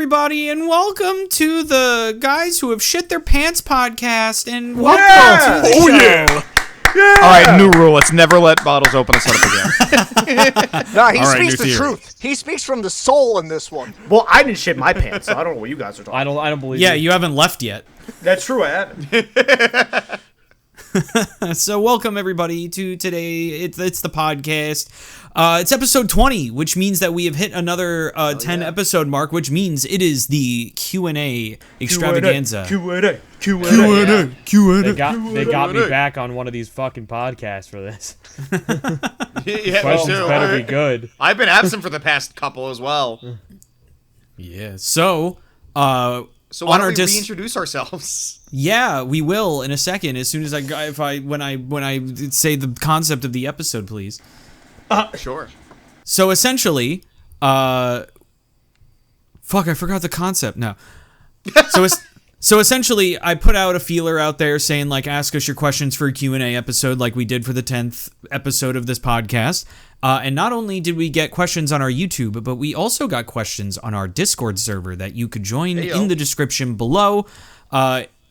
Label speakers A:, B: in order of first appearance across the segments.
A: everybody, and welcome to the Guys Who Have Shit Their Pants podcast, and welcome to the show.
B: Yeah! All right, new rule. Let's never let bottles open us up again.
C: No, he speaks the truth. He speaks from the soul in this one.
D: Well, I didn't shit my pants, so I don't know what you guys are talking about.
E: I don't believe
A: Yeah, you haven't left yet.
D: That's true, I haven't.
A: So welcome, everybody, to today. It's the podcast. It's episode 20, which means that we have hit another 10-episode mark, which means it is the Q&A extravaganza.
D: Q&A.
E: They got me back on one of these fucking podcasts for this. Questions better be good.
B: I've been absent for the past couple as well.
A: Yeah. So
B: why don't we reintroduce ourselves?
A: Yeah, we will in a second. As soon as when I say the concept of the episode, please.
B: Sure.
A: So essentially, fuck, I forgot the concept now. So essentially, I put out a feeler out there saying, like, ask us your questions for a Q&A episode like we did for the 10th episode of this podcast. And not only did we get questions on our YouTube, but we also got questions on our Discord server that you could join in the description below.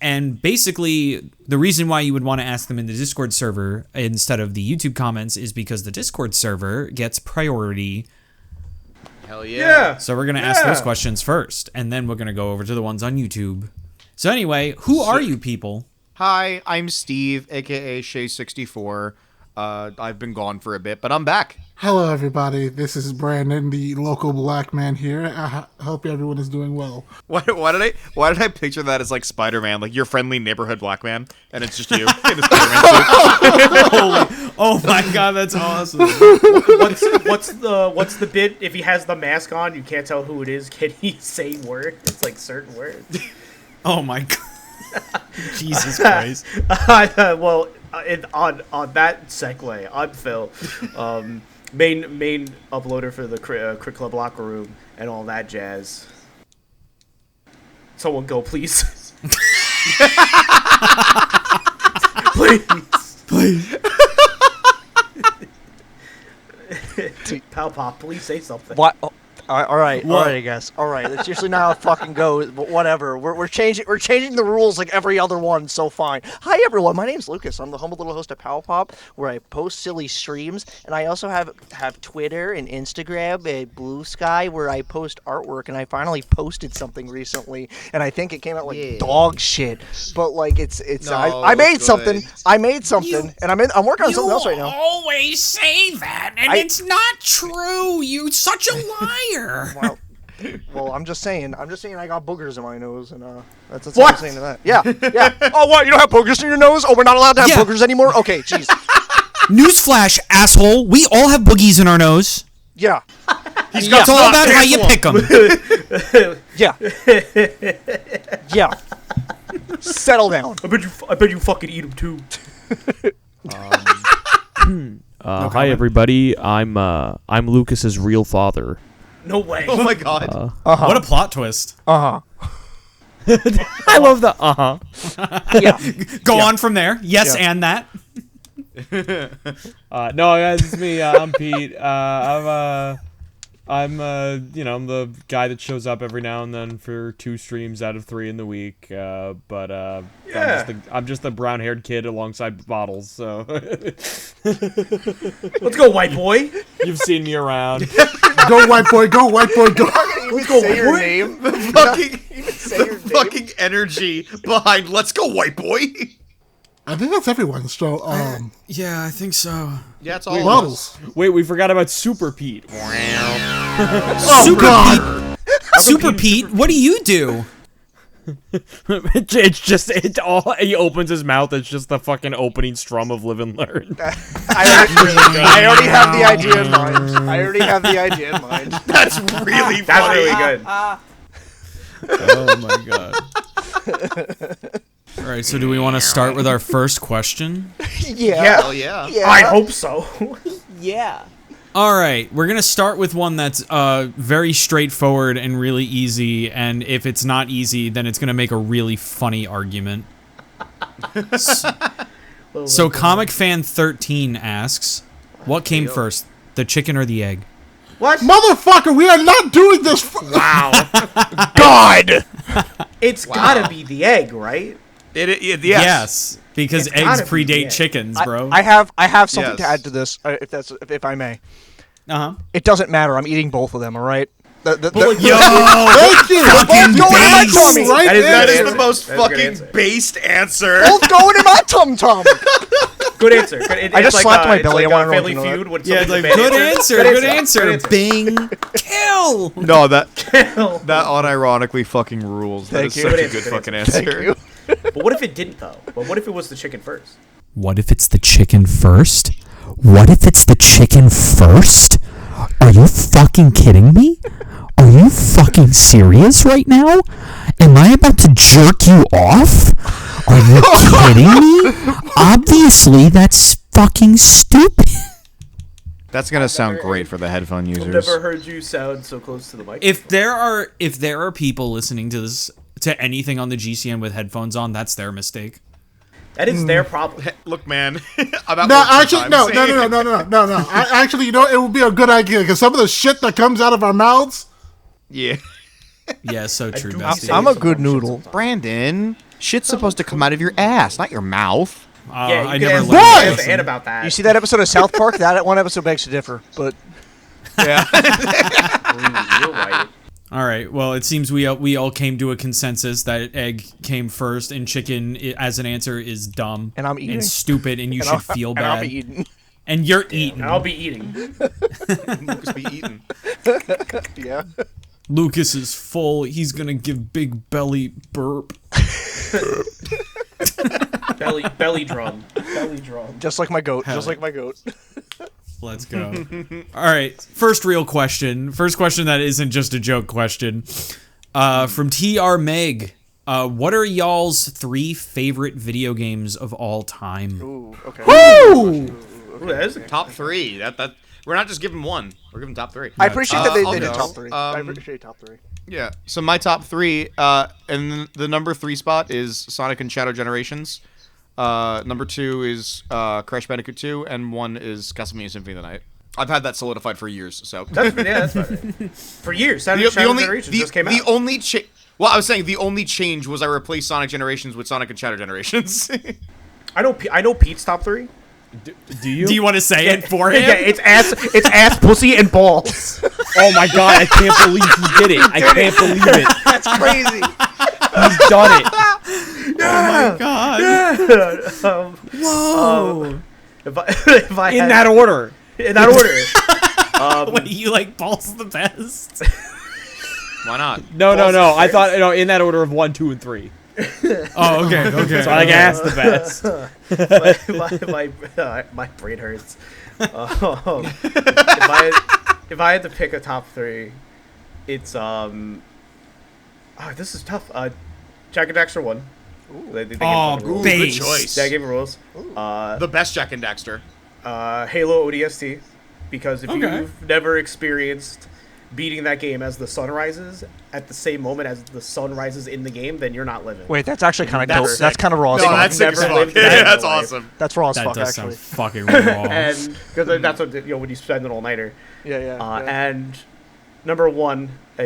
A: And basically, the reason why you would want to ask them in the Discord server instead of the YouTube comments is because the Discord server gets priority.
B: Hell yeah.
A: So we're going to ask those questions first, and then we're going to go over to the ones on YouTube. So anyway, who are you people?
B: Hi, I'm Steve, a.k.a. Shay64. I've been gone for a bit, but I'm back.
F: Hello, everybody. This is Brandon, the local black man here. I hope everyone is doing well.
B: Why did I picture that as like Spider-Man, like your friendly neighborhood black man, and it's just you in a Spider-Man suit?
A: Oh my god, that's awesome.
D: What's the bit? If he has the mask on, you can't tell who it is. Can he say words? It's like certain words.
A: Oh my god. Jesus Christ.
D: Well, on that segue, I'm Phil, main uploader for the Crit Club Locker Room and all that jazz. Someone go, please. Please. Pal Pop, please say something.
C: What? Oh, all right, I guess. All right, that's usually not how it fucking goes, but whatever. We're changing the rules like every other one, so fine. Hi everyone, my name's Lucas. I'm the humble little host of Pow Pop, where I post silly streams, and I also have Twitter and Instagram and Blue Sky, where I post artwork. And I finally posted something recently, and I think it came out like dog shit. But like I made something. I made something, and I'm working on something else right now.
A: You always say that, and it's not true. You're such a liar.
C: Well, I'm just saying I got boogers in my nose, and that's what I'm saying to that. Yeah. Oh, what? You don't have boogers in your nose? Oh, we're not allowed to have boogers anymore? Okay, jeez.
A: Newsflash, asshole. We all have boogies in our nose.
C: Yeah.
A: It's all about how you pick them.
C: Yeah. Yeah. Settle down.
D: I bet you fucking eat them too.
E: Hi everybody, I'm Lucas's real father.
D: No way.
B: Oh my god.
A: What a plot twist.
C: I
E: love the
C: Yeah.
A: Go on from there. Yes, and that.
E: No, guys, it's me. I'm Pete. I'm the guy that shows up every now and then for 2 streams out of 3 in the week. But I'm just the brown-haired kid alongside Bottles. So
D: let's go, white boy.
E: You've seen me around.
F: Go, white boy, go, white boy, go.
C: Let's go, say your name.
B: The fucking energy behind "Let's go, white boy."
F: I think that's everyone. So,
A: Yeah, I think so.
B: Yeah, it's all
F: Bottles.
E: Wait, we forgot about Super Pete.
A: Super Pete, what do you do?
E: He opens his mouth. It's just the fucking opening strum of Live and Learn.
C: I already have the idea in mind.
B: That's really funny.
D: That's really good.
A: Oh my god. All right, so do we want to start with our first question?
C: Yeah.
B: Hell yeah.
D: I hope so.
C: Yeah.
A: All right, we're going to start with one that's very straightforward and really easy, and if it's not easy, then it's going to make a really funny argument. So Comic Fan 13 asks, what came first, the chicken or the egg?
D: What?
F: Motherfucker, we are not doing this.
D: Wow.
C: God.
D: It's gotta be the egg, right?
B: Yes.
A: Yes, because
D: It's
A: eggs
D: gotta be,
A: predate
D: yeah.
A: chickens, bro.
C: I have something to
B: Yes.
C: add to this, if I may.
A: Uh-huh.
C: It doesn't matter. I'm eating both of them. All right.
A: Yo,
F: Thank you.
A: fucking
C: Both going in my
A: base.
C: tummy.
F: Right
D: That is
B: That
F: answer.
B: is the most
D: That's a good
B: fucking
D: answer.
B: based answer.
C: Both going in my tum tum.
D: Good answer.
C: I just slapped my
D: it's
C: belly.
D: Like
C: I wanted
D: Family
C: everyone to know
D: Feud. When
A: Yeah,
D: somebody's
A: like,
D: a bad
A: good answer,
D: Good
A: good answer. Bing, kill.
B: No, that unironically fucking rules. That
C: Thank
B: is
C: you.
B: such a
D: Good
B: good
D: answer,
B: fucking
D: good
B: answer.
C: Thank you.
D: But what if it didn't though? But what if it was the chicken first?
A: What if it's the chicken first? What if it's the chicken first? Are you fucking kidding me? Are you fucking serious right now? Am I about to jerk you off? Are you kidding me? Obviously, that's fucking stupid.
B: That's gonna sound great for the headphone
D: I've
B: users.
D: never heard you sound so close to the mic.
A: If there are people listening to this to anything on the GCN with headphones on, that's their mistake.
D: That is their problem.
B: Look, man. I'm at
F: No,
B: work
F: actually, no.
B: sometimes.
F: Actually, you know, it would be a good idea because some of the shit that comes out of our mouths.
B: Yeah.
A: Yeah, so true,
D: do be
A: bestie.
D: saying
C: I'm a
D: some
C: good
D: dumb shit
C: noodle.
D: sometimes.
B: Brandon, shit's supposed to come out of your ass, not your mouth.
D: Yeah, you
A: I
D: can
A: never
D: ask
A: learned that
D: ask
A: lesson.
D: Ann about that.
C: You see that episode of South Park? That one episode begs to differ, but
B: Yeah.
D: You're right.
A: All right. Well, it seems we all came to a consensus that egg came first, and chicken as an answer is dumb
C: And I'm eating.
A: and stupid, and you should feel
C: and I'll
A: bad.
C: be eating.
A: And you're eating.
D: I'll be eating.
B: Lucas be eating.
C: Yeah.
A: Lucas is full. He's gonna give big belly burp.
D: belly drum. Belly drum.
C: Just like my goat. Just like my goat.
A: Let's go. All right. First real question. First question that isn't just a joke question. From TR Meg. What are y'all's 3 favorite video games of all time?
C: Ooh. Okay.
F: Woo!
D: Ooh, that is a
B: Top 3. That we're not just giving one. We're giving top 3.
C: I appreciate that they
B: I'll
C: did
B: go.
C: top 3. I
B: Um,
C: appreciate top 3.
B: Yeah. So my top 3, and the number 3 spot is Sonic and Shadow Generations. Number 2 is Crash Bandicoot 2, and 1 is Castlevania Symphony of the Night. I've had that solidified for years. So
D: that's fine. For years, Shadow Generations just came out.
B: the only change. Well, I was saying the only change was I replaced Sonic Generations with Sonic and Shadow Generations.
D: I know Pete's top 3.
E: Do you?
A: Do you want to say it for him?
D: Yeah, it's ass, pussy, and balls.
E: Oh my god, I can't believe he did it. I can't believe it.
C: That's crazy.
E: He's done it.
A: Oh my god. Whoa.
D: If I
E: In
D: had,
E: that order.
D: in that order.
A: Wait, you like balls the best?
B: Why not?
E: No. I thought in that order of 1, 2, and 3.
A: Oh, okay.
E: So I like ass the best.
D: my brain hurts. If I had to pick a top 3, it's this is tough. Jack and Daxter 1. They gave
A: Oh,
D: fucking rules.
A: base.
B: Good choice.
D: They gave rules.
B: The best Jack and Daxter.
D: Halo ODST, because if
A: Okay.
D: you've never experienced beating that game as the sun rises at the same moment as the sun rises in the game, then you're not living.
C: Wait, that's actually kind of
D: Never.
C: dope. That's kind of raw as
B: No,
C: fuck.
B: that's sick as
D: never
B: fuck.
D: lived that
B: Yeah,
D: in
B: that's
D: real life.
B: awesome.
C: That's raw as
A: That
C: fuck,
A: does
C: actually.
A: sound fucking wrong.
D: And because that's what when you spend an all-nighter.
C: Yeah.
D: And number 1, I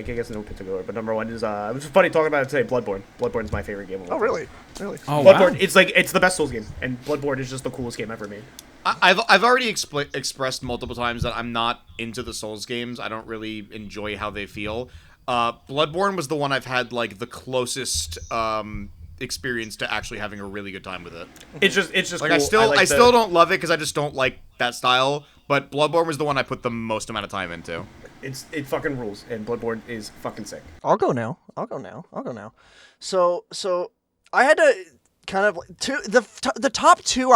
D: guess in no particular, but number 1 is it was funny talking about it today. Bloodborne. Bloodborne's my favorite game. Of all
C: Oh,
D: time.
C: really? Really?
A: Oh, wow.
D: Bloodborne. It's the best Souls game, and Bloodborne is just the coolest game ever made.
B: I've already expressed multiple times that I'm not into the Souls games. I don't really enjoy how they feel. Bloodborne was the one I've had like the closest experience to actually having a really good time with it.
D: It's just
B: Like
D: cool.
B: I still don't love it because I just don't like that style. But Bloodborne was the one I put the most amount of time into.
D: It fucking rules, and Bloodborne is fucking sick.
C: I'll go now. So I had to kind of the top 2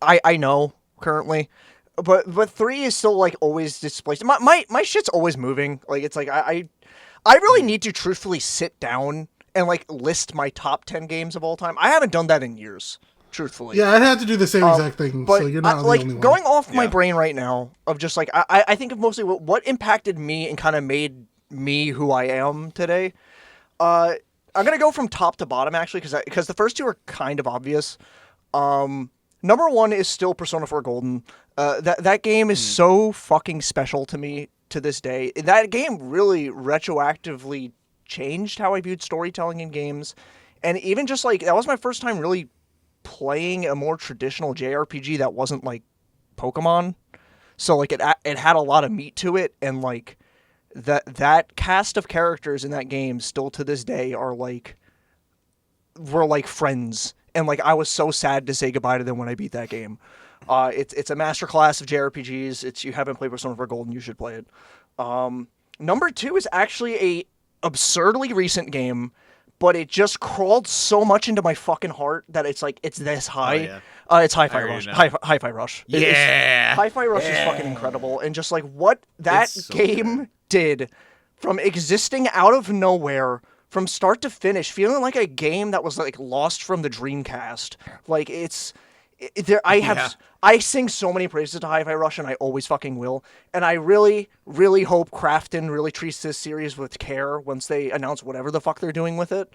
C: I know currently, but 3 is still like always displaced. My shit's always moving. Like it's like I really need to truthfully sit down and like list my top 10 games of all time. I haven't done that in years, truthfully.
F: Yeah, I'd have to do the same exact thing,
C: But
F: so you're not the
C: like
F: only one.
C: going off my
B: Yeah.
C: brain right now of just like I think of mostly what impacted me and kind of made me who I am today. I'm gonna go from top to bottom actually because the first 2 are kind of obvious. Number 1 is still Persona 4 Golden. That game is so fucking special to me. to this day. That game really retroactively changed how I viewed storytelling in games. And even just like, that was my first time really playing a more traditional JRPG that wasn't like Pokemon. So like it had a lot of meat to it, and like that cast of characters in that game still to this day are like, we're like friends, and like I was so sad to say goodbye to them when I beat that game. It's a masterclass of JRPGs. It's, you haven't played Persona 4 Golden, you should play it. Number 2 is actually a absurdly recent game, but it just crawled so much into my fucking heart that it's like, it's this high.
B: yeah.
C: It's Hi-Fi Rush. Hi-Fi Rush.
B: Yeah.
C: Hi-Fi Rush is fucking incredible, and just like what that
B: It's so
C: game did, from existing out of nowhere from start to finish, feeling like a game that was like lost from the Dreamcast. Like I sing so many praises to Hi-Fi Rush, and I always fucking will. And I really, really hope Krafton really treats this series with care once they announce whatever the fuck they're doing with it.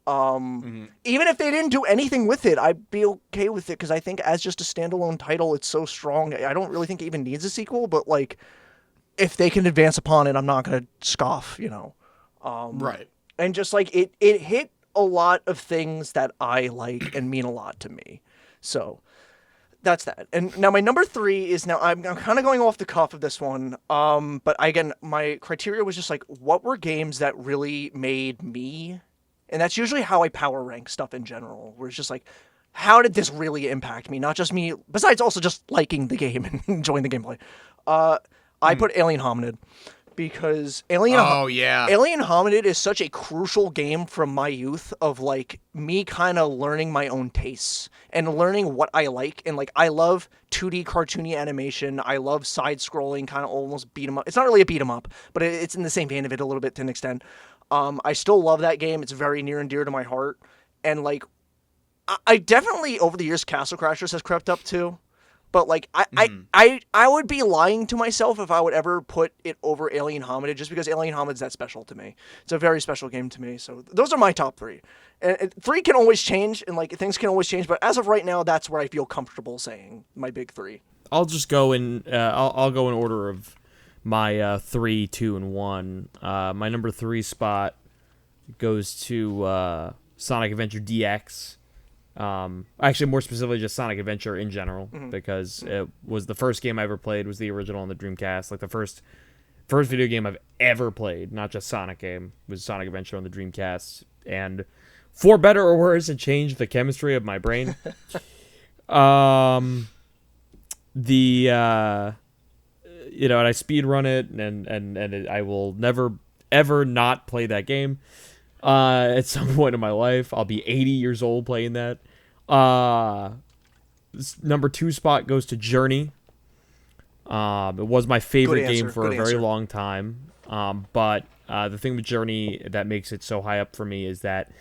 C: Even if they didn't do anything with it, I'd be okay with it, because I think as just a standalone title, it's so strong. I don't really think it even needs a sequel, but like, if they can advance upon it, I'm not gonna scoff, you know.
B: Right.
C: And just like it hit a lot of things that I like and mean a lot to me. So that's that. And now my number 3 is, now I'm kind of going off the cuff of this one. But again, my criteria was just like, what were games that really made me, and that's usually how I power rank stuff in general, where it's just like, how did this really impact me? Not just me, besides also just liking the game and enjoying the gameplay. I put Alien Hominid, because Alien Hominid is such a crucial game from my youth, of like me kind of learning my own tastes and learning what I like. And like, I love 2D cartoony animation. I love side-scrolling, kind of almost beat 'em up. It's not really a beat 'em up, but it's in the same vein of it a little bit to an extent. I still love that game. It's very near and dear to my heart. And like, I definitely over the years, Castle Crashers has crept up too. But like, I would be lying to myself if I would ever put it over Alien Hominid, just because Alien Hominid's that special to me. It's a very special game to me. So those are my top 3. And 3 can always change, and like, things can always change. But as of right now, that's where I feel comfortable saying my big 3.
E: I'll just go in. I'll go in order of my 3, 2, and 1. My number 3 spot goes to Sonic Adventure DX. Actually, more specifically, just Sonic Adventure in general, because it was the first game I ever played. Was the original on the Dreamcast. Like the first video game I've ever played, not just Sonic game, was Sonic Adventure on the Dreamcast. And for better or worse, it changed the chemistry of my brain. And I speed run it, and I will never ever not play that game. At some point in my life, I'll be 80 years old playing that. Number 2 spot goes to Journey. It was my favorite game for a very long time. But the thing with Journey that makes it so high up for me is that,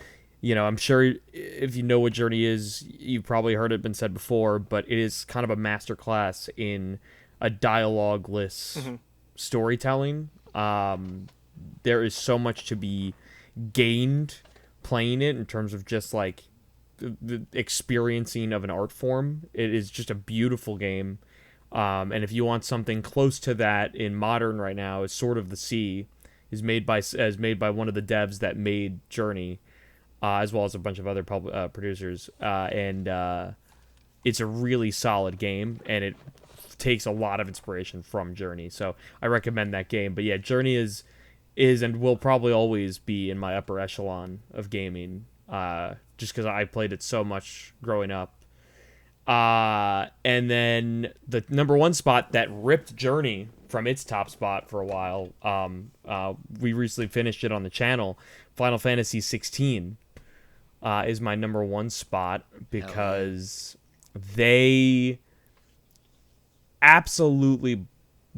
E: I'm sure if you know what Journey is, you've probably heard it been said before, but it is kind of a masterclass in a dialogue-less storytelling. There is so much to be gained playing it in terms of just like the experiencing of an art form. It is just a beautiful game, and if you want something close to that in modern right now, is Sword of the Sea, is made by one of the devs that made Journey, as well as a bunch of other producers, and it's a really solid game, and it takes a lot of inspiration from Journey, so I recommend that game. But yeah, Journey is and will probably always be in my upper echelon of gaming, just because I played it so much growing up. And then the number 1 spot that ripped Journey from its top spot for a while, we recently finished it on the channel, Final Fantasy 16 is my number 1 spot, because they absolutely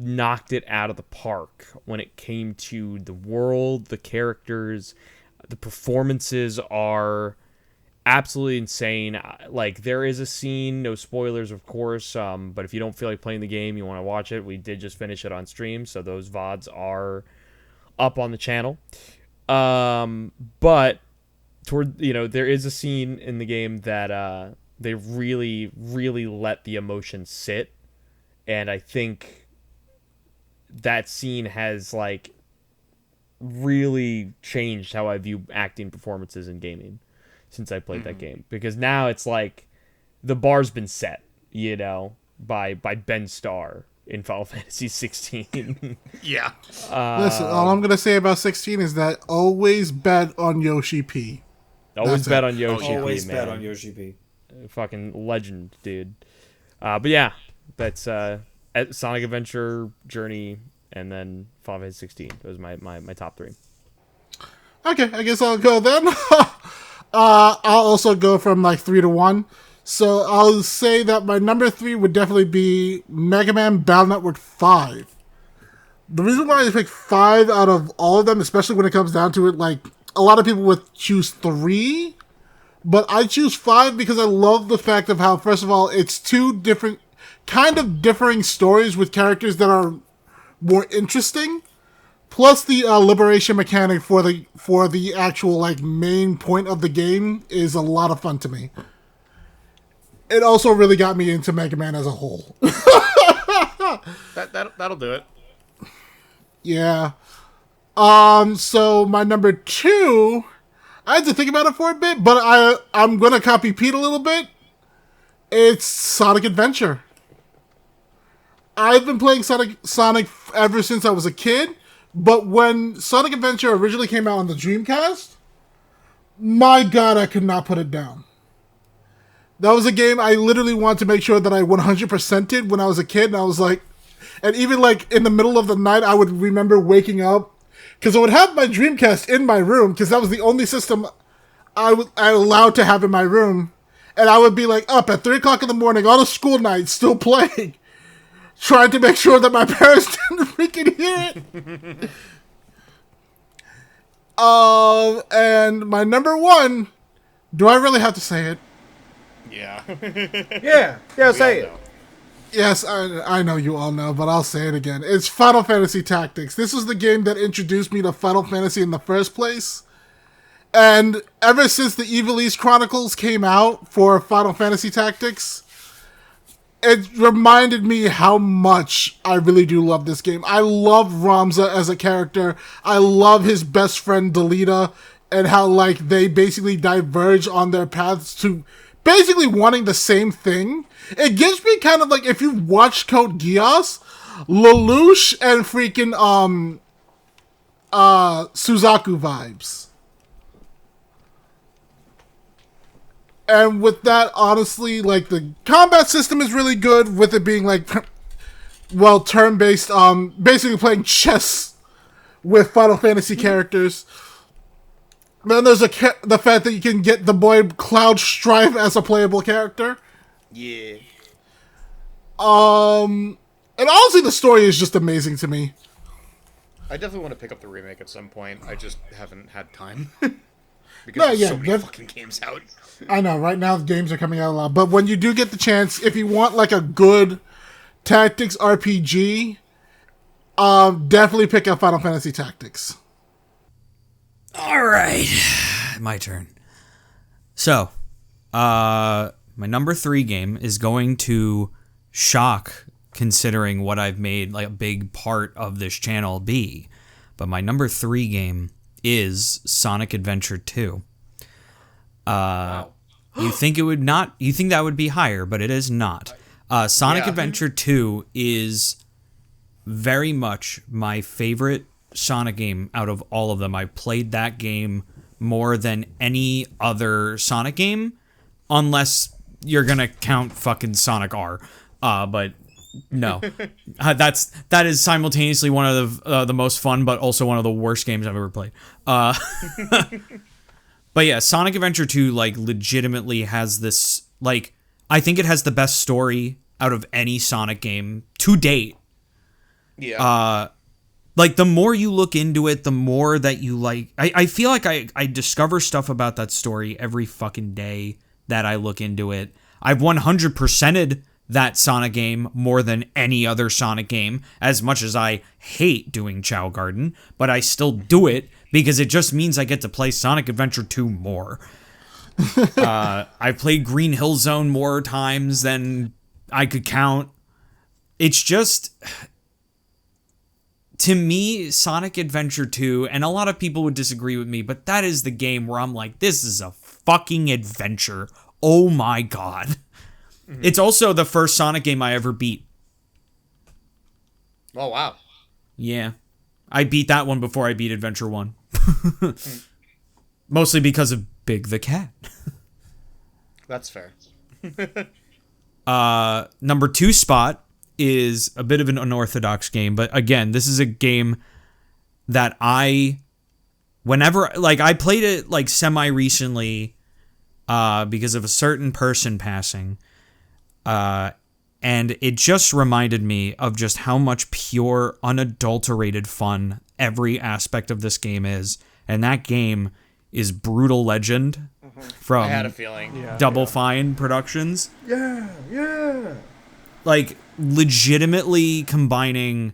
E: knocked it out of the park when it came to the world, the characters. The performances are absolutely insane. Like, there is a scene, no spoilers of course, but if you don't feel like playing the game, you want to watch it, we did just finish it on stream, so those VODs are up on the channel. But there is a scene in the game that they really, really let the emotion sit, and I think that scene has like really changed how I view acting performances in gaming since I played that game, because now it's like the bar's been set, you know, by Ben Starr in Final Fantasy 16.
B: Yeah.
F: Listen, all I'm gonna say about 16 is that always bet on Yoshi P.
E: Always
F: That's
E: bet
F: it.
E: on Yoshi P,
A: Always
E: man.
A: bet on Yoshi P.
E: Fucking legend, dude. But yeah, that's Sonic Adventure, Journey, and then Final Fantasy 16. Those are my top three.
F: Okay, I guess I'll go then. I'll also go from like 3 to 1. So I'll say that my number 3 would definitely be Mega Man Battle Network 5. The reason why I picked 5 out of all of them, especially when it comes down to it, like a lot of people would choose 3, but I choose 5 because I love the fact of how, first of all, it's 2 different, kind of differing stories with characters that are more interesting. Plus, the liberation mechanic for the actual like main point of the game is a lot of fun to me. It also really got me into Mega Man as a whole.
B: That'll do it.
F: Yeah. So my number 2, I had to think about it for a bit, but I'm gonna copy Pete a little bit. It's Sonic Adventure. I've been playing Sonic ever since I was a kid. But when Sonic Adventure originally came out on the Dreamcast, my god, I could not put it down. That was a game I literally wanted to make sure that I 100%ed when I was a kid, and I was like, and even like in the middle of the night, I would remember waking up, because I would have my Dreamcast in my room, because that was the only system I allowed to have in my room, and I would be like up at 3 o'clock in the morning on a school night, still playing. Trying to make sure that my parents didn't freaking hear it. And my number 1, do I really have to say it?
B: Yeah.
D: Yeah, say it.
F: Yes, I know you all know, but I'll say it again. It's Final Fantasy Tactics. This was the game that introduced me to Final Fantasy in the first place. And ever since the Evilise Chronicles came out for Final Fantasy Tactics, it reminded me how much I really do love this game. I love Ramza as a character. I love his best friend Delita, and how like they basically diverge on their paths to basically wanting the same thing. It gives me kind of like, if you watch Code Geass, Lelouch and freaking Suzaku vibes. And with that, honestly, like, the combat system is really good, with it being, like, well, turn-based, basically playing chess with Final Fantasy characters. Then there's the fact that you can get the boy Cloud Strife as a playable character.
B: Yeah.
F: And honestly, the story is just amazing to me.
B: I definitely want to pick up the remake at some point. I just haven't had time. Because
F: No,
B: there's
F: yeah,
B: so many
F: def-
B: fucking games out.
F: I know, right now the games are coming out a lot, but when you do get the chance, if you want like a good tactics RPG, definitely pick up Final Fantasy Tactics.
A: All right, my turn. So, my number 3 game is going to shock, considering what I've made like a big part of this channel be. But my number 3 game is Sonic Adventure 2.
B: Wow.
A: You think that would be higher, but it is not. Sonic Adventure 2 is very much my favorite Sonic game out of all of them. I played that game more than any other Sonic game, unless you're gonna count fucking Sonic R. But no, that is simultaneously one of the most fun, but also one of the worst games I've ever played. But yeah, Sonic Adventure 2 like legitimately has this, like, I think it has the best story out of any Sonic game to date.
B: Yeah.
A: Like, the more you look into it, the more that you like. I feel like I discover stuff about that story every fucking day that I look into it. I've 100%ed that Sonic game more than any other Sonic game, as much as I hate doing Chow Garden, but I still do it because it just means I get to play Sonic Adventure 2 more. I've played Green Hill Zone more times than I could count. It's just... to me, Sonic Adventure 2, and a lot of people would disagree with me, but that is the game where I'm like, this is a fucking adventure. Oh my god. Mm-hmm. It's also the first Sonic game I ever beat.
B: Oh, wow.
A: Yeah. I beat that one before I beat Adventure 1. Mostly because of Big the Cat.
B: That's fair.
A: Number 2 spot is a bit of an unorthodox game, but again, this is a game that I played it like semi recently because of a certain person passing, and it just reminded me of just how much pure, unadulterated fun every aspect of this game is, and that game is Brutal Legend from
B: I had a feeling.
A: Double Fine Productions.
D: Yeah.
A: Like, legitimately combining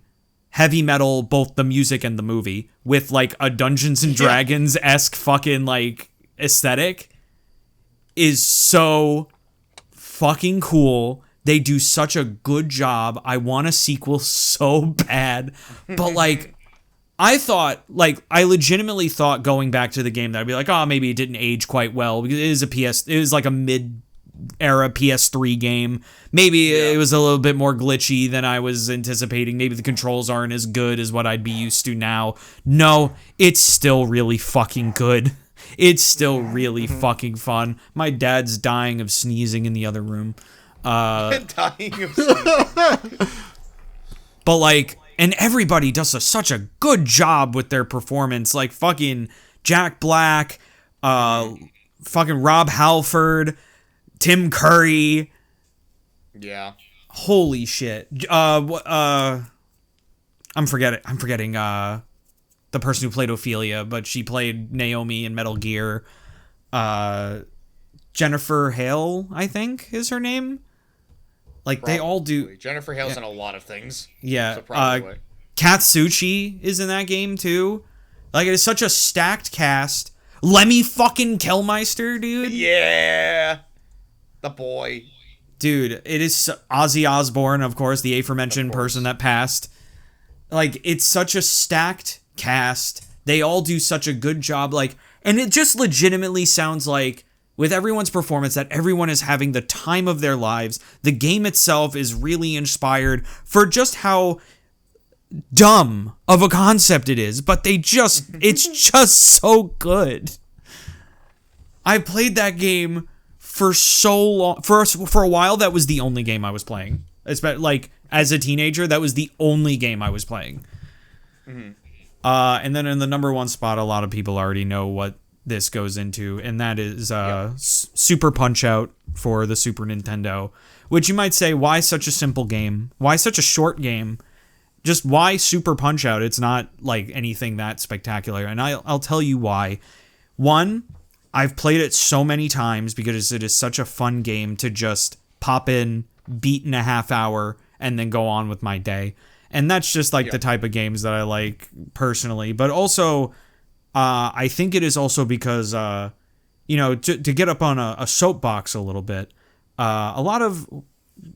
A: heavy metal, both the music and the movie, with like a Dungeons and Dragons-esque fucking like aesthetic is so fucking cool. They do such a good job. I want a sequel so bad. But like, I legitimately thought going back to the game that I'd be like, oh, maybe it didn't age quite well because it is like a mid-era PS3 game. Maybe it was a little bit more glitchy than I was anticipating. Maybe the controls aren't as good as what I'd be used to now. No, it's still really fucking good. It's still really fucking fun. My dad's dying of sneezing in the other room.
B: Dying of sneezing.
A: But like, and everybody does such a good job with their performance. Like fucking Jack Black, fucking Rob Halford, Tim Curry.
B: Yeah.
A: Holy shit. I'm forgetting the person who played Ophelia, but she played Naomi in Metal Gear. Jennifer Hale, I think, is her name. Like,
B: Probably.
A: They all do.
B: Jennifer Hale's in a lot of things.
A: Yeah.
B: Surprisingly.
A: Katsuchi is in that game, too. Like, it is such a stacked cast. Lemmy fucking Kellmeister, dude.
B: Yeah. The boy.
A: Dude, it is Ozzy Osbourne, of course, the aforementioned person that passed. Like, it's such a stacked cast. They all do such a good job. Like, and it just legitimately sounds like, with everyone's performance, that everyone is having the time of their lives. The game itself is really inspired for just how dumb of a concept it is, but it's just so good. I played that game for so long. For a while, that was the only game I was playing. Like, as a teenager, that was the only game I was playing. Mm-hmm. And then in the number 1 spot, a lot of people already know what this goes into, and that is Super Punch-Out for the Super Nintendo, which you might say, why such a simple game? Why such a short game? Just why Super Punch-Out? It's not like anything that spectacular, and I'll tell you why. One, I've played it so many times because it is such a fun game to just pop in, beat in a half hour, and then go on with my day. And that's just like the type of games that I like personally. But also, I think it is also because, to get up on a soapbox a little bit, a lot of,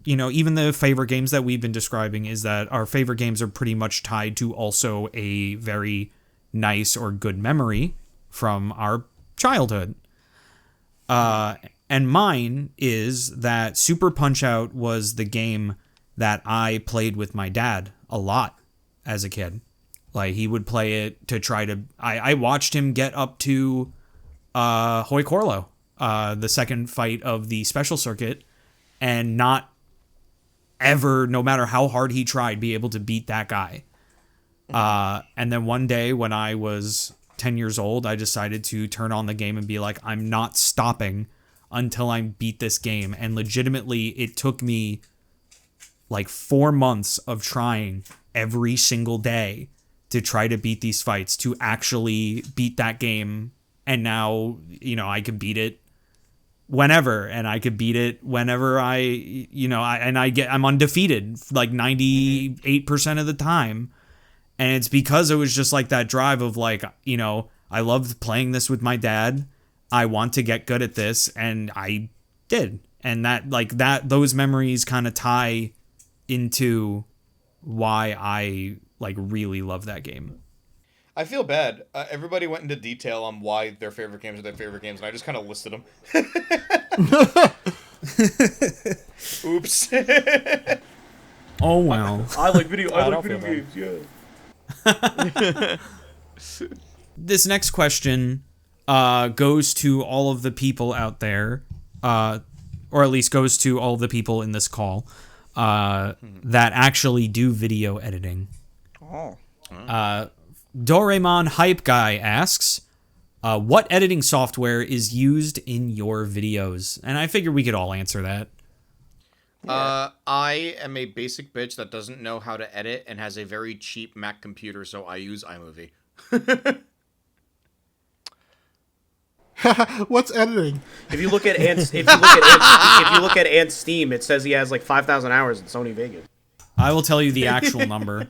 A: even the favorite games that we've been describing is that our favorite games are pretty much tied to also a very nice or good memory from our childhood. And mine is that Super Punch-Out was the game that I played with my dad a lot as a kid. Like, he would play it to try to... I watched him get up to Hoi Corlo, the second fight of the special circuit, and not ever, no matter how hard he tried, be able to beat that guy. And then one day when I was 10 years old, I decided to turn on the game and be like, I'm not stopping until I beat this game. And legitimately, it took me like 4 months of trying every single day to try to beat these fights, to actually beat that game. And now, I can beat it whenever, and I could beat it whenever I'm undefeated like 98% of the time. And it's because it was just like that drive of like, I loved playing this with my dad. I want to get good at this, and I did. And those memories kind of tie into why I like really love that game.
B: I feel bad. Everybody went into detail on why their favorite games are their favorite games, and I just kind of listed them. Oops.
A: Oh well.
D: I like video games. Yeah.
A: This next question goes to all of the people out there, or at least goes to all the people in this call that actually do video editing.
C: Oh.
A: Doraemon Hype Guy asks, what editing software is used in your videos? And I figure we could all answer that.
B: I am a basic bitch that doesn't know how to edit and has a very cheap Mac computer, so I use iMovie.
F: What's editing?
D: If you look at Ant's Steam, it says he has like 5,000 hours in Sony Vegas.
A: I will tell you the actual number.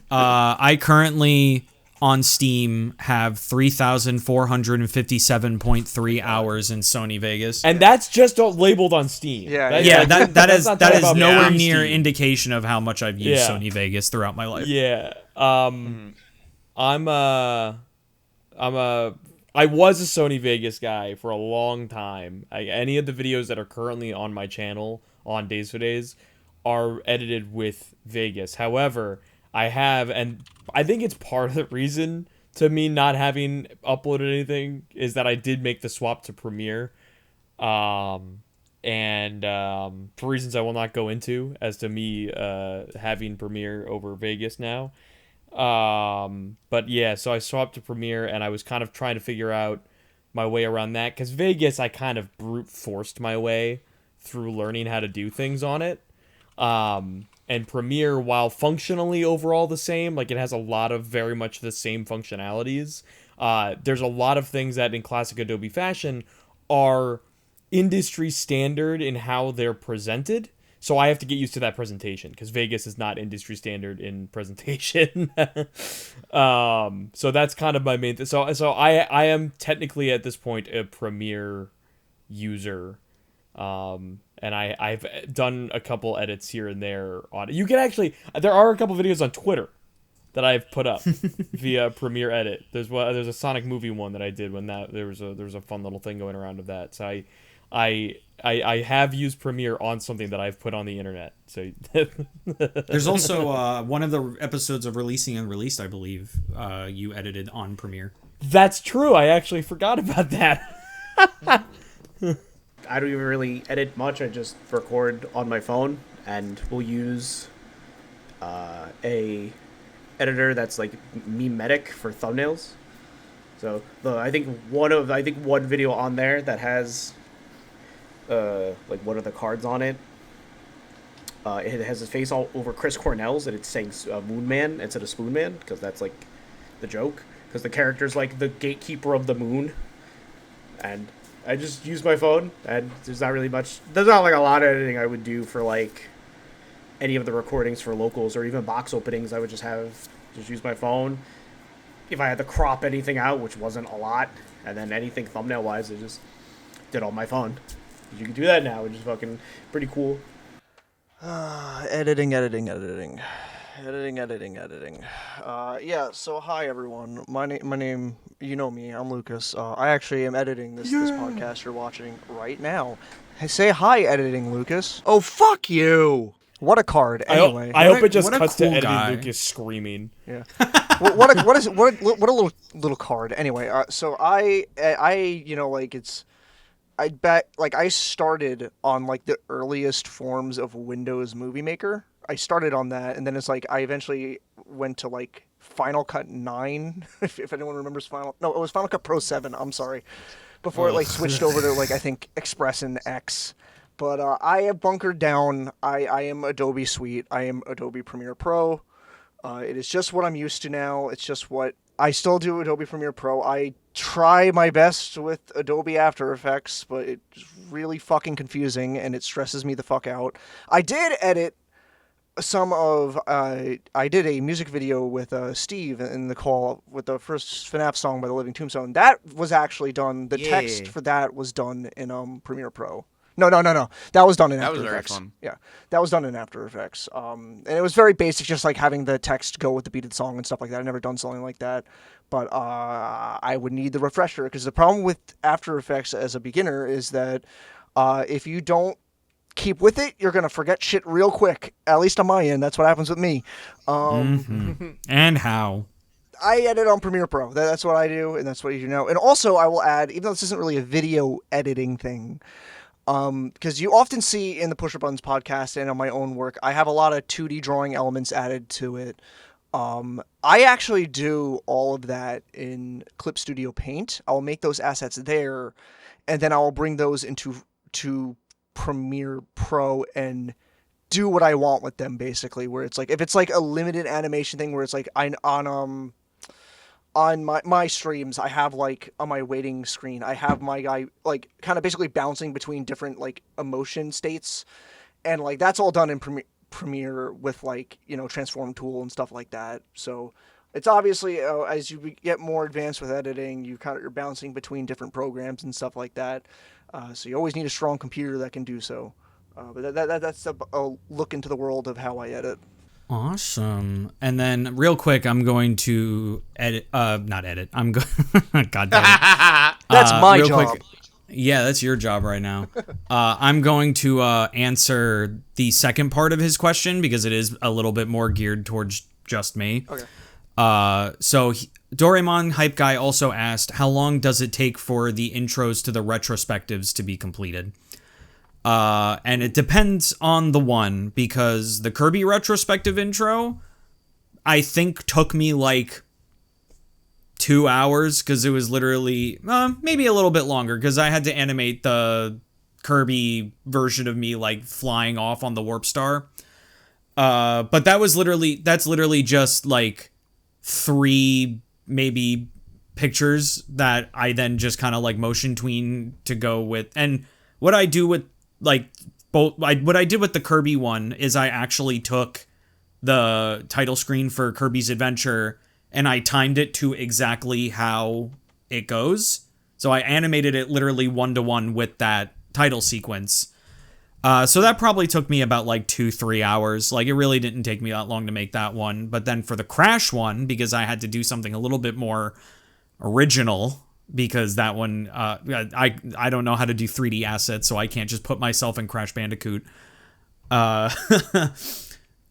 A: I currently on Steam have 3,457.3 hours in Sony Vegas.
E: And that's just labeled on Steam.
A: Yeah, that is nowhere near
E: Steam.
A: indication of how much I've used Sony Vegas throughout my life.
E: Yeah. I was a Sony Vegas guy for a long time. Any of the videos that are currently on my channel on Days for Days are edited with Vegas. However, I have, and I think it's part of the reason to me not having uploaded anything is that I did make the swap to Premiere. For reasons I will not go into as to me having Premiere over Vegas now. But yeah, so I swapped to Premiere and I was kind of trying to figure out my way around that because Vegas I kind of brute forced my way through learning how to do things on it. And Premiere, while functionally overall the same, like it has a lot of very much the same functionalities, there's a lot of things that in classic Adobe fashion are industry standard in how they're presented. So I have to get used to that presentation because Vegas is not industry standard in presentation. So that's kind of my main thing. So I am technically at this point a Premiere user. And I've done a couple edits here and there on it. You can actually, there are a couple videos on Twitter that I've put up via Premiere Edit. There's a Sonic movie one that I did when there was a fun little thing going around of that. So I have used Premiere on something that I've put on the internet. So
A: there's also one of the episodes of Releasing Unreleased, I believe, you edited on Premiere.
E: That's true. I actually forgot about that.
D: I don't even really edit much. I just record on my phone, and we'll use a editor that's like memetic for thumbnails. So I think one video on there that has like one of the cards on it. It has his face all over Chris Cornell's, and it's saying Moon Man instead of Spoon Man because that's like the joke. Because the character's like the gatekeeper of the moon, and I just use my phone, and there's not like a lot of editing I would do for like any of the recordings for locals or even box openings. I would just use my phone. If I had to crop anything out, which wasn't a lot, and then anything thumbnail wise, I just did on my phone. You can do that now, which is fucking pretty cool.
C: Editing. Yeah, so hi everyone. My name, you know me, I'm Lucas. I actually am editing this podcast you're watching right now. Hey, say hi, editing Lucas.
G: Oh, fuck you.
C: What a card, anyway.
E: I hope it just cuts
A: cool
E: to editing
A: guy.
E: Lucas screaming.
C: Yeah. what a little card. Anyway, so I you know, like I started on like the earliest forms of Windows Movie Maker. I started on that, and then it's like I eventually went to like Final Cut 9, if anyone remembers it was Final Cut Pro 7, I'm sorry, before it like switched over to like I think Express and X. But I have bunkered down. I am Adobe Suite. I am Adobe Premiere Pro. It is just what I'm used to now. It's just what I still do. Adobe Premiere Pro. I try my best with Adobe After Effects, but it's really fucking confusing and it stresses me the fuck out. I did edit I did a music video with Steve in the call with the first FNAF song by The Living Tombstone. That was actually done. The text for that was done in Premiere Pro. No. That was done in
B: That
C: After
B: was very
C: Effects.
B: fun.
C: Yeah, that was done in After Effects. And it was very basic, just like having the text go with the beat of the song and stuff like that. I've never done something like that, but I would need the refresher because the problem with After Effects as a beginner is that if you don't keep with it, you're gonna forget shit real quick. At least on my end, that's what happens with me.
A: And how?
C: I edit on Premiere Pro. That's what I do, and that's what you know. And also, I will add, even though this isn't really a video editing thing, because you often see in the Pusher Buttons podcast and on my own work, I have a lot of 2D drawing elements added to it. I actually do all of that in Clip Studio Paint. I'll make those assets there, and then I'll bring those into Premiere Pro and do what I want with them, basically. Where it's like, if it's like a limited animation thing, where it's like on my streams, I have like on my waiting screen, I have my guy like kind of basically bouncing between different like emotion states, and like that's all done in Premiere with like, you know, transform tool and stuff like that. So it's obviously as you get more advanced with editing, you're bouncing between different programs and stuff like that. So you always need a strong computer that can do so. But that's a look into the world of how I edit.
A: Awesome. And then real quick, I'm going to edit, not edit. I'm going, God damn it.
C: That's my
A: real
C: job.
A: Quick, yeah, that's your job right now. I'm going to answer the second part of his question because it is a little bit more geared towards just me.
C: Okay.
A: Doraemon Hype Guy also asked, how long does it take for the intros to the retrospectives to be completed? And it depends on the one, because the Kirby retrospective intro, I think took me like 2 hours, because it was literally, maybe a little bit longer, because I had to animate the Kirby version of me like flying off on the Warp Star. But that's literally just like 3 maybe pictures that I then just kind of like motion tween to go with. And what I do with like what I did with the Kirby one is I actually took the title screen for Kirby's Adventure and I timed it to exactly how it goes. So I animated it literally 1-to-1 with that title sequence. So that probably took me about like 2-3 hours. Like, it really didn't take me that long to make that one. But then for the Crash one, because I had to do something a little bit more original, because that one, I don't know how to do 3D assets, so I can't just put myself in Crash Bandicoot. For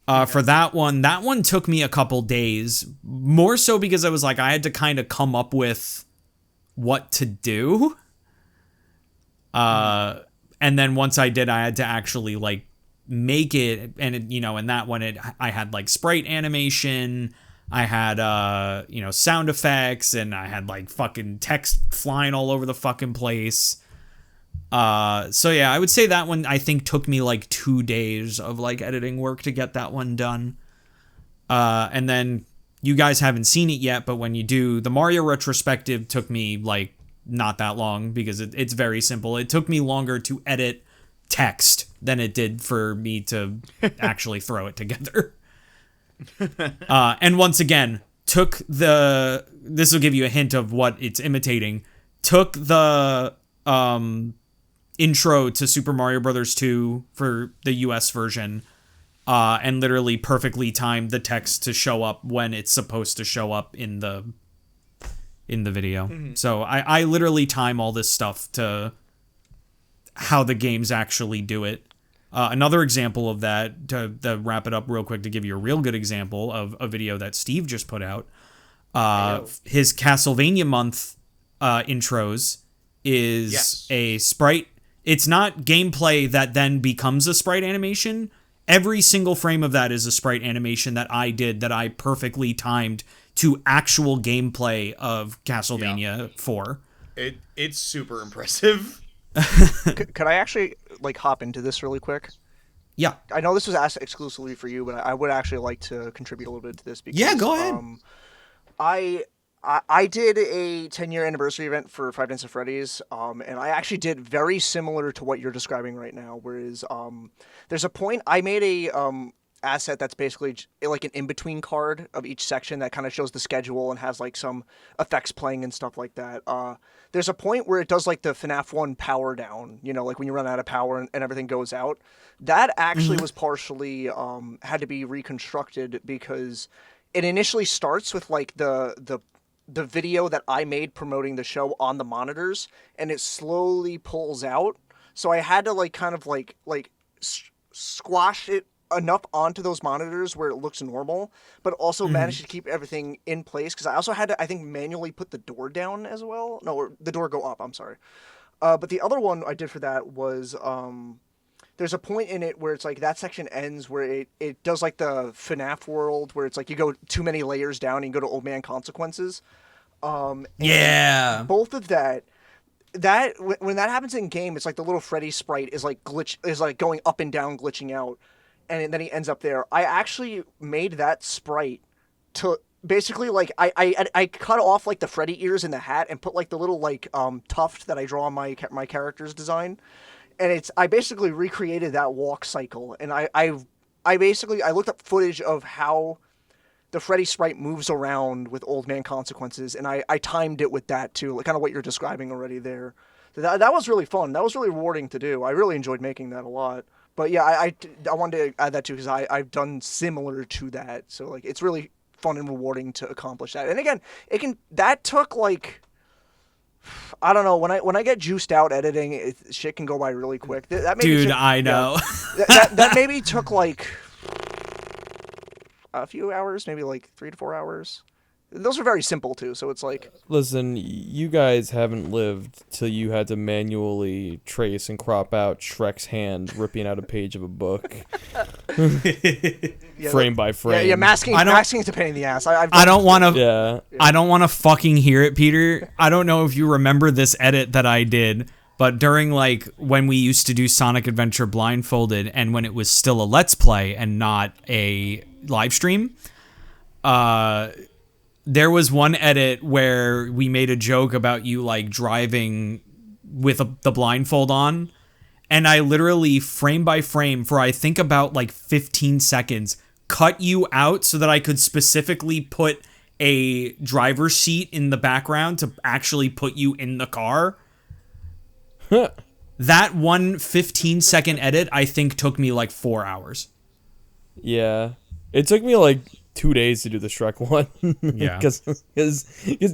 A: that one took me a couple days, more so because I was like, I had to kind of come up with what to do. And then once I did, I had to actually like make it, and it, you know, in that one, I had like sprite animation, I had sound effects, and I had like fucking text flying all over the fucking place. So yeah, I would say that one I think took me like 2 days of like editing work to get that one done. And then you guys haven't seen it yet, but when you do, the Mario retrospective took me like not that long, because it's very simple. It took me longer to edit text than it did for me to actually throw it together. And once again, this will give you a hint of what it's imitating. Took the intro to Super Mario Bros. 2 for the US version, and literally perfectly timed the text to show up when it's supposed to show up in the video. Mm-hmm. So I literally time all this stuff to how the games actually do it. Another example of that, to wrap it up real quick, to give you a real good example of a video that Steve just put out, his Castlevania month intros is a sprite. It's not gameplay that then becomes a sprite animation. Every single frame of that is a sprite animation that I did, that I perfectly timed to actual gameplay of Castlevania 4.
B: It's super impressive.
C: Could I actually like hop into this really quick?
A: Yeah.
C: I know this was asked exclusively for you, but I would actually like to contribute a little bit to this because
A: go ahead.
C: I did a 10-year anniversary event for Five Nights at Freddy's, and I actually did very similar to what you're describing right now. Whereas there's a point I made asset that's basically like an in-between card of each section that kind of shows the schedule and has like some effects playing and stuff like that. There's a point where it does like the FNAF 1 power down, like when you run out of power and everything goes out. That actually was partially had to be reconstructed because it initially starts with like the video that I made promoting the show on the monitors, and it slowly pulls out. So I had to like kind of like squash it enough onto those monitors where it looks normal, but also managed to keep everything in place, because I also had to, I think, manually put the door down as well. No, or the door go up, I'm sorry. But the other one I did for that was there's a point in it where it's like that section ends where it does like the FNAF world where it's like you go too many layers down and you go to Old Man Consequences.
A: Yeah.
C: Both of that when that happens in game, it's like the little Freddy sprite is like going up and down, glitching out, and then he ends up there. I actually made that sprite to basically like I cut off like the Freddy ears in the hat and put like the little like tuft that I draw on my character's design, and I basically recreated that walk cycle, and I basically looked up footage of how the Freddy sprite moves around with Old Man Consequences, and I timed it with that too, like kind of what you're describing already there. So that was really fun. That was really rewarding to do. I really enjoyed making that a lot. But yeah, I wanted to add that too because I've done similar to that. So like it's really fun and rewarding to accomplish that. And again, that took like, I don't know, when I get juiced out editing, shit can go by really quick. That maybe
A: Dude, I know.
C: that maybe took like a few hours, maybe like 3 to 4 hours. Those are very simple too, so it's like...
E: Listen, you guys haven't lived till you had to manually trace and crop out Shrek's hand ripping out a page of a book. Frame by frame.
C: Yeah, masking is a pain in the ass.
A: I don't want to...
E: Yeah.
A: I don't want to fucking hear it, Peter. I don't know if you remember this edit that I did, but during, like, when we used to do Sonic Adventure blindfolded and when it was still a Let's Play and not a live stream, there was one edit where we made a joke about you like driving with the blindfold on, and I literally frame by frame for I think about like 15 seconds cut you out so that I could specifically put a driver's seat in the background to actually put you in the car. That one 15-second edit I think took me like 4 hours.
E: Yeah. It took me like 2 days to do the Shrek one.
A: Yeah.
E: Because,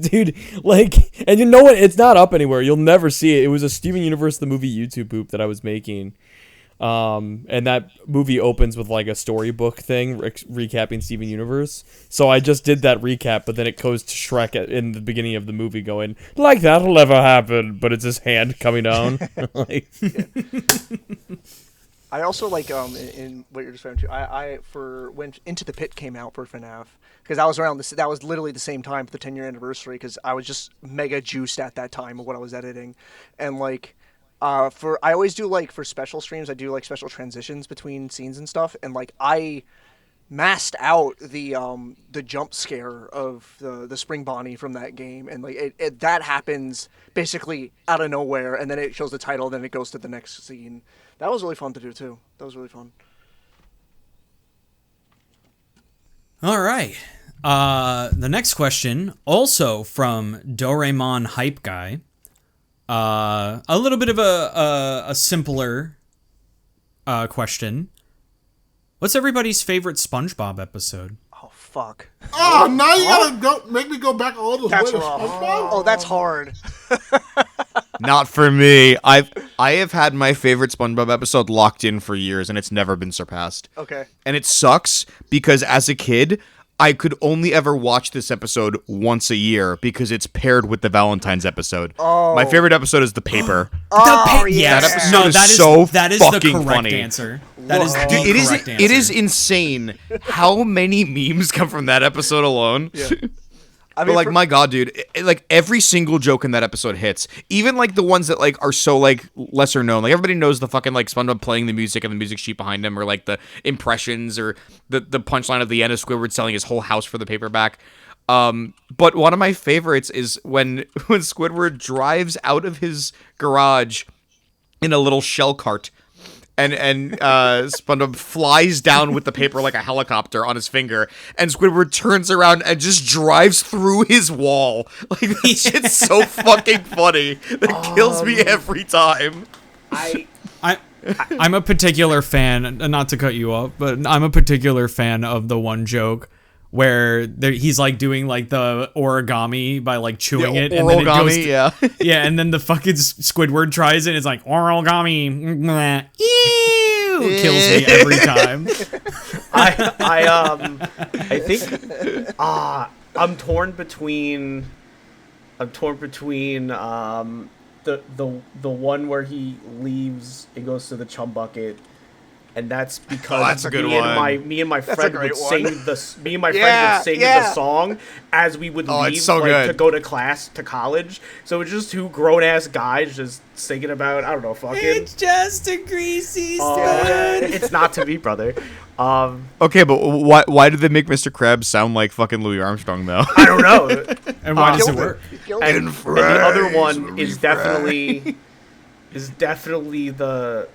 E: dude, like, and you know what? It's not up anywhere. You'll never see it. It was a Steven Universe the movie YouTube poop that I was making. And that movie opens with like a storybook thing recapping Steven Universe. So I just did that recap, but then it goes to Shrek in the beginning of the movie going, like that'll never happen, but it's his hand coming down. Like,
C: I also like in what you're describing too. I for when Into the Pit came out for FNAF, because I was around this. That was literally the same time for the 10-year anniversary, because I was just mega juiced at that time of what I was editing, and like I always do like for special streams, I do like special transitions between scenes and stuff, and like I masked out the jump scare of the Spring Bonnie from that game, and like that happens basically out of nowhere, and then it shows the title, then it goes to the next scene. That was really fun to do too. That was really fun.
A: All right. The next question, also from Doraemon Hype Guy. A little bit of a simpler question. What's everybody's favorite SpongeBob episode?
C: Oh fuck.
F: Oh, now you gotta make me go back all those
C: That's
F: way to
C: rough.
F: SpongeBob?
C: Oh, that's hard.
B: Not for me. I have had my favorite SpongeBob episode locked in for years, and it's never been surpassed.
C: Okay.
B: And it sucks because as a kid, I could only ever watch this episode once a year because it's paired with the Valentine's episode.
C: Oh.
B: My favorite episode is The Paper.
C: Yeah.
B: That episode
A: No,
B: is
A: that is
B: so
A: that is the
B: fucking
A: correct
B: funny.
A: answer. That is the
B: Dude,
A: correct answer.
B: it is insane how many memes come from that episode alone.
C: Yeah.
B: But like, my God, dude, like every single joke in that episode hits. Even like the ones that like are so like lesser known. Like everybody knows the fucking like SpongeBob playing the music and the music sheet behind him, or like the impressions, or the punchline at the end of Squidward selling his whole house for the paperback. But one of my favorites is when Squidward drives out of his garage in a little shell cart, and SpongeBob flies down with the paper like a helicopter on his finger, and Squidward turns around and just drives through his wall. Like, that shit's so fucking funny. That kills me every time.
A: I'm a particular fan, not to cut you off, but I'm a particular fan of the one joke where he's like doing like the origami by like chewing it, and then it goes yeah, and then the fucking Squidward tries it, and it's like origami, ew, kills me every time.
D: I think I'm torn between the one where he leaves and goes to the chum bucket, and that's because
B: that's a good one.
D: Me and my friend would sing the song as we would leave to go to class to college. So it's just two grown ass guys just singing about, I don't know, fucking.
A: It's just a greasy spoon.
D: It's not to me, brother.
B: Okay, but why did they make Mr. Krabs sound like fucking Louis Armstrong though?
D: I don't know.
A: And why does it work?
D: And the other one is definitely the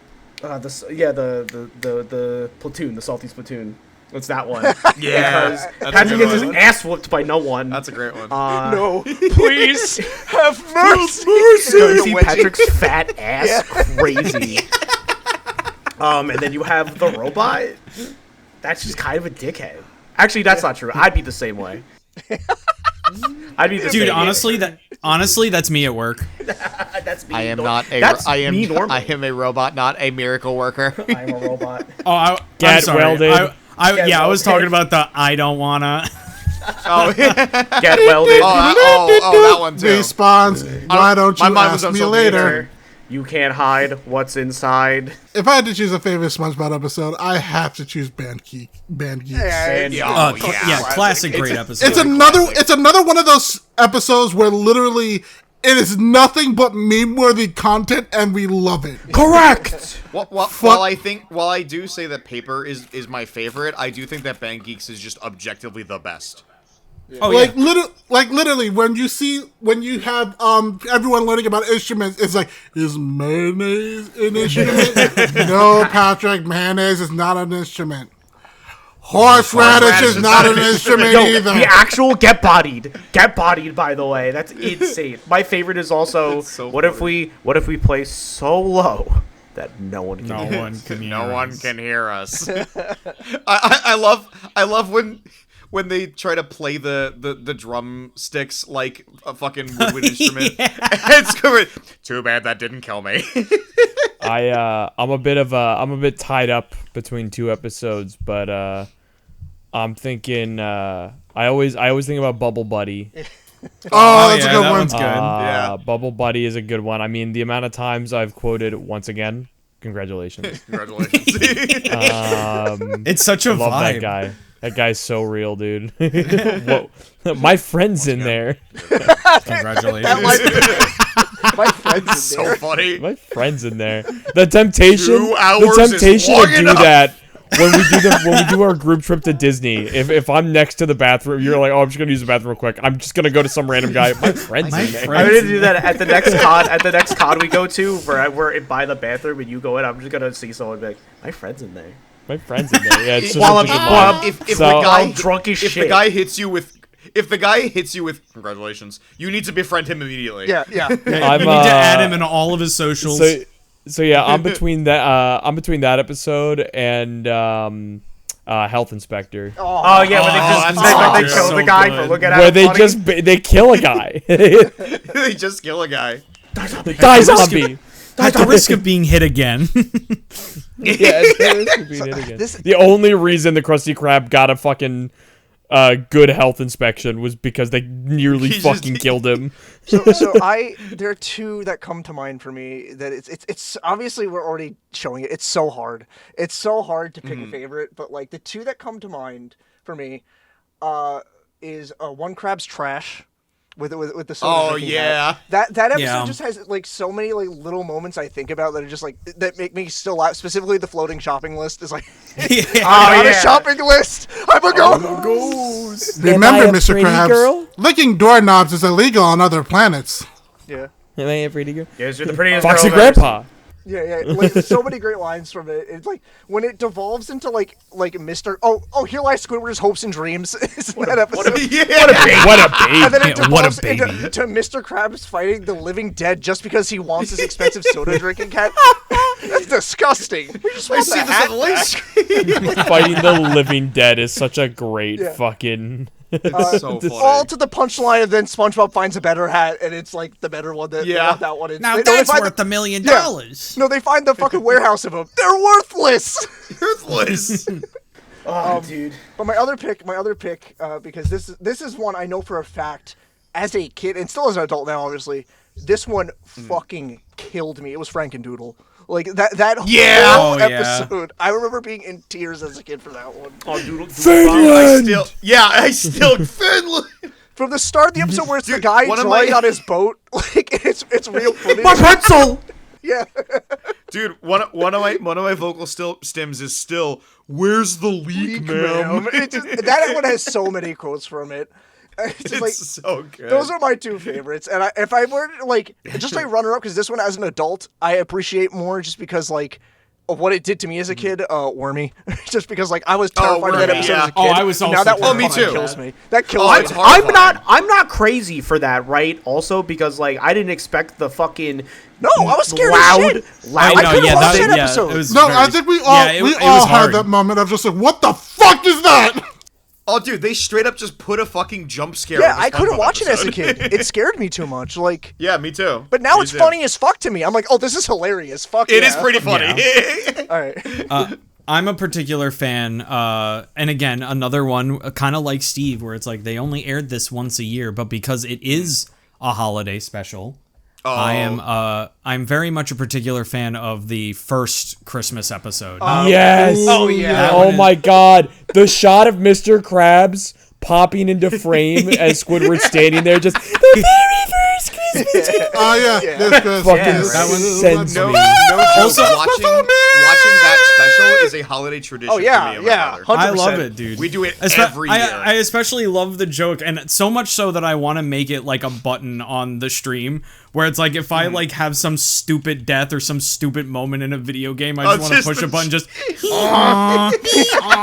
D: platoon, the Salty Splatoon. It's that one.
B: Yeah,
D: because Patrick gets his ass whooped by no one.
B: That's a great one.
C: No, please have mercy.
D: You see Patrick's fat ass crazy. And then you have the robot. That's just kind of a dickhead. Actually, that's not true. I'd be the same way. I'd be the
A: Dude,
D: same
A: honestly, that's me at work.
D: That's me.
B: I am
D: I
B: am a robot, not a miracle worker.
D: I'm a robot.
A: Oh, I'm
E: Get
A: sorry.
E: welded.
A: I was talking about the I don't wanna.
B: Oh,
D: Get welded.
B: that one too.
F: Respawns. Why don't you ask me later?
D: You can't hide what's inside.
F: If I had to choose a favorite SpongeBob episode, I have to choose Band Geeks.
A: Classic great episode.
F: It's another one of those episodes where literally it is nothing but meme-worthy content, and we love it.
D: Correct.
B: While I do say that Paper is my favorite, I do think that Band Geeks is just objectively the best.
A: Oh,
F: literally, when you have everyone learning about instruments, it's like, is mayonnaise an instrument? No, Patrick, mayonnaise is not an instrument. Horseradish is not an instrument either.
D: The actual get bodied, by the way, that's insane. My favorite is also what if we play so low that no one can hear us.
B: I love when they try to play the drumsticks like a fucking woodwind instrument. It's good. Too bad that didn't kill me.
E: I'm a bit tied up between two episodes, but I'm thinking I always think about Bubble Buddy.
F: Oh, that's a good
A: that
F: one.
A: One's good.
B: Yeah.
E: Bubble Buddy is a good one. I mean, the amount of times I've quoted once again, congratulations.
A: It's such a
E: love
A: vibe.
E: that guy. That guy's so real, dude. Whoa. My friend's in there.
A: Congratulations.
C: My friend's in
B: So
C: there.
B: funny.
E: My friend's in there. The temptation
B: 2 hours
E: to
B: is long
E: do
B: enough.
E: that when we do our group trip to Disney. If I'm next to the bathroom, you're like, oh, I'm just gonna use the bathroom real quick. I'm just gonna go to some random guy. My friend's in there.
D: I'm gonna do that at the next con. At the next con we go to, where we're by the bathroom and you go in. I'm just gonna see someone be like, my friend's in there.
E: My friend's in there. Yeah, it's just
B: While
E: such a good
B: I'm
E: vibe.
B: if
E: So-
B: the guy
D: I'm drunk as
B: if
D: shit.
B: the guy hits you with congratulations, you need to befriend him immediately.
C: Yeah.
A: You need to add him in all of his socials.
E: So yeah, I'm between that episode and Health Inspector,
D: Oh yeah, when they
A: that's
D: kill
A: so
D: the guy
A: good.
D: for looking at
E: where
D: him
E: they
D: funny.
E: they kill a guy.
B: They just kill a guy.
E: Die zombie.
A: At the risk of being hit again.
E: Yeah, it's being hit again.
C: this-
E: The only reason the Krusty Krab got a fucking good health inspection was because they nearly
B: He
E: fucking
B: just-
E: killed him.
C: So there are two that come to mind for me. That it's obviously we're already showing it. It's so hard. It's so hard to pick a favorite. But like the two that come to mind for me, is One Crab's Trash. With the soda
B: Oh
C: drinking
B: yeah.
C: hat. That episode
A: Yeah.
C: just has like so many like little moments I think about that are just like that make me still laugh. Specifically, the floating shopping list is like I'm on a shopping list. I'm a ghost.
F: Remember,
E: Am I a
F: Mr.
E: pretty
F: Krabs,
E: girl?
F: licking doorknobs is illegal on other planets.
C: Yeah.
E: Am I a pretty girl?
D: Yes, you're the prettiest
E: Foxy
D: girl I've ever
E: Grandpa.
C: Yeah. Like so many great lines from it. It's like when it devolves into like Mr. Oh, here lies Squidward's hopes and dreams. Isn't that episode?
E: What a baby!
C: And then it
A: Yeah, what a
C: devolves
A: baby.
C: into Mr. Krabs fighting the living dead just because he wants his expensive soda drinking cat. That's disgusting. We just
B: I
C: want
B: see
C: the
B: this
C: hat
B: on the
C: back.
B: list.
E: Fighting the living dead is such a great fucking.
B: It's so funny.
C: All to the punchline, and then SpongeBob finds a better hat, and it's like the better one. They want that one.
A: Now
C: they
A: that's
C: find
A: worth $1 million.
C: No, they find the fucking warehouse of them. They're worthless.
B: Worthless.
D: Oh, dude.
C: But my other pick, because this is one I know for a fact, as a kid and still as an adult now, obviously, this one fucking killed me. It was Frankendoodle. Like that whole episode. I remember being in tears as a kid for that one.
D: Oh, Doodle.
B: I still Finland.
C: From the start of the episode where it's the guy
B: one of
C: drawing
B: my-
C: on his boat, like it's real funny.
E: My pencil.
C: Yeah.
B: Dude, one of my vocal stems is still "Where's the leak, ma'am?"
C: That one has so many quotes from it. It's just like
B: so good.
C: those are my two favorites, and if I were to, like just like runner up, because this one as an adult I appreciate more just because like of what it did to me as a kid. Wormy, just because like I was terrified of that
B: Wormy,
C: episode
B: yeah.
C: as a kid.
A: Oh, I was
C: and now
A: also
C: that one
B: me
C: fucking
B: too.
C: kills me. That kills
B: it's
C: me.
B: hard.
D: I'm not crazy for that, right? Also because like I didn't expect the fucking
C: No, I was scared
D: loud.
C: as shit.
D: Loud.
C: I couldn't watch that
A: yeah,
C: episode.
A: it was
F: No,
A: very-
F: I think we all
A: yeah, it
F: we
A: was
F: all had
A: hard.
F: that moment of just like, what the fuck is that?
B: Oh, dude, they straight up just put a fucking jump scare.
C: Yeah,
B: in the
C: I couldn't
B: SpongeBob
C: watch it as a
B: episode.
C: kid. It scared me too much. Like,
B: Yeah, me too.
C: but now
B: Me
C: it's
B: too.
C: funny as fuck to me. I'm like, oh, this is hilarious. Fuck
B: It
C: yeah.
B: is pretty funny.
C: All right.
A: I'm a particular fan, and again, another one kind of like Steve, where it's like they only aired this once a year, but because it is a holiday special, I'm very much a particular fan of the first Christmas episode.
E: Yes.
C: Oh, yeah.
E: Oh my God. The shot of Mr. Krabs popping into frame as Squidward's standing there, just the very first Christmas.
F: Oh yeah, that's good.
E: Fucking
A: that one
E: sends
B: No,
E: me.
B: no joke.
A: Also-
B: watching that special is a holiday tradition.
C: Oh, yeah,
B: for me and my
C: yeah.
B: father.
A: I love
C: 100%.
A: it, dude.
B: We do it
A: Espe-
B: every year.
A: I especially love the joke, and so much so that I want to make it like a button on the stream, where it's like if I like have some stupid death or some stupid moment in a video game, I just want to
B: just
A: push
B: the-
A: a button, just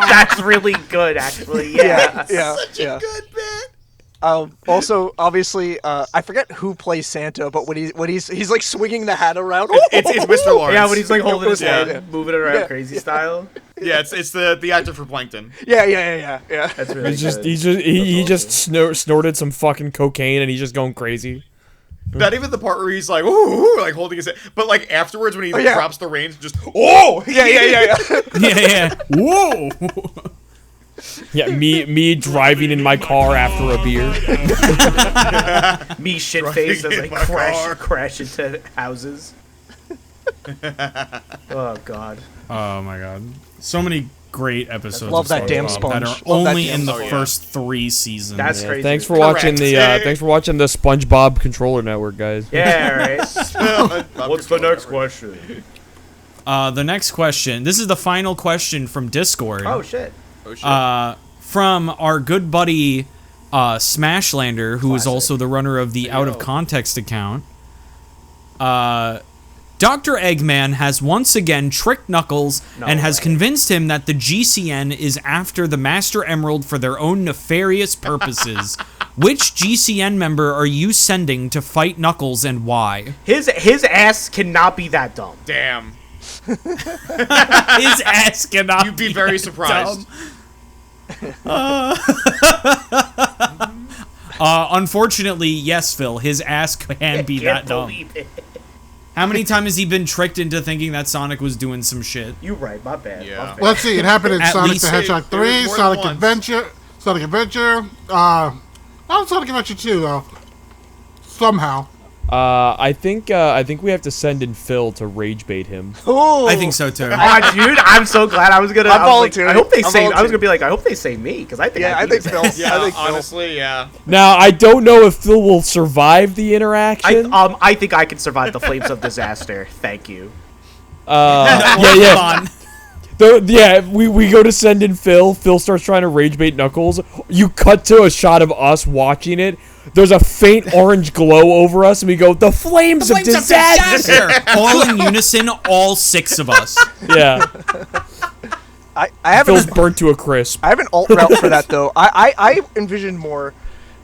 D: That's really good, actually. Yeah.
C: Yeah.
B: Good bit.
C: Also, obviously, I forget who plays Santa, but when he's like swinging the hat around.
B: It's Mr. Lawrence.
D: Yeah, when he's like holding his
C: Yeah.
D: head, moving it around
C: Yeah.
D: crazy style.
B: Yeah, it's the actor for Plankton.
C: Yeah.
D: That's really
E: He's just
D: good.
E: he just snorted some fucking cocaine and he's just going crazy.
B: Not even the part where he's like, ooh, like holding his head, but like afterwards when he
C: yeah.
B: drops the reins, just yeah.
A: yeah. Whoa.
E: Yeah, me driving in my car after a beer.
D: Me shit faced as
B: in
D: like
B: my car.
D: crash into houses. Oh God.
A: Oh my god. So many great episodes.
C: Love
A: of
C: that damn
A: SpongeBob that
C: sponge.
A: are
C: Love that
A: only
C: damn
A: in the
C: sponge.
A: first 3 seasons.
D: That's crazy.
E: Thanks for watching
B: Correct.
E: thanks for watching the SpongeBob controller network, guys.
D: Yeah, right. What's the next question?
A: The next question. This is the final question from Discord.
D: Oh shit.
A: From our good buddy Smashlander, who is also the runner of the Out of Context account. Dr. Eggman has once again tricked Knuckles and has convinced him that the GCN is after the Master Emerald for their own nefarious purposes. Which GCN member are you sending to fight Knuckles and why?
D: His ass cannot be that dumb.
B: Damn.
A: His ass cannot
B: You'd be very surprised.
A: Unfortunately, yes, Phil. His ass can be that
D: Can't
A: dumb.
D: believe it.
A: How many times has he been tricked into thinking that Sonic was doing some shit?
D: You right, my bad.
B: Yeah.
D: My bad.
F: Let's see. It happened in
A: At
F: Sonic
A: least
F: the Hedgehog
B: there was
F: 3,
B: more than
F: Sonic
B: once.
F: Adventure, Sonic Adventure. Not Sonic Adventure 2 though. Somehow.
E: I think we have to send in Phil to rage bait him.
C: Ooh.
A: I think so too.
D: Ah, dude, I'm so glad. I was gonna.
C: I'm
D: I was like,
C: volunteering.
D: I hope they
C: I'm
D: say. I was
C: volunteering.
D: gonna be like, I hope they say me because I think.
C: Yeah, I
D: beat
C: think
D: his
C: Phil.
D: ass.
B: Yeah,
C: I think Phil.
B: honestly, yeah.
E: Now I don't know if Phil will survive the interaction.
D: I think I can survive the flames of disaster. Thank you.
E: Yeah. We go to send in Phil. Phil starts trying to rage bait Knuckles. You cut to a shot of us watching it. there's a faint orange glow over us, and we go, the flames of disaster!
A: All in unison, all 6 of us.
E: Yeah.
C: I haven't
E: Feels burnt to a crisp.
C: I have an alt route for that though. I envision more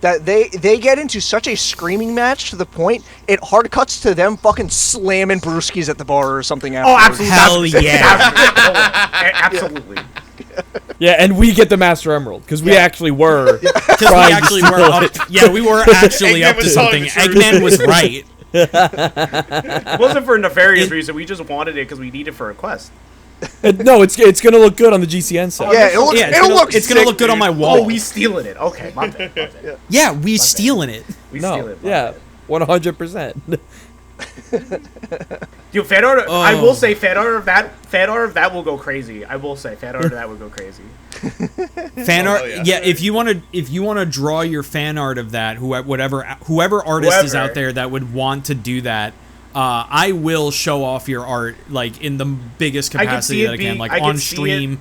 C: that they get into such a screaming match to the point it hard cuts to them fucking slamming brewskis at the bar or something
D: Oh,
C: afterwards.
D: absolutely.
A: Hell yeah.
D: Absolutely.
E: Yeah, and we get the Master Emerald, because we actually were
A: Because we
E: trying
A: actually
E: to
A: were
E: steal
A: up.
E: it.
A: Yeah, we were actually
B: Eggman
A: up to
B: was telling
A: something.
B: the truth.
A: Eggman was right.
D: It wasn't for a nefarious reason. We just wanted it because we need it for a quest.
E: No, it's gonna look good on the GCN side.
C: Yeah, it'll
A: It's gonna look good on my wall.
D: Oh, we stealing it. Okay, my bad. My bad.
A: Yeah, we stealing it.
D: We steal it. My
E: Yeah,
D: bad.
E: 100%.
D: Dude, fan art. I will say fan art of that will go crazy. I will say fan art of that will go crazy.
A: Fan art.
B: yeah.
A: Yeah, if you want to draw your fan art of that, whoever artist is out there that would want to do that, I will show off your art like in the biggest
D: I can
A: capacity
D: see it
A: that I can,
D: being-
A: like
D: I can
A: on
D: see
A: stream,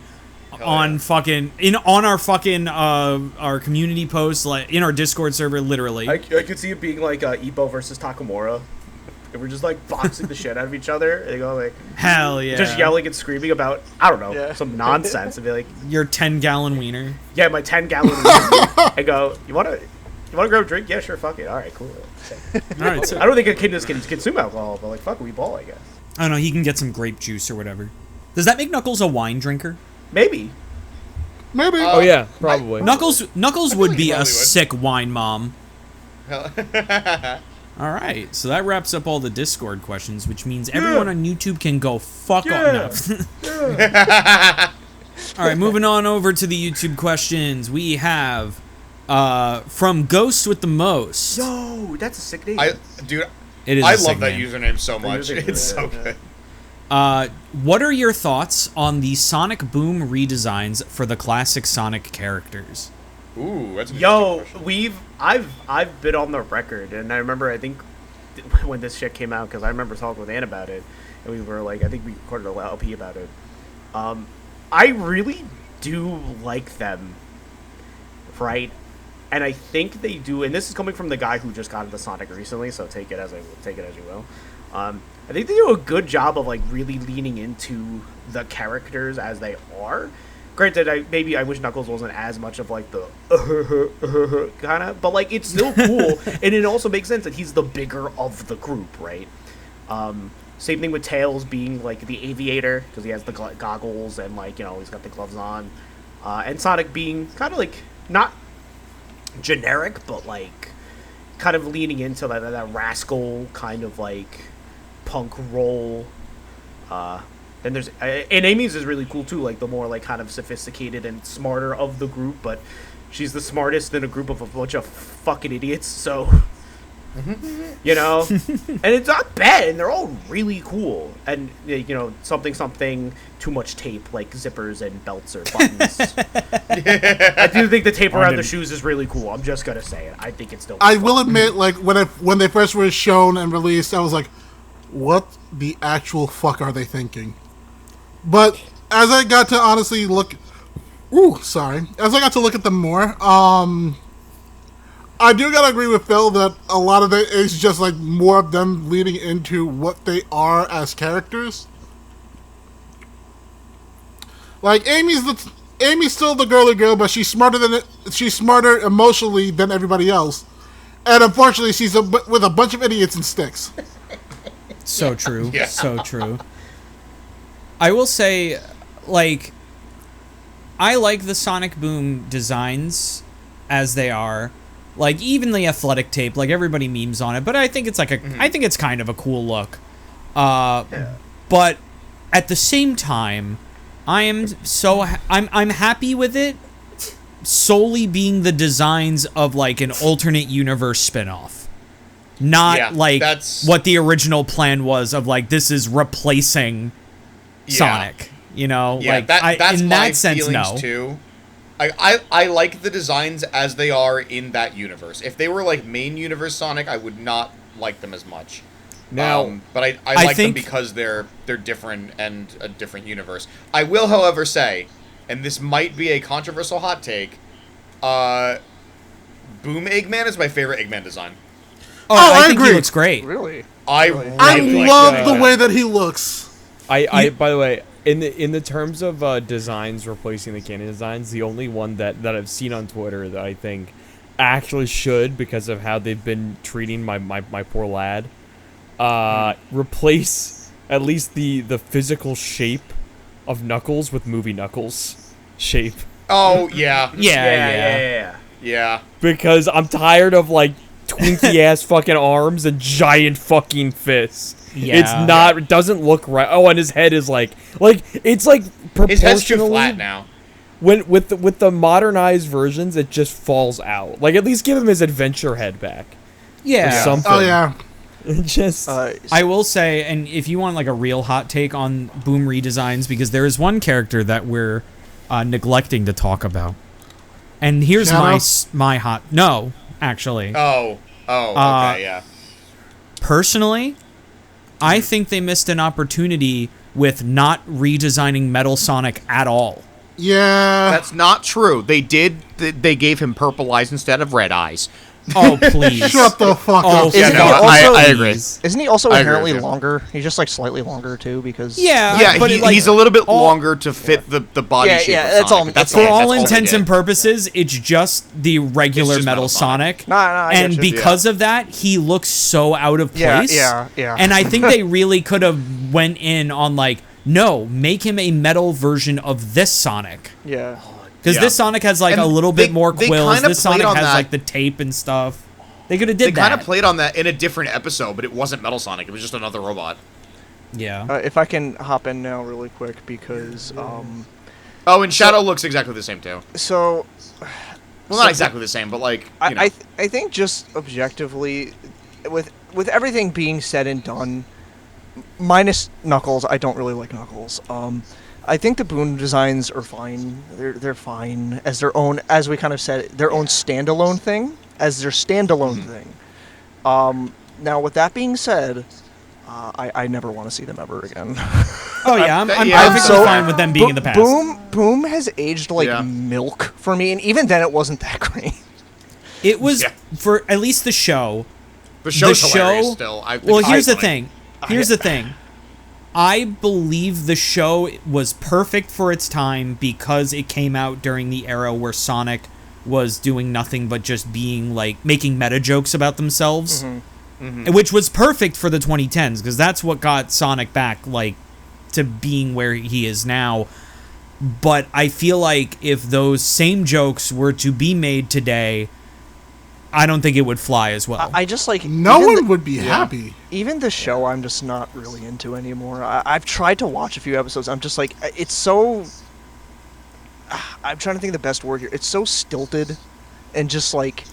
A: on fucking on our fucking our community posts, like in our Discord server, literally.
D: I could see it being like Ippo versus Takamura. And we're just like boxing the shit out of each other. And they go like
A: Hell yeah.
D: just yelling and screaming about I don't know
C: Yeah.
D: some nonsense and be like,
A: Your 10-gallon wiener.
D: yeah, my 10-gallon. I go, you wanna grab a drink? Yeah, sure, fuck it. All right, cool.
A: All right, so
D: I don't think a kid can consume alcohol, but like fuck, we ball, I guess.
A: I don't know. He can get some grape juice or whatever. Does that make Knuckles a wine drinker?
D: Maybe.
F: Maybe.
E: Oh yeah, probably.
A: Knuckles would
B: like
A: be
B: he
A: a
B: probably would.
A: sick wine mom. All right, so that wraps up all the Discord questions, which means everyone on YouTube can go fuck off. No. All right, moving on over to the YouTube questions. We have from Ghost with the Most.
D: Yo, that's a sick name.
B: Dude,
A: It is.
B: I
A: a sick
B: love that
A: name.
B: username so much.
D: username,
B: It's so
D: yeah.
B: good.
A: What are your thoughts on the Sonic Boom redesigns for the classic Sonic characters?
B: Ooh, that's an
D: Yo,
B: interesting question.
D: I've been on the record, and I remember I think when this shit came out, because I remember talking with Ann about it, and we were like, I think we recorded a LP about it. I really do like them, right? And I think they do, and this is coming from the guy who just got into Sonic recently, so take it as you will. I think they do a good job of like really leaning into the characters as they are. Granted, I wish Knuckles wasn't as much of like the kind of, but like it's still cool, and it also makes sense that he's the bigger of the group, right? Same thing with Tails being like the aviator because he has the goggles and like he's got the gloves on, and Sonic being kind of like not generic, but like kind of leaning into that rascal kind of like punk role. Then there's and Amy's is really cool too, like the more like kind of sophisticated and smarter of the group, but she's the smartest in a group of a bunch of fucking idiots, so and it's not bad, and they're all really cool, and something too much tape like zippers and belts or buttons. I do think the tape around the shoes is really cool. I'm just gonna say it. I think it's dope.
F: I will admit, like when they first were shown and released, I was like, "What the actual fuck are they thinking?" But as I got to honestly look, as I got to look at them more, I do gotta agree with Phil that a lot of it is just like more of them leading into what they are as characters. Like Amy's still the girly girl, but she's smarter emotionally than everybody else, and unfortunately, she's with a bunch of idiots and sticks.
A: So true.
B: Yeah.
A: So true. I will say, like, I like the Sonic Boom designs as they are. Like, even the athletic tape, like, everybody memes on it, but I think it's like I think it's kind of a cool look. But at the same time, I'm happy with it solely being the designs of, like, an alternate universe spinoff. Not
B: that's
A: what the original plan was of like this is replacing Sonic,
B: Yeah,
A: like
B: that's
A: in
B: my
A: that sense,
B: feelings
A: no.
B: too. I like the designs as they are in that universe. If they were like main universe Sonic, I would not like them as much.
E: Now,
B: but I like them because they're different and a different universe. I will, however, say, and this might be a controversial hot take, Boom Eggman is my favorite Eggman design.
A: Oh,
F: I
A: I think he
F: agree.
A: looks great.
C: Really?
F: I
B: really
F: love
B: like
F: the
B: that.
F: way that he looks.
E: I by the way, in the terms of designs replacing the canon designs, the only one that I've seen on Twitter that I think actually should, because of how they've been treating my poor lad, replace at least the physical shape of Knuckles with movie Knuckles shape.
B: Oh, yeah.
E: Yeah. Because I'm tired of like twinky ass fucking arms and giant fucking fists.
A: Yeah.
E: It's not. It doesn't look right. Oh, and his head is like it's like proportionally.
B: His head's too flat now.
E: When with the modernized versions, it just falls out. Like, at least give him his adventure head back.
A: Yeah.
E: Or something.
F: Oh yeah.
E: It just.
A: I will say, and if you want like a real hot take on Boom redesigns, because there is one character that we're neglecting to talk about, and here's
F: Shadow?
A: my hot. No, actually,
B: Oh, okay, yeah.
A: personally, I think they missed an opportunity with not redesigning Metal Sonic at all.
F: Yeah.
B: That's not true. They did. They gave him purple eyes instead of red eyes.
A: Oh, please.
F: Shut the fuck
A: Oh,
F: up.
B: Yeah,
C: Isn't
B: no,
C: he also-
B: I agree.
C: Isn't he also
B: I agree
C: inherently
B: with you.
C: longer? He's just like slightly longer too, because
A: Yeah, but
B: He's a little bit longer to fit the body
C: Yeah,
B: shape.
C: yeah,
B: of
C: that's
B: Sonic,
C: all-
B: but that's
A: For all
B: they
A: intents
B: did.
A: and purposes, it's just the regular
B: It's just
A: Metal
B: Metal Sonic.
A: Sonic.
C: No, I
A: and
C: get you.
A: because of that, he looks so out of
C: Yeah,
A: place.
C: yeah.
A: And I think they really could have went in on like, no, make him a metal version of this Sonic.
C: yeah.
A: Because
B: Yeah.
A: this Sonic has like
B: And
A: a little
B: they-
A: bit more
B: they
A: quills.
B: kinda
A: This Sonic
B: played on
A: has
B: that.
A: like the tape and stuff. They could have
B: They
A: did
B: kind
A: that.
B: of played on that in a different episode, but it wasn't Metal Sonic. It was just another robot.
A: Yeah.
C: If I can hop in now really quick, because
B: Oh, and Shadow looks exactly the same too.
C: so
B: Well, not exactly the same, but like you know.
C: I think just objectively, with everything being said and done, minus Knuckles, I don't really like Knuckles. I think the Boon designs are fine. They're fine as their own, as we kind of said, their own standalone thing, as their standalone thing. Now, with that being said, I never want to see them ever again.
A: Oh yeah, I'm
B: yeah,
A: perfectly
C: so-
A: fine with them being in the past.
C: Boom has aged like
B: Yeah.
C: milk for me, and even then, it wasn't that great.
A: It was
B: Yeah.
A: for at least the show.
B: the show's
A: the
B: hilarious
A: show-
B: still. I think
A: Well,
B: it's
A: here's the
B: funny.
A: thing. Here's the thing. I believe the show was perfect for its time because it came out during the era where Sonic was doing nothing but just being like making meta jokes about themselves, which was perfect for the 2010s because that's what got Sonic back like to being where he is now. But I feel like if those same jokes were to be made today, I don't think it would fly as well.
C: I just like
F: No
C: even
F: one
C: the-
F: would be happy.
C: Even the show, I'm just not really into anymore. I've tried to watch a few episodes. I'm just like, it's so. I'm trying to think of the best word here. It's so stilted, and just like,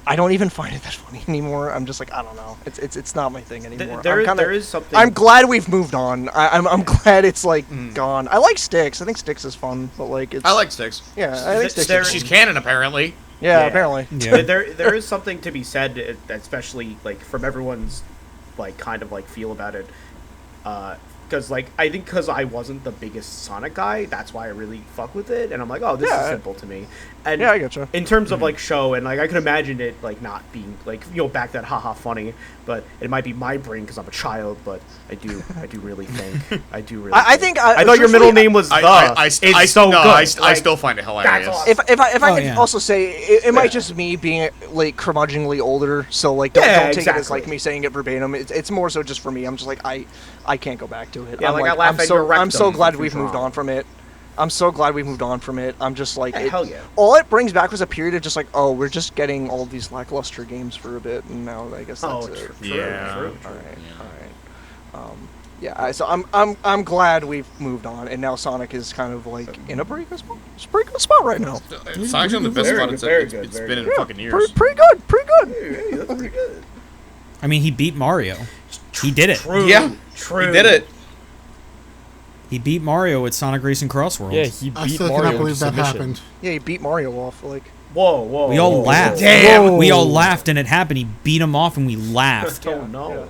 C: I don't even find it that funny anymore. I'm just like, I don't know. It's not my thing anymore.
D: There is something.
C: I'm glad we've moved on. I'm glad it's like gone. I like Styx. I think Styx is fun, but like it's.
B: I like Styx.
C: Yeah, I think Styx.
D: There-
C: Is
B: She's
C: fun.
B: canon apparently.
C: Yeah,
D: Yeah.
C: apparently.
A: Yeah.
D: There is something to be said, especially like from everyone's like kind of like feel about it, because like I think because I wasn't the biggest Sonic guy, that's why I really fuck with it, and I'm like, oh, this
C: Yeah.
D: is simple to me. And
C: Yeah, I getcha.
D: in terms of like show, and like I can imagine it like not being like back that haha funny, but it might be my brain because I'm a child, but I do really think
C: I think
D: I thought your middle name was
B: I
D: so good.
B: I
D: Like,
B: still find it hilarious.
D: awesome.
C: If I
A: Oh,
C: could
A: yeah.
C: also say, it might just me being like curmudgeonly older, so like don't take it as
D: exactly.
C: like me saying it verbatim. It's more so just for me. I'm just like I can't go back to it.
D: Yeah,
C: I'm
D: like, I laugh at your
C: I'm so
D: rectum
C: glad
D: from
C: we've moved
D: Futurama.
C: on from it. I'm so glad we've moved on from it. I'm just like,
D: Yeah, hell yeah.
C: all it brings back was a period of just like, oh, we're just getting all these lackluster games for a bit, and now I guess that's
D: Oh,
C: it.
D: true.
B: Yeah.
C: All right. So I'm glad we've moved on, and now Sonic is kind of like in a pretty good spot. It's a pretty good spot right now.
B: It's actually the best
D: Very
B: spot
D: good,
B: it's
D: very good,
B: it's
D: very
B: been in
C: Yeah,
B: fucking years.
C: pretty good, pretty good.
D: Hey, that's pretty good.
A: I mean, he beat Mario. He did it.
D: True.
B: Yeah,
D: True.
B: He did it.
A: He beat Mario with Sonic Racing Cross Worlds.
E: Yeah, he
F: I
E: beat
F: still
E: Mario
F: cannot
E: with
F: believe that
E: submission.
F: happened.
C: Yeah, he beat Mario off. Like,
D: Whoa.
A: We all laughed.
C: Damn.
A: We all laughed and it happened. He beat him off and we laughed.
D: Oh no.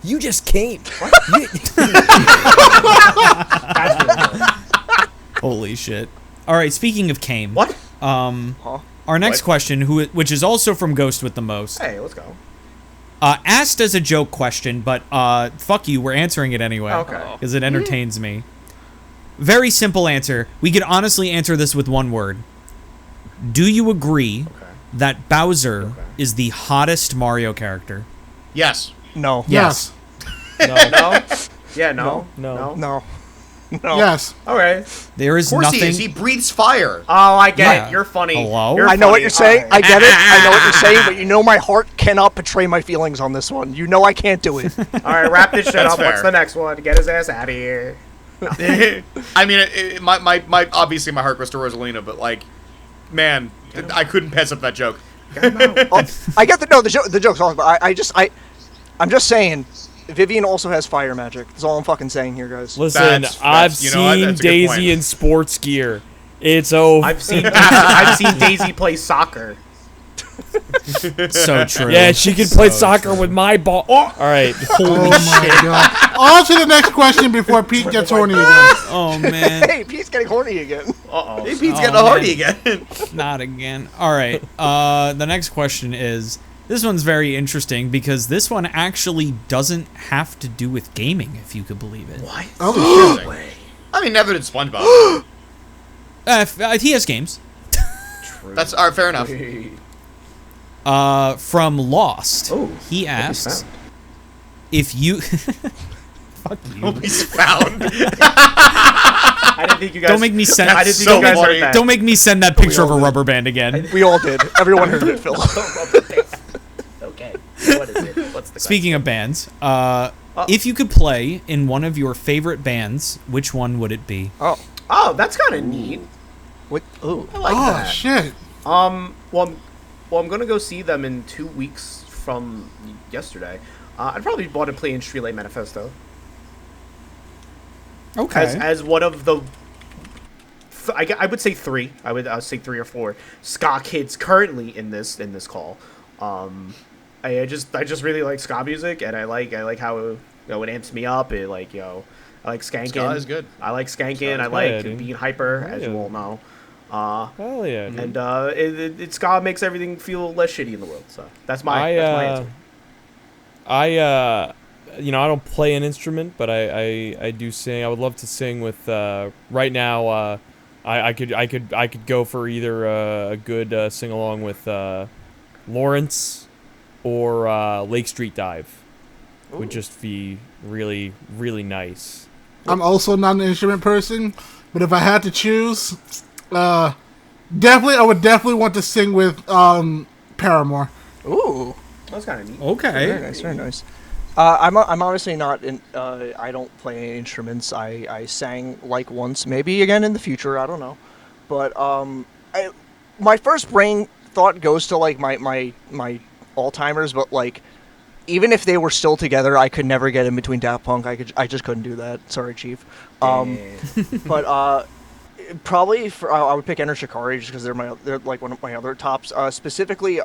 E: You just came.
A: Holy shit. All right, speaking of Kame.
D: What?
A: Our next
B: What?
A: question, which is also from Ghost with the Most,
D: Hey, let's go.
A: asked as a joke question, but fuck you, we're answering it anyway.
D: Okay.
A: Because it entertains me. Very simple answer. We could honestly answer this with one word. Do you agree that Bowser is the hottest Mario character?
B: Yes.
C: No.
F: Yes.
D: No. Yeah, no.
E: No.
C: No.
F: Yes.
D: All right.
A: There is
B: Of course
A: nothing.
B: he is. He breathes fire.
D: Oh, I get
A: Yeah.
D: it. You're funny.
A: Hello?
D: You're
C: I know what
D: funny.
C: you're saying.
D: All right.
C: I get it. I know what you're saying, but you know my heart cannot betray my feelings on this one. You know I can't do it.
D: All right, wrap this shit
B: That's
D: up. What's
B: fair.
D: the next one? Get his ass out of here.
B: I mean, my obviously my heart goes to Rosalina, but like, man, I couldn't pass up that joke.
C: Oh, I get the joke's awesome, but I'm just saying, Vivian also has fire magic. That's all I'm fucking saying here, guys.
E: Listen, I've
B: you know what?
E: seen
B: That's a good
E: Daisy
B: point.
E: in sports gear. It's over.
D: I've seen Daisy play soccer.
A: So true.
E: Yeah, she can play
A: So
E: soccer
A: true.
E: with my ball. All right.
F: Oh my god. On to the next question before Pete gets horny again.
A: Oh, man.
C: Hey, Pete's getting horny again.
D: Uh-oh.
B: Hey, Pete's
A: Oh,
B: getting horny
A: man.
B: again.
A: Not again. All right. The next question is, this one's very interesting because this one actually doesn't have to do with gaming, if you could believe it.
D: What?
F: Oh shit.
B: I mean, never did SpongeBob.
A: He has games.
B: That's all right. Fair enough.
A: From Lost,
D: Oh,
A: he asks if you... Fuck you.
B: He's found.
D: I didn't think you guys.
A: Don't make me send.
D: I didn't think
B: so
D: you guys
B: funny.
D: heard that.
A: Don't make me send that picture of a rubber band again.
C: We all did. Everyone heard it, Phil.
D: Okay. What is it? What's the
A: Speaking of bands, if you could play in one of your favorite bands, which one would it be?
D: Oh, that's kind of neat.
C: What? Ooh.
D: I like
F: Oh
D: that.
F: shit.
D: Well, I'm gonna go see them in 2 weeks from yesterday. I'd probably want to play in Shrilay Manifesto
A: Okay.
D: as one of the. I would say three. I would say 3 or 4 ska kids currently in this call. I just really like ska music, and I like how it amps me up. It I like skanking.
B: Ska is good.
D: I like skanking.
B: Ska
D: I
B: is
D: like
E: good.
D: being hyper, as you
E: Yeah.
D: all know.
E: Hell yeah. dude.
D: And ska makes everything feel less shitty in the world. So that's my answer.
E: I don't play an instrument, but I do sing. I would love to sing with. Right now, I could go for either a good sing along with Lawrence or Lake Street Dive. Would just be really really nice.
F: I'm also not an instrument person, but if I had to choose, I would definitely want to sing with Paramore.
C: Ooh.
D: That's kind of neat.
A: Okay.
C: Very nice. Very nice. I'm honestly not in. I don't play any instruments. I sang like once, maybe again in the future. I don't know, but my first brain thought goes to like my all timers, but like even if they were still together, I could never get in between Daft Punk. I just couldn't do that. Sorry, Chief. But probably I would pick Enter Shikari just because they're like one of my other tops. Specifically,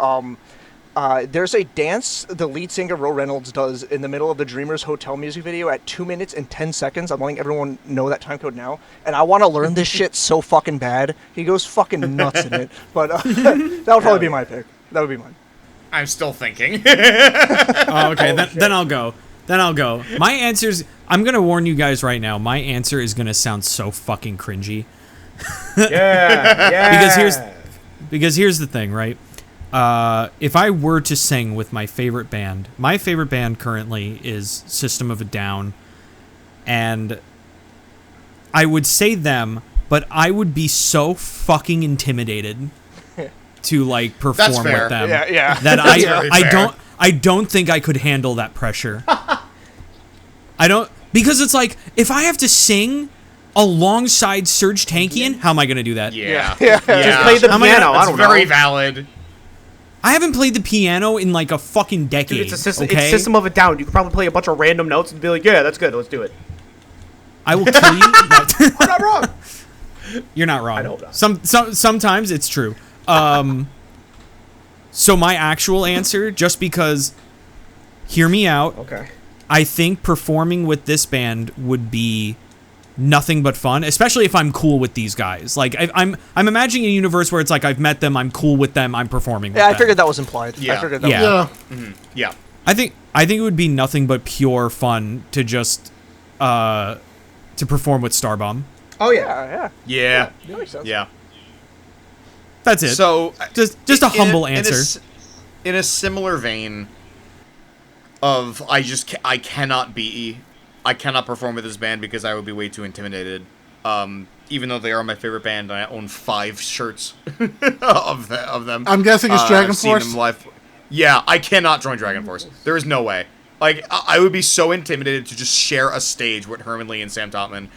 C: there's a dance the lead singer Ro Reynolds does in the middle of the Dreamers Hotel music video at 2 minutes and 10 seconds. I'm letting everyone know that time code now, and I want to learn this shit so fucking bad. He goes fucking nuts in it. But that would probably be my pick. That would be mine.
B: I'm still thinking.
A: Oh, okay. Then I'll go. My answer's. I'm gonna warn you guys right now. My answer is gonna sound so fucking cringy.
D: Yeah.
A: Because here's the thing, right? If I were to sing with my favorite band currently is System of a Down, and I would say them, but I would be so fucking intimidated to like perform
B: That's fair.
A: with them.
C: Yeah.
A: That
B: That's very fair.
A: I don't think I could handle that pressure. I don't, because it's like if I have to sing alongside Serge Tankian, how am I going to do that?
B: Yeah.
D: Just play the
A: How am I
D: piano.
A: gonna-
D: I
B: That's
D: don't
B: very
D: know.
B: valid.
A: I haven't played the piano in like a fucking decade.
D: Dude, it's a system.
A: Okay?
D: It's System of a Down. You could probably play a bunch of random notes and be like, "Yeah, that's good. Let's do it."
A: I will kill you.
D: I'm not wrong.
A: You're not wrong.
D: I know that.
A: Sometimes it's true. So my actual answer, just because, hear me out.
D: Okay.
A: I think performing with this band would be nothing but fun, especially if I'm cool with these guys. Like I'm imagining a universe where it's like I've met them, I'm cool with them, I'm performing with them.
C: I figured that was implied.
B: Yeah.
C: I figured that
A: Yeah.
B: Yeah.
A: I think it would be nothing but pure fun to just to perform with Starbomb.
D: Oh yeah.
C: Yeah.
B: Yeah.
C: That makes sense.
B: Yeah.
A: That's it.
B: So
A: just a humble answer.
B: In a similar vein of I cannot perform with this band because I would be way too intimidated. Even though they are my favorite band, and I own 5 shirts of them.
F: I'm guessing it's Dragon
B: I've seen
F: Force?
B: them live. Yeah, I cannot join Dragon Force. There is no way. Like, I would be so intimidated to just share a stage with Herman Lee and Sam Totman,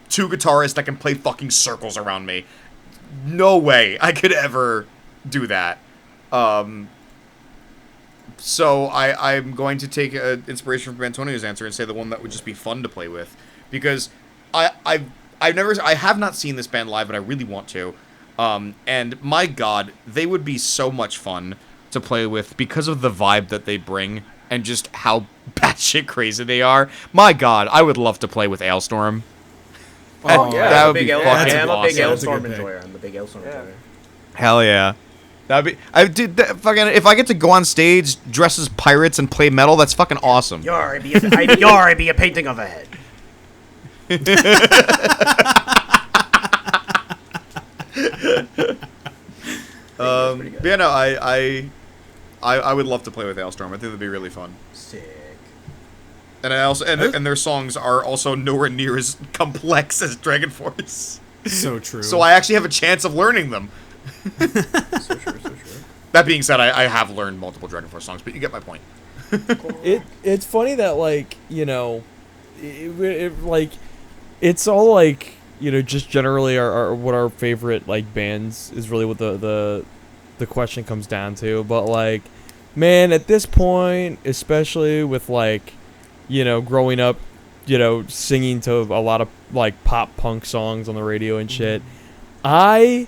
B: 2 guitarists that can play fucking circles around me. No way I could ever do that. So I'm going to take inspiration from Antonio's answer and say the one that would just be fun to play with, because I have not seen this band live, but I really want to. And my God, they would be so much fun to play with because of the vibe that they bring and just how batshit crazy they are. My God, I would love to play with Ailstorm.
C: Oh, yeah.
B: That would be
D: I'm
B: fucking
D: a big
B: awesome.
D: Ailstorm enjoyer. I'm a big Ailstorm enjoyer.
B: Hell yeah. That'd be fucking, if I get to go on stage dressed as pirates and play metal, that's fucking awesome.
D: I'd be a painting of a head.
B: But yeah, no, I would love to play with Ailstorm. I think that'd be really fun.
D: Sick.
B: And I also and their songs are also nowhere near as complex as Dragon Force.
A: So true.
B: So I actually have a chance of learning them.
D: So true.
B: That being said, I have learned multiple Dragon Force songs, but you get my point.
E: It's funny that, like, you know, like, it's all, like, you know, just generally what our favorite, like, bands is really what the question comes down to. But, like, man, at this point, especially with, like, you know, growing up, you know, singing to a lot of, like, pop punk songs on the radio and shit, I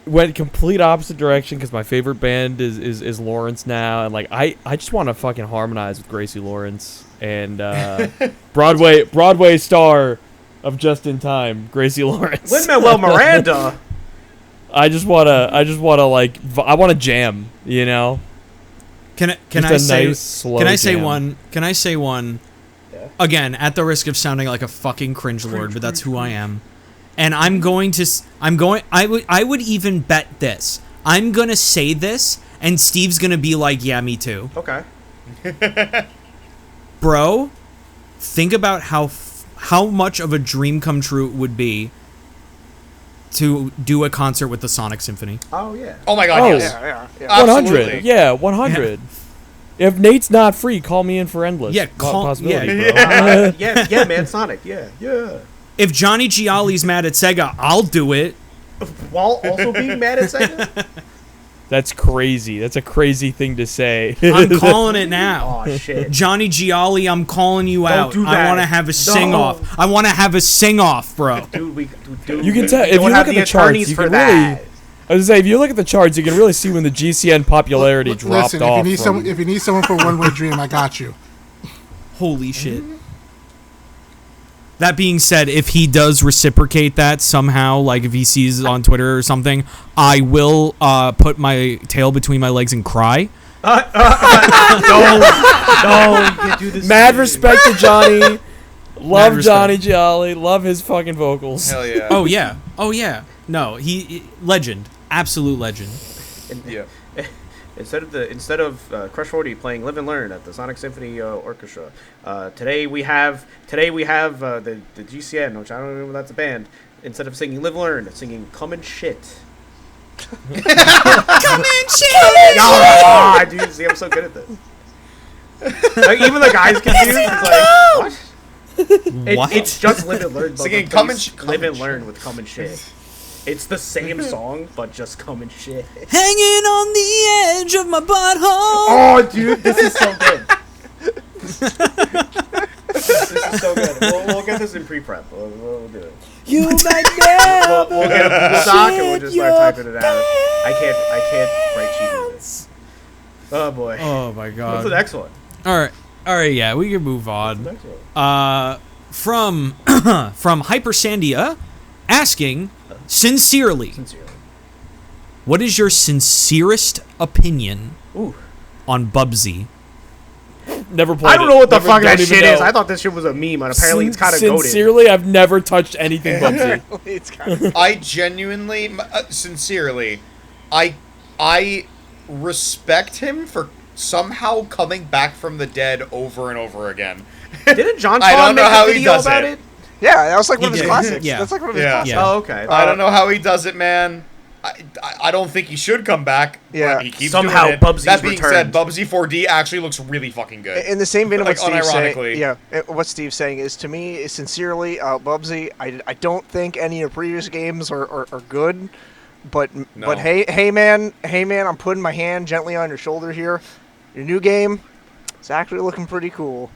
E: went complete opposite direction because my favorite band is Lawrence now, and like I just want to fucking harmonize with Gracie Lawrence and Broadway star of Just in Time, Gracie Lawrence.
D: Lin-Manuel Miranda.
E: I want to jam, you know.
A: Can I say one?
D: Yeah.
A: Again, at the risk of sounding like a fucking cringe lord, but that's who I am. And I would even bet this. I'm going to say this, and Steve's going to be like, yeah, me too.
D: Okay.
A: Bro, think about how much of a dream come true it would be to do a concert with the Sonic Symphony.
D: Oh yeah.
B: Oh my God,
E: Oh.
B: yes.
C: Yeah.
E: 100. Yeah, 100. If Nate's not free, call me in for Endless.
A: Yeah,
E: possibility,
A: yeah.
E: bro.
D: yeah, man, Sonic. Yeah.
A: If Johnny Gialli's mad at Sega, I'll do it.
D: While also being mad at Sega.
E: That's crazy. That's a crazy thing to say.
A: I'm calling it now.
D: Oh shit.
A: Johnny Gialli, I'm calling you out.
D: do
A: I
D: that.
A: want to have a sing-off.
D: No.
A: I want to have a sing-off, bro.
D: Dude,
E: You can tell
D: we
E: if you
D: don't
E: look
D: have
E: at
D: the
E: the charts.
D: attorneys
E: You
D: for
E: can
D: that.
E: really. I was gonna say, if you look at the charts, you can really see when the GCN popularity dropped
F: Listen,
E: off.
F: if you need someone for One Way Dream, I got you.
A: Holy shit. That being said, if he does reciprocate that somehow, like if he sees it on Twitter or something, I will put my tail between my legs and cry.
D: No, you can't do this.
E: Mad respect to Johnny. Love
A: respect.
E: Johnny Gialli. Love his fucking vocals.
B: Hell yeah.
A: Oh yeah. No, he legend. Absolute legend.
B: Yeah.
D: Instead of Crush 40 playing Live and Learn at the Sonic Symphony Orchestra, today we have the GCN, which I don't know if that's a band. Instead of singing Live and Learn, it's singing Come and Shit.
A: Come in, shit!
D: Ah, dude, see, I'm so good at this. Like, even the guys confused. It's like, what?
A: What?
D: It's just Live and Learn. But
B: Singing
D: the
B: Come
D: bass,
B: and
D: Live and Learn with Come and Shit. It's the same song, but just Come and Shit.
A: Hanging on the edge of my butthole.
D: Oh, dude, this is so good. This is so good. We'll get this in pre-prep. We'll do it.
E: You might never.
D: We'll get a Google Doc and we'll just start typing it out. I can't write sheet music. Oh boy.
A: Oh my god.
D: What's the next one?
A: All right, yeah, we can move on.
D: Next one.
A: from Hypersandia asking sincerely, what is your sincerest opinion on Bubsy?
E: Never played.
D: I don't know what the
E: Never-
D: fuck that
E: don't even
D: shit is.
E: know.
D: I thought this shit was a meme, and apparently it's kind of goated.
E: Sincerely, I've never touched anything Bubsy.
C: It's kind of.
B: I genuinely, sincerely, I respect him for somehow coming back from the dead over and over again.
D: Didn't John
B: I
D: Paul
B: don't know
D: make
B: how
D: a
B: he
D: video
B: does
D: about
B: it.
D: it?
C: Yeah, that was like one of his
A: did.
C: classics.
A: Yeah.
C: That's like one of his
B: Yeah.
C: classics.
A: Yeah.
D: Oh, okay.
B: I don't know how he does it, man. I don't think he should come back.
C: Yeah.
B: But he keeps
D: Somehow
B: doing it.
D: Bubsy's
B: That being said,
D: returned.
B: Bubsy 4D actually looks really fucking good.
C: In the same vein of what
B: Like,
C: Steve's saying,
B: unironically.
C: what Steve's saying is, to me, sincerely, Bubsy, I don't think any of the previous games are good, but hey man, I'm putting my hand gently on your shoulder here. Your new game, it's actually looking pretty cool.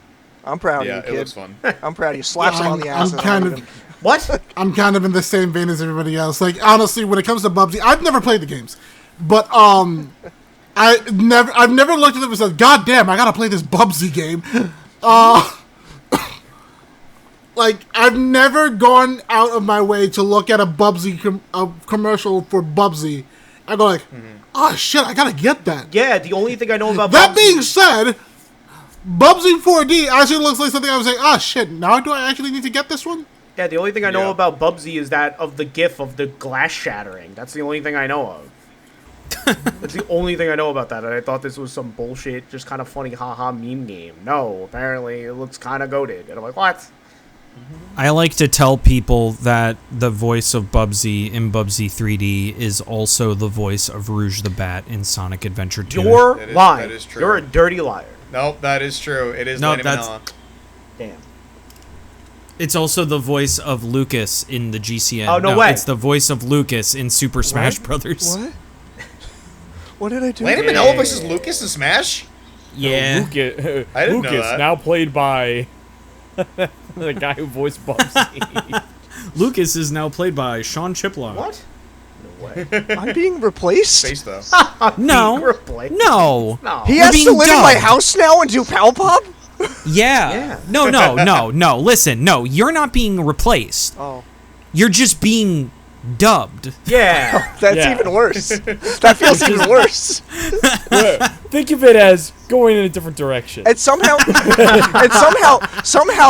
C: I'm proud
B: Yeah,
C: of
B: it
C: you, kid.
B: looks fun.
C: I'm proud of you. Slaps him on the ass.
F: I'm kind of
D: What?
F: I'm kind of in the same vein as everybody else. Like, honestly, when it comes to Bubsy, I've never played the games, but I've never looked at them and said, "God damn, I gotta play this Bubsy game." Like, I've never gone out of my way to look at a Bubsy commercial for Bubsy. I go like, "Oh shit, I gotta get that."
D: Yeah, the only thing I know about
F: That
D: Bubsy-
F: being said, Bubsy 4D actually looks like something I was like, "Oh shit, now do I actually need to get this one?"
D: Yeah, the only thing I know
B: Yeah.
D: about Bubsy is that of the gif of the glass shattering. That's the only thing I know of. That's the only thing I know about that, and I thought this was some bullshit, just kind of funny haha meme game. No, apparently it looks kind of goated. And I'm like, what?
A: I like to tell people that the voice of Bubsy in Bubsy 3D is also the voice of Rouge the Bat in Sonic Adventure 2.
D: You're
B: That is-
D: lying.
B: that is true.
D: You're a dirty liar.
B: Nope, that is true. It is
A: No,
B: Lady
A: that's-
B: Manila.
D: Damn.
A: It's also the voice of Lucas in the GCN.
D: Oh, no way.
A: It's the voice of Lucas in Super Smash Brothers.
C: What? What did I do?
B: Lady Manila versus Lucas in Smash?
A: Yeah.
E: Lucas,
B: I didn't know
E: Lucas
B: that.
E: now played by the guy who voiced Bubsy.
A: Lucas is now played by Sean Chiplock.
D: What? No way.
C: I'm being replaced.
B: Face though.
A: No.
D: Replaced?
A: No.
D: No.
C: He
A: You're
C: has to
A: being
C: live in my
A: dubbed.
C: house now and do Pal Pop?
A: Yeah.
D: Yeah.
A: No. Listen, no. You're not being replaced.
C: Oh.
A: You're just being dubbed.
D: Yeah.
C: That's
E: Yeah.
C: even worse. That feels even worse.
E: Think of it as going in a different direction.
C: And somehow,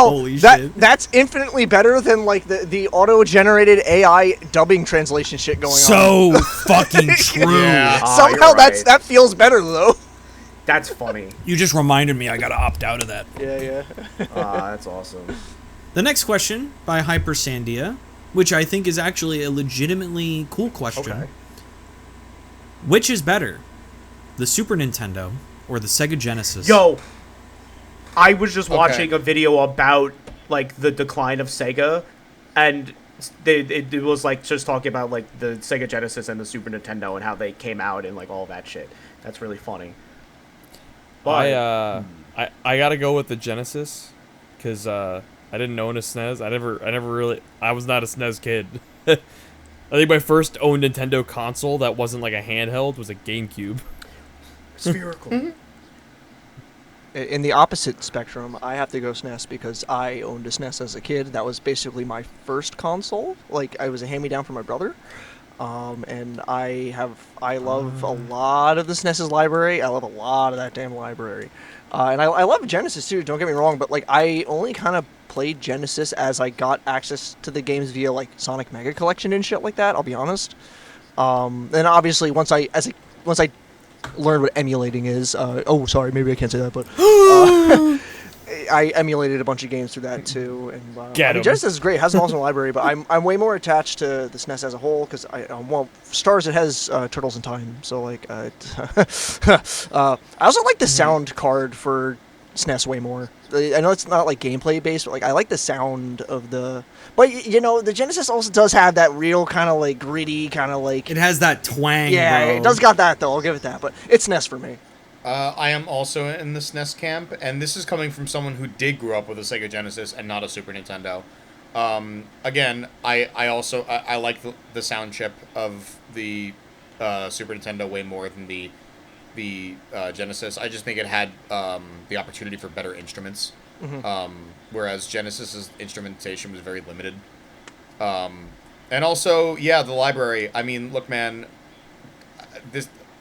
A: Holy shit.
C: that's infinitely better than like the auto-generated AI dubbing translation shit going on.
A: So fucking true.
B: Yeah.
C: Somehow
D: you're right.
C: that feels better though.
D: That's funny.
A: You just reminded me I gotta opt out of that.
C: Yeah.
D: That's awesome.
A: The next question by Hypersandia, which I think is actually a legitimately cool question.
D: Okay.
A: Which is better, the Super Nintendo or the Sega Genesis?
D: Yo, I was just
B: Okay.
D: watching a video about like the decline of Sega, and it was like just talking about like the Sega Genesis and the Super Nintendo and how they came out and like all that shit. That's really funny. But
E: I gotta go with the Genesis, because I didn't own a SNES. I was not a SNES kid. I think my first owned Nintendo console that wasn't like a handheld was a GameCube.
D: spherical.
C: In the opposite spectrum, I have to go SNES because I owned a SNES as a kid. That was basically my first console. Like, I was a hand-me-down from my brother. And I love a lot of the SNES's library. I love a lot of that damn library. And I love Genesis too, don't get me wrong, but like I only kind of played Genesis as I got access to the games via like Sonic Mega Collection and shit like that, I'll be honest. Then obviously once I learned what emulating is, sorry, maybe I can't say that, but I emulated a bunch of games through that too, and
E: Get 'em.
C: Genesis is great. It has an awesome library, but I'm way more attached to the SNES as a whole because Stars it has Turtles in Time, so like I also like the sound card for SNES way more. I know it's not like gameplay based, but like I like the sound of the. But you know, the Genesis also does have that real kind of like gritty kind of like.
A: It has that twang,
C: Yeah,
A: bro.
C: it does got that though. I'll give it that, but it's SNES for me.
B: I am also in the SNES camp, and this is coming from someone who did grow up with a Sega Genesis and not a Super Nintendo. Again, I also like the sound chip of the Super Nintendo way more than the Genesis. I just think it had the opportunity for better instruments. whereas Genesis's instrumentation was very limited. And also, yeah, the library. I mean, look, man,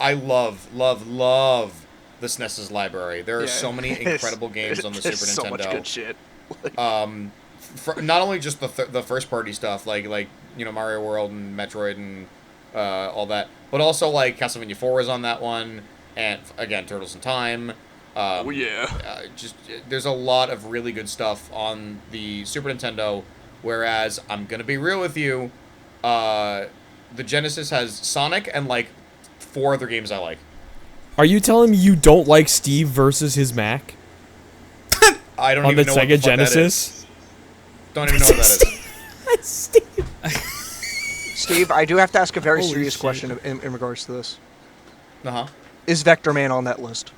B: I love the SNES's library. There are so many incredible games on the Super Nintendo.
C: So much good shit.
B: Not only just the first party stuff, like Mario World and Metroid and all that, but also like Castlevania 4 is on that one, and again Turtles in Time. Just there's a lot of really good stuff on the Super Nintendo. Whereas I'm gonna be real with you, the Genesis has Sonic and like 4 other games I like.
E: Are you telling me you don't like Steve versus his Mac?
B: I don't
E: on
B: even
E: the
B: know what
E: Sega
B: the fuck
E: Genesis?
B: Don't even know what that is.
C: Steve, I do have to ask a very serious question in regards to this. Is Vector Man on that list?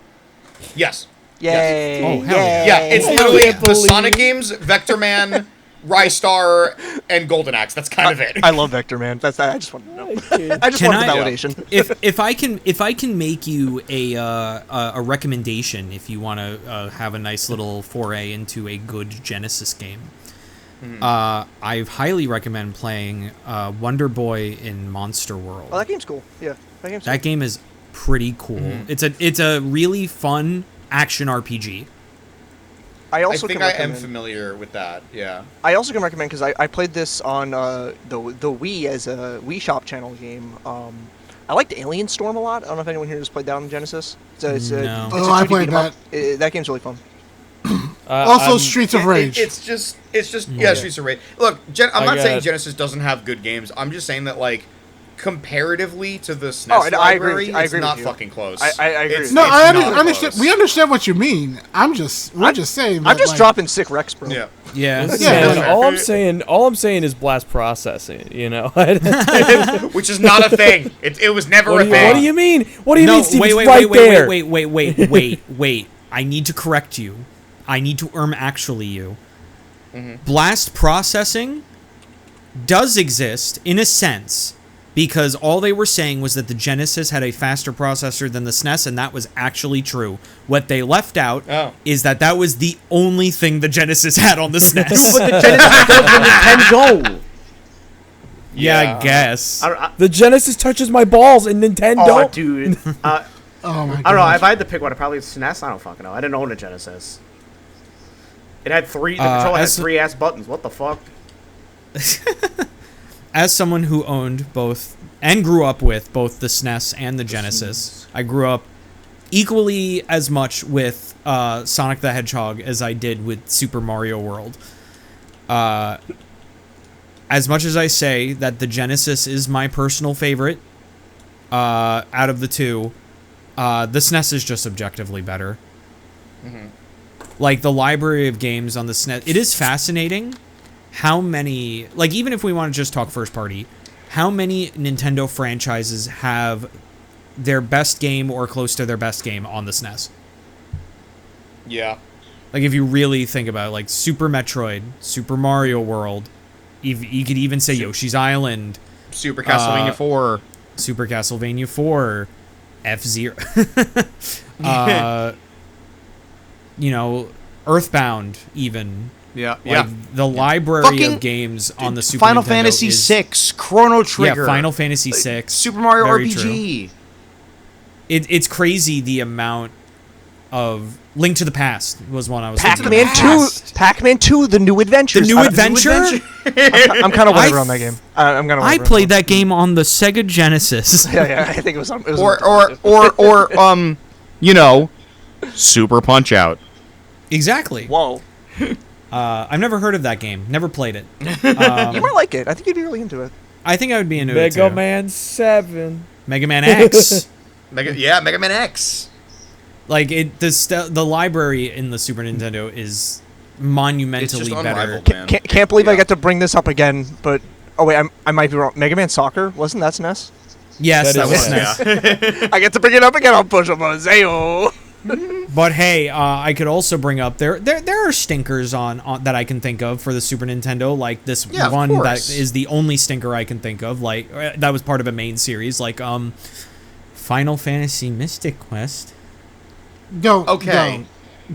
B: Yes.
C: Yay!
A: Yes. Oh, hell
C: Yay.
B: Yeah, it's literally the Sonic games, Vector Man, Rystar, and Golden Axe. That's kind of it.
C: I love Vector Man. I just want to know. I just want the validation.
A: If I can make you a recommendation, if you want to have a nice little foray into a good Genesis game, I highly recommend playing Wonder Boy in Monster World.
C: Oh, that game's cool. Yeah,
A: that game is pretty cool. It's a really fun action RPG.
B: I think I am familiar with that. Yeah.
C: I also can recommend because I played this on the Wii as a Wii Shop channel game. I liked Alien Storm a lot. I don't know if anyone here has played that on Genesis.
A: No.
C: I
F: played that.
C: That game's really fun.
F: Also, Streets of Rage.
B: It's just Streets of Rage. Look, I'm not saying Genesis doesn't have good games. I'm just saying that like comparatively to the SNES library, it's not fucking close.
C: I agree.
F: No, I understand. We understand what you mean. We're just saying.
C: I'm just dropping sick Rex, bro.
B: Yeah.
A: Yeah.
E: Man, all I'm saying is blast processing,
B: Which is not a thing. It was never a thing.
E: What do you mean? What do you mean, Steve?
A: Wait. I need to correct you. I need to actually you. Blast processing does exist in a sense, because all they were saying was that the Genesis had a faster processor than the SNES, and that was actually true. What they left out is that was the only thing the Genesis had on the SNES.
D: But the Genesis does the Nintendo.
A: Yeah, I guess.
E: The Genesis touches my balls, and Nintendo.
D: Oh, dude.
F: Oh my God.
D: I don't know. If I had to pick one, I'd probably SNES. I don't fucking know. I didn't own a Genesis. It had three. The controller had 3 ass buttons. What the fuck?
A: As someone who owned both and grew up with both the SNES and the Genesis, I grew up equally as much with Sonic the Hedgehog as I did with Super Mario World. As much as I say that the Genesis is my personal favorite out of the two, the SNES is just objectively better. Like, the library of games on the SNES, it is fascinating how many, like, even if we want to just talk first party, how many Nintendo franchises have their best game or close to their best game on the SNES?
B: Yeah.
A: Like, if you really think about it, like Super Metroid, Super Mario World, you could even say Yoshi's Island,
B: Super Castlevania 4,
A: Super Castlevania 4, F-Zero, Earthbound, even.
B: Yeah,
A: the library of games on the Super
B: Final
A: Nintendo
B: Fantasy VI, Chrono Trigger.
A: Yeah, Final Fantasy VI.
B: Super Mario
A: Very
B: RPG.
A: True. It's crazy the amount of... Link to the Past was one I was thinking about.
C: Pac-Man 2, The New Adventures.
A: The New Adventure?
C: I'm kind of whatever on that game.
A: I played that game on the Sega Genesis.
C: Yeah, I think it was on...
B: Super Punch-Out.
A: Exactly.
C: Whoa.
A: I've never heard of that game. Never played it.
C: You might like it. I think you'd be really into it.
A: I think I would be into it, too.
E: Mega Man 7.
A: Mega Man X.
B: Mega Man X.
A: Like, the library in the Super Nintendo is monumentally better.
C: Can't believe I get to bring this up again, but... Oh, wait, I might be wrong. Mega Man Soccer? Wasn't that SNES?
A: Yes, that was SNES.
C: Yeah. I get to bring it up again on Push Up on Zayo.
A: But hey, I could also bring up there are stinkers on that I can think of for the Super Nintendo, like this one that is the only stinker I can think of, like that was part of a main series, like Final Fantasy Mystic Quest.
F: Go.
B: Okay.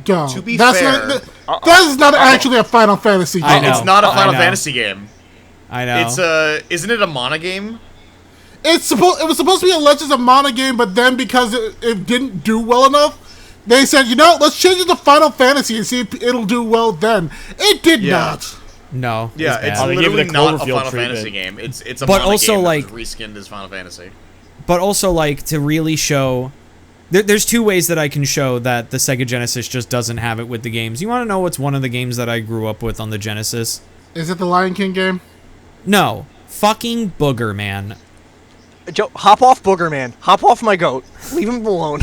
F: Go.
B: To be fair,
F: That is not actually a Final Fantasy game.
A: I know.
B: It's not a
A: I
B: Final
A: know.
B: Fantasy game.
A: I know.
B: It's isn't it a Mana game?
F: It was supposed to be a Legends of Mana game, but then because it didn't do well enough, they said, let's change it to Final Fantasy and see if it'll do well then. It did not.
A: No.
B: Yeah,
A: bad.
B: it's
E: Oh, they gave it
B: literally
E: the
B: not a
E: Cloverfield
B: Final
E: treatment.
B: Fantasy game. It's a
A: But
B: Mana
A: also,
B: game
A: like-
B: that was reskinned as Final Fantasy.
A: But also, like, to really show... There's two ways that I can show that the Sega Genesis just doesn't have it with the games. You want to know what's one of the games that I grew up with on the Genesis?
F: Is it the Lion King game?
A: No. Fucking Booger Man.
C: Joe, hop off Booger Man. Hop off my goat. Leave him alone.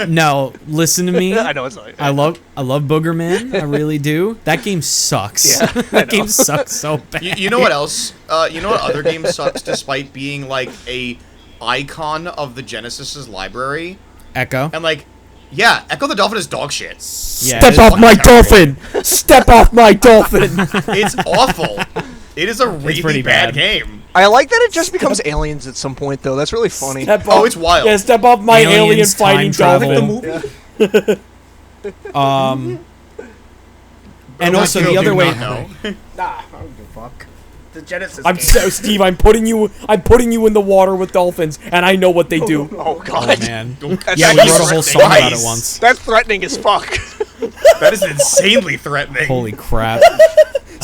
A: No, listen to me.
C: I know it's not.
A: I love Booger Man. I really do. That game sucks.
C: Yeah,
A: That game sucks so bad.
B: You know what else? You know what other game sucks despite being like a icon of the Genesis's library?
A: Echo.
B: And like, yeah, Echo the Dolphin is dog shit.
A: Yeah,
E: Step
A: it is
E: off my
B: fucking
E: dolphin! Step off my dolphin!
B: It's awful. It is a really
A: pretty
B: bad
A: bad.
B: game.
C: I like that it just becomes aliens at some point, though. That's really funny.
E: Step
B: Oh,
E: off-
B: it's wild.
E: Yeah, step off my alien
A: Aliens,
E: fighting
A: time
E: dolphin.
A: travel. And also the other way.
B: No.
D: Nah, I don't give a fuck. The Genesis.
E: Steve. I'm putting you in the water with dolphins, and I know what they do.
C: Oh,
A: Oh
C: God.
A: man.
C: That's
A: Yeah, we
C: actually
A: wrote a whole song
C: threatening.
A: about it once.
C: That's threatening as fuck.
B: That is insanely threatening.
A: Holy crap.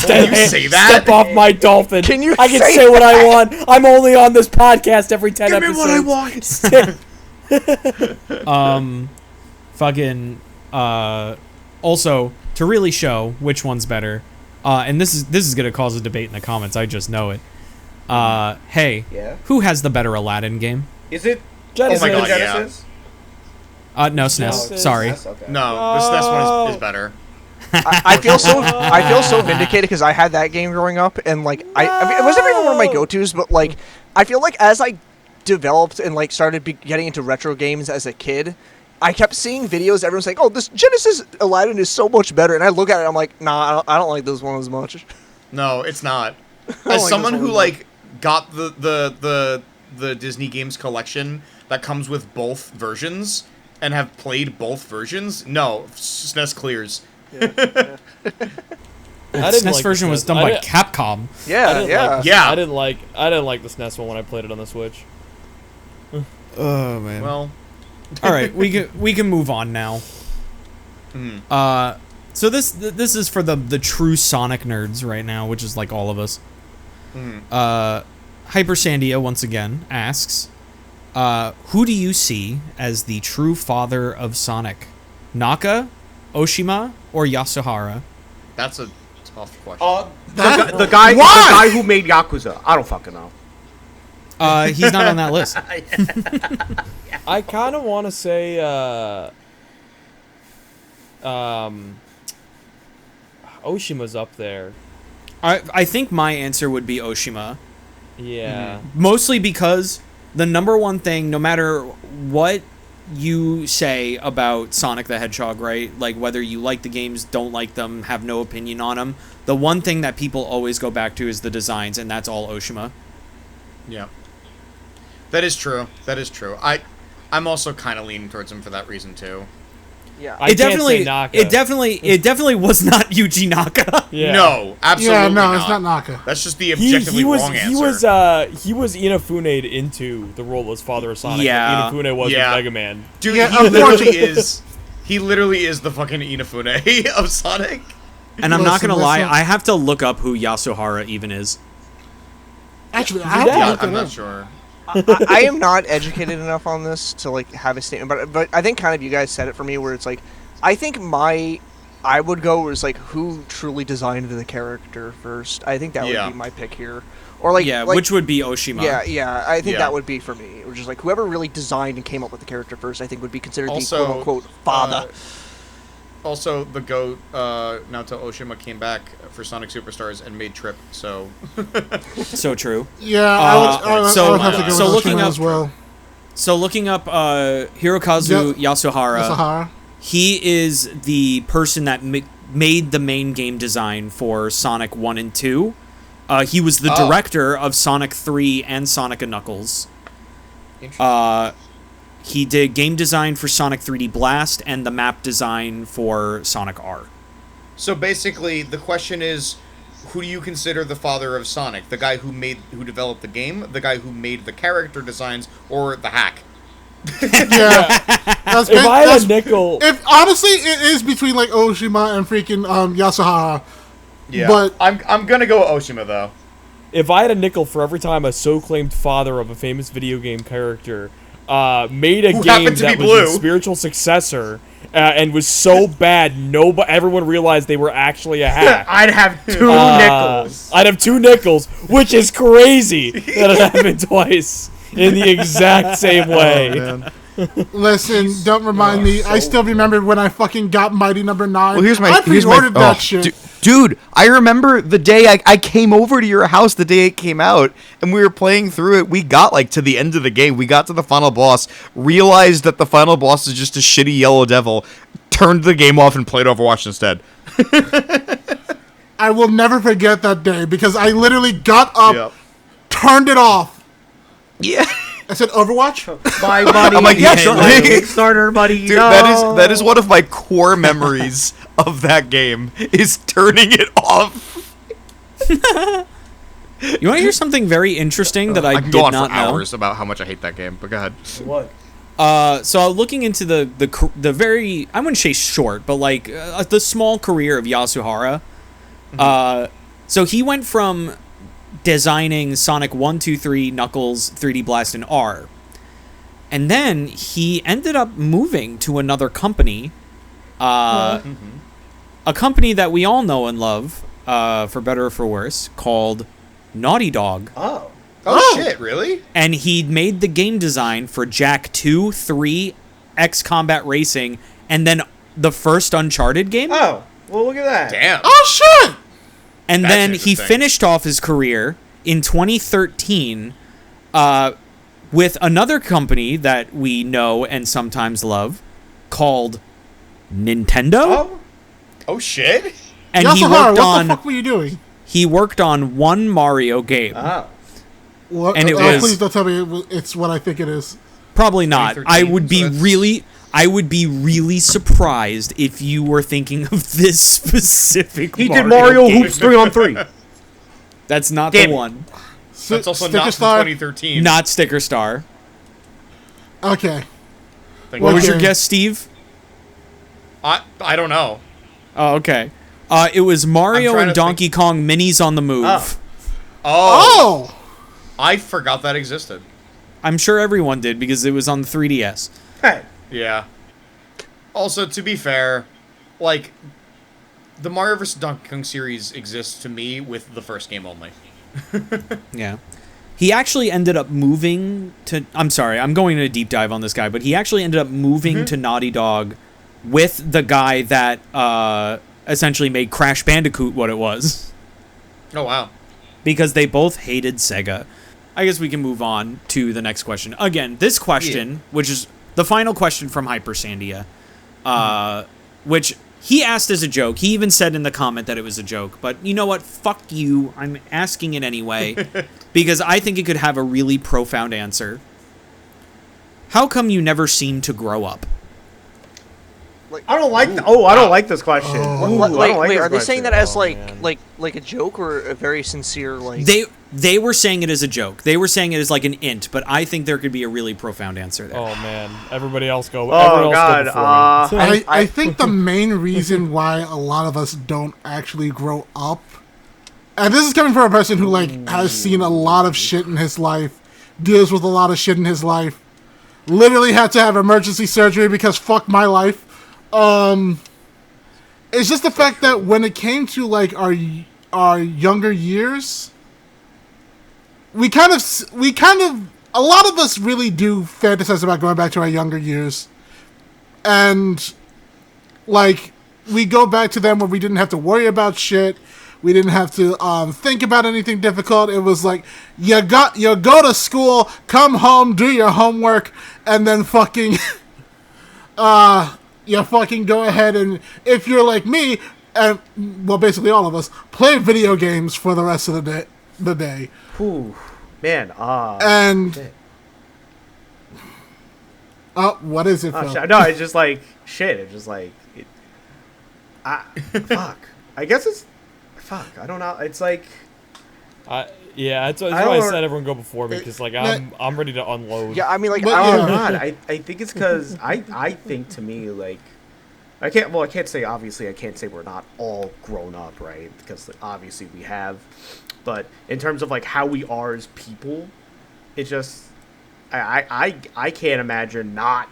B: Can you say that?
E: Step off my dolphin.
C: Can you
E: I can
C: say
E: say what I
C: that?
E: want. I'm only on this podcast every 10
B: Give me
E: episodes.
B: what I want.
A: Fucking also to really show which one's better, and this is gonna cause a debate in the comments, I just know it. Hey,
D: Yeah?
A: who has the better Aladdin game?
D: Is it
E: Genesis.
B: Oh my God, yeah.
D: Genesis?
A: No, SNES.
E: No,
A: Sorry.
D: Yes, okay.
B: No, this one is better.
C: I feel so vindicated because I had that game growing up, and like I mean, it was never even one of my go-tos, but like I feel like as I developed and like started getting into retro games as a kid, I kept seeing videos. Everyone's like, "Oh, this Genesis Aladdin is so much better," and I look at it, I'm like, "Nah, I don't like this one as much."
B: No, it's not.
C: like
B: As
C: this
B: someone
C: one
B: who
C: either.
B: like got the Disney games collection that comes with both versions and have played both versions, no, SNES clears.
A: The
E: I didn't
A: SNES
E: like
A: version
E: the
A: was
E: SNES.
A: done
E: I
A: by
E: didn't-
A: Capcom.
C: Yeah,
E: didn't
C: yeah.
E: like-
B: Yeah.
E: I didn't like the SNES one when I played it on the Switch.
A: Oh man.
B: Well,
A: All right, we can move on now. So this is for the true Sonic nerds right now, which is like all of us. Hyper Sandia once again asks, who do you see as the true father of Sonic? Naka, Oshima, or Yasuhara?
B: that's a tough question.
D: The guy who made Yakuza. I don't fucking know.
A: He's not on that list.
E: I kind of want to say, Oshima's up there.
A: I think my answer would be Oshima.
E: Yeah.
A: Mostly because the number one thing, no matter what you say about Sonic the Hedgehog, right? Like whether you like the games, don't like them, have no opinion on them, the one thing that people always go back to is the designs, and that's all Oshima.
B: Yeah. That is true. That is true. I'm also kind of leaning towards him for that reason too.
C: Yeah.
E: I
A: It
E: can't say
A: definitely,
E: Naka.
A: it definitely was not Yuji Naka.
E: Yeah.
B: No, absolutely
F: Yeah, no,
B: not.
F: it's not Naka.
B: That's just the
E: He
B: objectively
E: was
B: wrong answer.
E: he was Inafune'd into the role as father of Sonic.
A: Yeah.
E: Like Inafune was
B: Yeah.
E: with Mega Man.
B: Dude,
F: Yeah,
B: he literally is. He literally is the fucking Inafune of Sonic.
A: And I'm not
F: Listen,
A: gonna lie,
F: listen.
A: I have to look up who Yasuhara even is.
F: Actually, I have
E: Yeah,
F: to look
B: I'm
F: it
B: not
F: up.
B: sure.
C: I am not educated enough on this to like have a statement, but I think kind of you guys said it for me where it's like I think I would go as like who truly designed the character first. I think that
B: Yeah.
C: would be my pick here, or like
A: Yeah,
C: like,
A: which would be Oshima.
C: yeah. I think
B: Yeah.
C: that would be for me. Which is like whoever really designed and came up with the character first. I think would be considered
B: Also,
C: the quote unquote father.
B: Also, the GOAT, Naoto Oshima, came back for Sonic Superstars and made Trip, so...
A: So true.
F: Yeah, I would
A: so-
F: have to go with
A: so looking
F: Oshima
A: up-
F: as well.
A: So looking up Hirokazu Yasuhara,
F: Sahara.
A: he is the person that made the main game design for Sonic 1 and 2. He was the
B: Oh.
A: director of Sonic 3 and Sonic & Knuckles.
B: Interesting.
A: He did game design for Sonic 3D Blast and the map design for Sonic R.
B: So basically, the question is, who do you consider the father of Sonic? The guy who developed the game, the guy who made the character designs, or the hack?
F: Yeah.
E: If I had a nickel,
F: If honestly, it is between like Oshima and freaking Yasuhara.
B: Yeah,
F: But
B: I'm gonna go Oshima though.
E: if I had a nickel for every time a so-claimed father of a famous video game character made a
B: Who
E: game
B: happened to
E: that
B: be
E: was
B: blue.
E: its spiritual successor and was so bad, everyone realized they were actually a hack.
D: I'd have 2 nickels.
E: I'd have 2 nickels, which is crazy that it happened twice in the exact same way.
F: listen, don't remind me. I still remember when I fucking got Mighty Number 9.
B: Well, here's my
F: I pre-ordered that
B: oh,
F: shit.
B: Dude, I remember the day I came over to your house the day it came out, and we were playing through it. We got like to the end of the game. We got to the final boss, realized that the final boss is just a shitty yellow devil, turned the game off and played Overwatch instead.
F: I will never forget that day because I literally got up, turned it off.
B: Yeah.
F: I said, Overwatch?
D: My money.
B: I'm like, yeah, sure.
D: My Kickstarter money.
B: Dude,
D: no.
B: that is one of my core memories of that game, is turning it off.
A: You want to hear something very interesting that I
B: can
A: did
B: go on
A: not
B: for
A: know?
B: hours about how much I hate that game, but go ahead.
D: What?
A: So looking into the very, I wouldn't say short, but like the small career of Yasuhara. So he went from designing Sonic 1, 2, 3, Knuckles, 3D Blast, and R. And then he ended up moving to another company, a company that we all know and love, for better or for worse, called Naughty Dog.
B: Oh shit, really?
A: And he made the game design for Jak 2, 3, X Combat Racing, and then the first Uncharted game.
D: Oh, well, look at that.
B: Damn.
F: Oh, shit!
A: And
B: That's
A: then he
B: interesting.
A: finished off his career in 2013 with another company that we know and sometimes love called Nintendo.
B: Oh shit.
A: And
F: Yasuhara,
A: he
F: what
A: worked
F: the
A: on
F: fuck were you doing?
A: one Mario game.
D: Oh.
F: What,
A: And it was-
F: please don't tell me it's what I think it is.
A: Probably not.
B: 2013,
A: I would be really surprised if you were thinking of this specific
D: He
A: Mario
D: did Mario
A: game.
D: Hoops 3-on-3.
A: That's not
D: Damn
A: the
D: it.
A: one.
B: That's also
F: Sticker
B: not from
F: Star?
B: 2013.
A: Not Sticker Star.
F: Okay.
B: Thank
A: What
B: God.
A: was your
F: Okay.
A: guess, Steve?
B: I don't know.
A: Oh, okay. It was Mario
B: I'm trying
A: and
B: to
A: Donkey Kong minis on the move.
D: Oh.
F: Oh!
B: I forgot that existed.
A: I'm sure everyone did because it was on the 3DS.
D: Hey.
B: Yeah. Also, to be fair, like, the Mario vs. Donkey Kong series exists to me with the first game only.
A: Yeah. He actually ended up moving to... I'm sorry, I'm going into a deep dive on this guy, but he actually ended up moving to Naughty Dog with the guy that essentially made Crash Bandicoot what it was.
B: Oh, wow.
A: Because they both hated Sega. I guess we can move on to the next question. Again, this question, which is the final question from Hyper Sandia, which he asked as a joke. He even said in the comment that it was a joke. But you know what? Fuck you. I'm asking it anyway because I think it could have a really profound answer. How come you never seem to grow up?
D: I don't like. I don't like this question. Ooh, I don't like
C: Wait,
D: this
C: are they saying
D: question.
C: that as
D: Oh,
C: like
D: man.
C: like a joke or a very sincere like?
A: They were saying it as a joke. They were saying it as like an int, but I think there could be a really profound answer there.
E: Oh man, everybody else go.
D: Oh,
E: everyone else
D: God,
E: go before me.
F: I think the main reason why a lot of us don't actually grow up, and this is coming from a person who like has seen a lot of shit in his life, deals with a lot of shit in his life, literally had to have emergency surgery because fuck my life. It's just the fact that when it came to like our younger years, we kind of a lot of us really do fantasize about going back to our younger years, and like we go back to them where we didn't have to worry about shit. We didn't have to think about anything difficult. It was like you go to school, come home, do your homework, and then fucking you fucking go ahead and, if you're like me, and well, basically all of us, play video games for the rest of the day.
D: Ooh, man.
F: And what is it?
D: Oh,
F: Phil?
D: no, it's just like shit. It's just like Fuck. I guess it's fuck. I don't know. It's like.
E: Yeah, that's why I said everyone go before me because like I'm ready to unload.
C: Yeah, I mean like
D: I think it's because I think to me like I can't say obviously I can't say we're not all grown up, right? Because like, obviously we have, but in terms of like how we are as people, it just I can't imagine not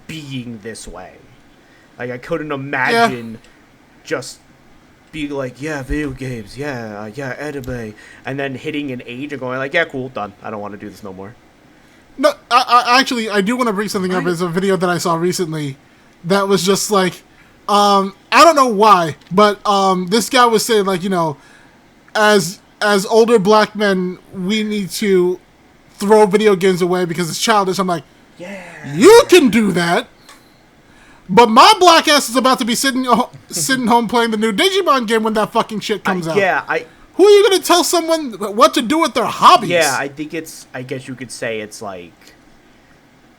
D: being this way. Like I couldn't imagine just be like, yeah, video games, yeah, anime, and then hitting an age and going like, yeah, cool, done. I don't want to do this no more.
F: No, I actually I do want to bring something up. It's a video that I saw recently that was just like, I don't know why, but this guy was saying like, you know, as older black men, we need to throw video games away because it's childish. I'm like,
D: Yeah.
F: you can do that. But my black ass is about to be sitting home playing the new Digimon game when that fucking shit comes out.
D: Yeah,
F: Who are you going to tell someone what to do with their hobbies?
D: Yeah, I think it's. I guess you could say it's like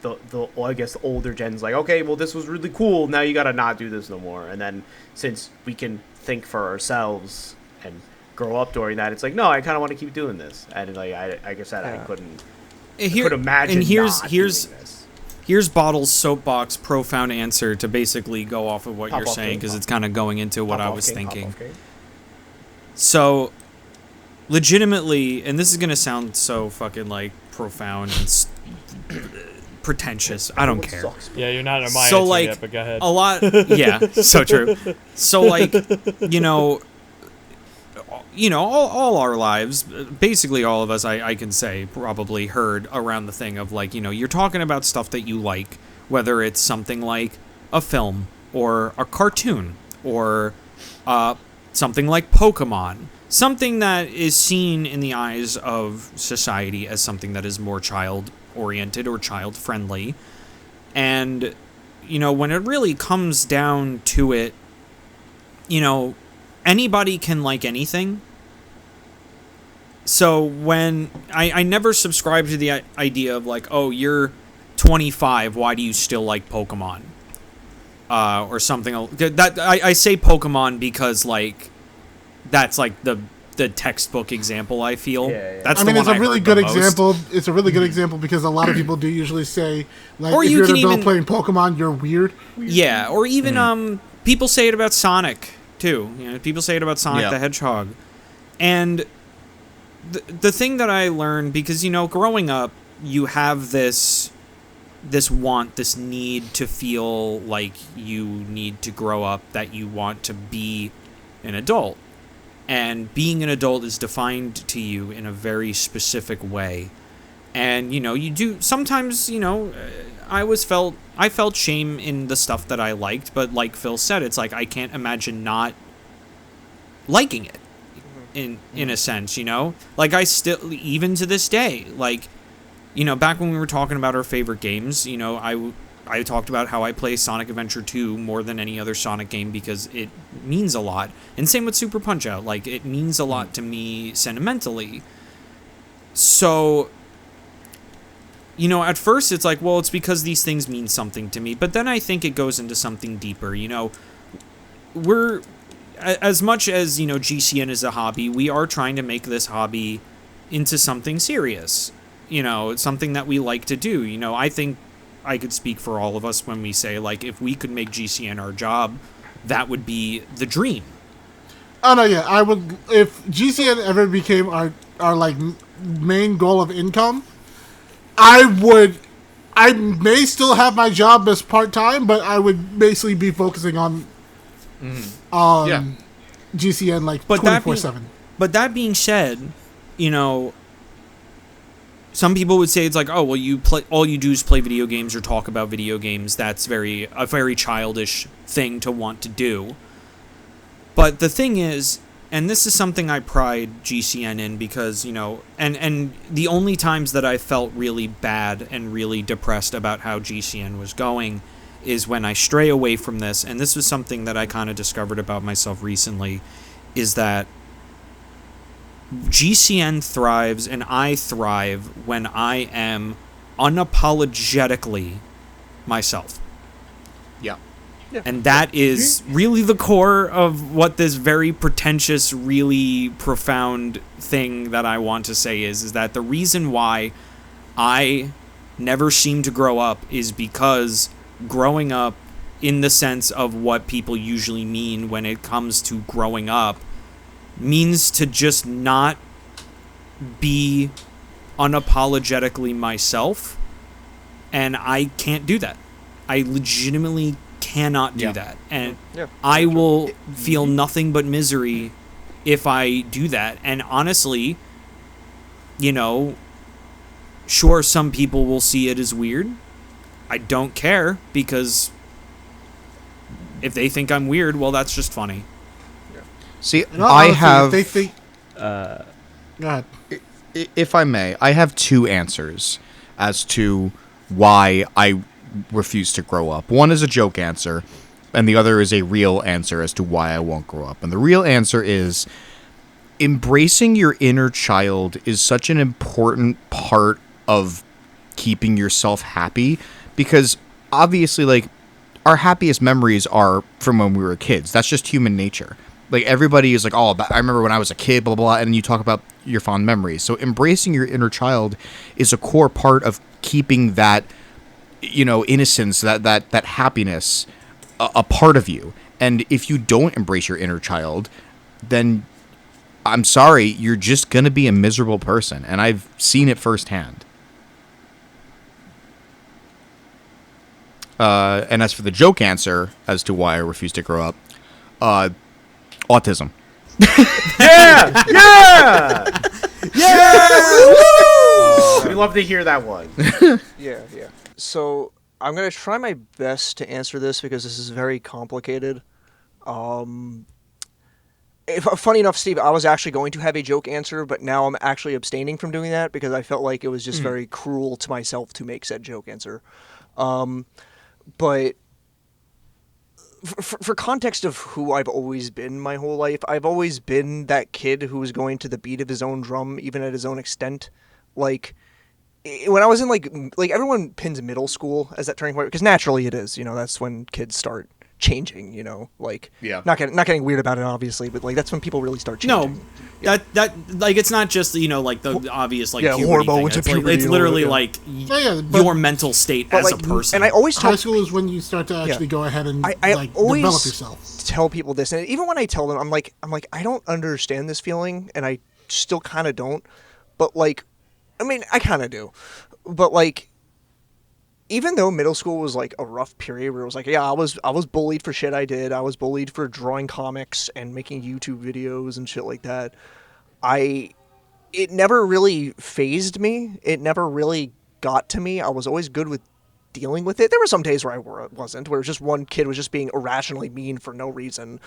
D: I guess the older gen's like, okay, well, this was really cool. Now you gotta not do this no more. And then since we can think for ourselves and grow up during that, it's like, no, I kind of want to keep doing this. And like, I guess that I couldn't imagine.
A: And here's
D: doing this.
A: Here's Bottle's soapbox profound answer to basically go off of what you're saying, because it's kind of going into what I was thinking. So, legitimately, and this is going to sound so fucking, like, profound and pretentious. I don't care.
E: Yeah, you're not in my
A: so,
E: answer
A: like,
E: yet, but go ahead.
A: a lot... Yeah, so true. So, like, you know, all our lives, basically all of us, I can say, probably heard around the thing of, like, you know, you're talking about stuff that you like, whether it's something like a film or a cartoon or something like Pokemon, something that is seen in the eyes of society as something that is more child-oriented or child-friendly. And, you know, when it really comes down to it, you know, anybody can like anything. So when I never subscribed to the idea of like, oh, you're 25, why do you still like Pokemon? Or something. That I say Pokemon because like that's like the textbook example. I feel that's.
F: I mean, it's a really good example. It's a really good example because a lot of people do usually say like,
A: or
F: if
A: you're
F: an adult playing Pokemon, you're weird.
A: Yeah, or even people say it about Sonic too. You know, people say it about Sonic the Hedgehog, and the thing that I learned, because, you know, growing up, you have this want, this need to feel like you need to grow up, that you want to be an adult. And being an adult is defined to you in a very specific way. And, you know, you do, sometimes, you know, I felt shame in the stuff that I liked, but like Phil said, it's like I can't imagine not liking it. In a sense, you know, like I still, even to this day, like, you know, back when we were talking about our favorite games, you know, I talked about how I play Sonic Adventure 2 more than any other Sonic game because it means a lot. And same with Super Punch-Out, like it means a lot to me sentimentally. So, you know, at first it's like, well, it's because these things mean something to me, but then I think it goes into something deeper. You know, we're, as much as, you know, GCN is a hobby, we are trying to make this hobby into something serious. You know, it's something that we like to do. You know, I think I could speak for all of us when we say, like, if we could make GCN our job, that would be the dream.
F: Oh, no, yeah. I would, if GCN ever became our like, main goal of income, I may still have my job as part-time, but I would basically be focusing on GCN like 24/7.
A: But that being said, you know, some people would say it's like, oh, well, all you do is play video games or talk about video games. That's a very childish thing to want to do. But the thing is, and this is something I pride GCN in, because, you know, and the only times that I felt really bad and really depressed about how GCN was going is when I stray away from this, and this was something that I kind of discovered about myself recently, is that GCN thrives and I thrive when I am unapologetically myself.
B: Yeah.
A: And that is really the core of what this very pretentious, really profound thing that I want to say is that the reason why I never seem to grow up is because growing up, in the sense of what people usually mean when it comes to growing up, means to just not be unapologetically myself. And I can't do that. I legitimately cannot do that. And I will feel nothing but misery if I do that. And honestly, you know, sure, some people will see it as weird. I don't care, because if they think I'm weird, well, that's just funny.
B: See,
F: And
B: I
F: honestly,
B: have...
F: If they think... Go ahead.
B: If I may, I have two answers as to why I refuse to grow up. One is a joke answer, and the other is a real answer as to why I won't grow up. And the real answer is embracing your inner child is such an important part of keeping yourself happy, because obviously, like, our happiest memories are from when we were kids. That's just human nature. Like, everybody is like, oh, I remember when I was a kid, blah, blah, blah, and you talk about your fond memories. So embracing your inner child is a core part of keeping that, you know, innocence, that happiness a part of you. And if you don't embrace your inner child, then I'm sorry, you're just going to be a miserable person. And I've seen it firsthand. And as for the joke answer as to why I refuse to grow up, autism.
D: Yeah! Yeah! Yeah! We love to hear that one.
C: Yeah. So I'm gonna try my best to answer this because this is very complicated. Funny enough, Steve, I was actually going to have a joke answer, but now I'm actually abstaining from doing that because I felt like it was just very cruel to myself to make said joke answer. But for context of who I've always been my whole life, I've always been that kid who was going to the beat of his own drum, even at his own extent. Like, when I was in, like everyone pins middle school as that turning point, because naturally it is, you know, that's when kids start changing, you know, like, not getting weird about it, obviously, but, like, that's when people really start changing.
A: No, that like, it's not just, you know, like the obvious, like, puberty
C: hormones
A: thing.
C: and puberty,
A: It's literally like your mental state as a person.
C: And I always
F: high school is when you start to actually go ahead and
C: I always
F: develop yourself.
C: Tell people this, and even when I tell them, I'm like, I don't understand this feeling, and I still kind of don't. But, like, I mean, I kind of do. But, like, even though middle school was, like, a rough period where it was like, yeah, I was bullied for shit I did. I was bullied for drawing comics and making YouTube videos and shit like that. It never really fazed me. It never really got to me. I was always good with dealing with it. There were some days where I wasn't, where it was just one kid was just being irrationally mean for no reason.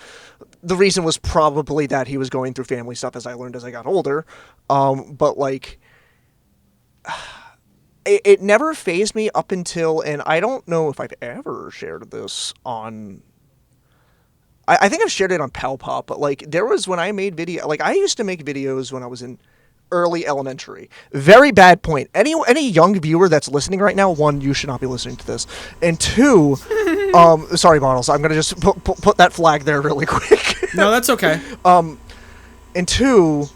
C: The reason was probably that he was going through family stuff, as I learned as I got older. But, like, it never fazed me up until, and I don't know if I've ever shared this on... I think I've shared it on Palpop, but, like, there was when I made video... Like, I used to make videos when I was in early elementary. Very bad point. Any young viewer that's listening right now, one, you should not be listening to this. And two, sorry, Bottles, I'm going to just put that flag there really quick.
A: No, that's okay.
C: And two,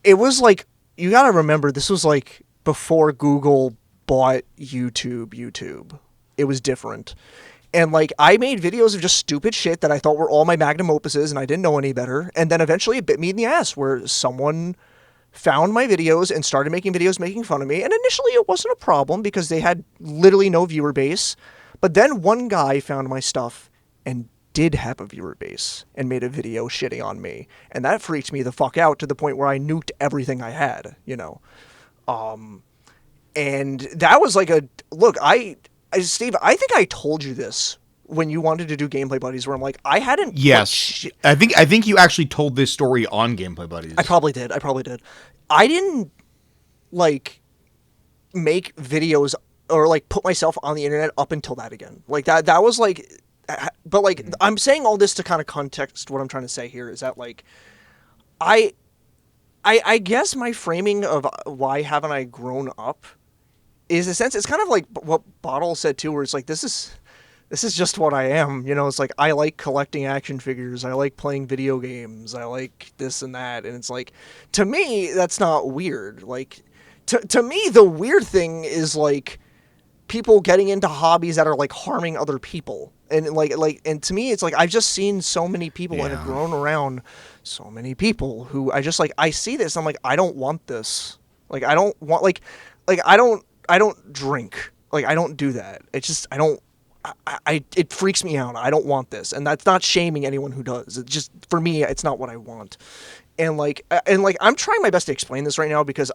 C: it was like, you got to remember, this was like before Google bought YouTube. It was different. And, like, I made videos of just stupid shit that I thought were all my magnum opuses, and I didn't know any better. And then eventually it bit me in the ass, where someone found my videos and started making videos making fun of me. And initially it wasn't a problem because they had literally no viewer base. But then one guy found my stuff and did have a viewer base and made a video shitting on me. And that freaked me the fuck out to the point where I nuked everything I had, you know. And that was like look, Steve, I think I told you this when you wanted to do Gameplay Buddies, where I'm like, I hadn't...
B: Yes. I think you actually told this story on Gameplay Buddies.
C: I probably did. I didn't, like, make videos or, like, put myself on the internet up until that again. Like, that was, like... But, like, I'm saying all this to kind of context what I'm trying to say here is that, like, I guess my framing of why haven't I grown up is a sense... It's kind of like what Bottle said, too, where it's like, this this is just what I am. You know, it's like I like collecting action figures. I like playing video games. I like this and that. And it's like, to me, that's not weird. Like, to me, the weird thing is like people getting into hobbies that are like harming other people. And and to me, it's like I've just seen so many people and have grown around so many people who I just like, I see this. I'm like, I don't want this. Like, I don't want, I don't drink. Like, I don't do that. It's just, I don't, it freaks me out. I don't want this. And that's not shaming anyone who does. It's just, for me, it's not what I want. And I'm trying my best to explain this right now because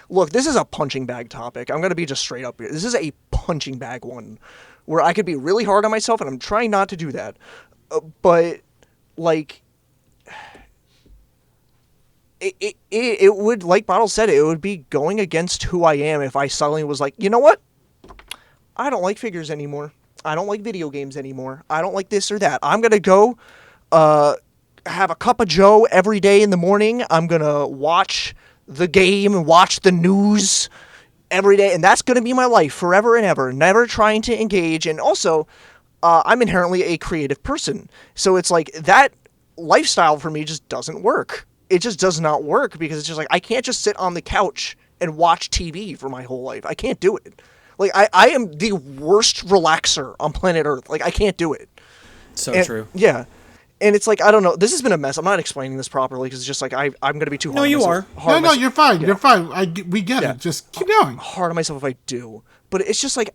C: look, this is a punching bag topic. I'm going to be just straight up here. This is a punching bag one where I could be really hard on myself, and I'm trying not to do that. But like, it would, like Bottle said, it would be going against who I am if I suddenly was like, you know what? I don't like figures anymore. I don't like video games anymore. I don't like this or that. I'm going to go have a cup of joe every day in the morning. I'm going to watch the game and watch the news every day. And that's going to be my life forever and ever, never trying to engage. And also, I'm inherently a creative person. So it's like that lifestyle for me just doesn't work. It just does not work because it's just like I can't just sit on the couch and watch TV for my whole life. I can't do it. Like, I am the worst relaxer on planet Earth. Like, I can't do it.
A: So true.
C: Yeah. And it's like, I don't know. This has been a mess. I'm not explaining this properly because it's just like I'm going to be too hard
A: No,
C: on
A: you
C: myself.
A: are.
F: No, you're fine. Yeah. You're fine. We get it. Just keep going.
C: Hard on myself if I do. But it's just like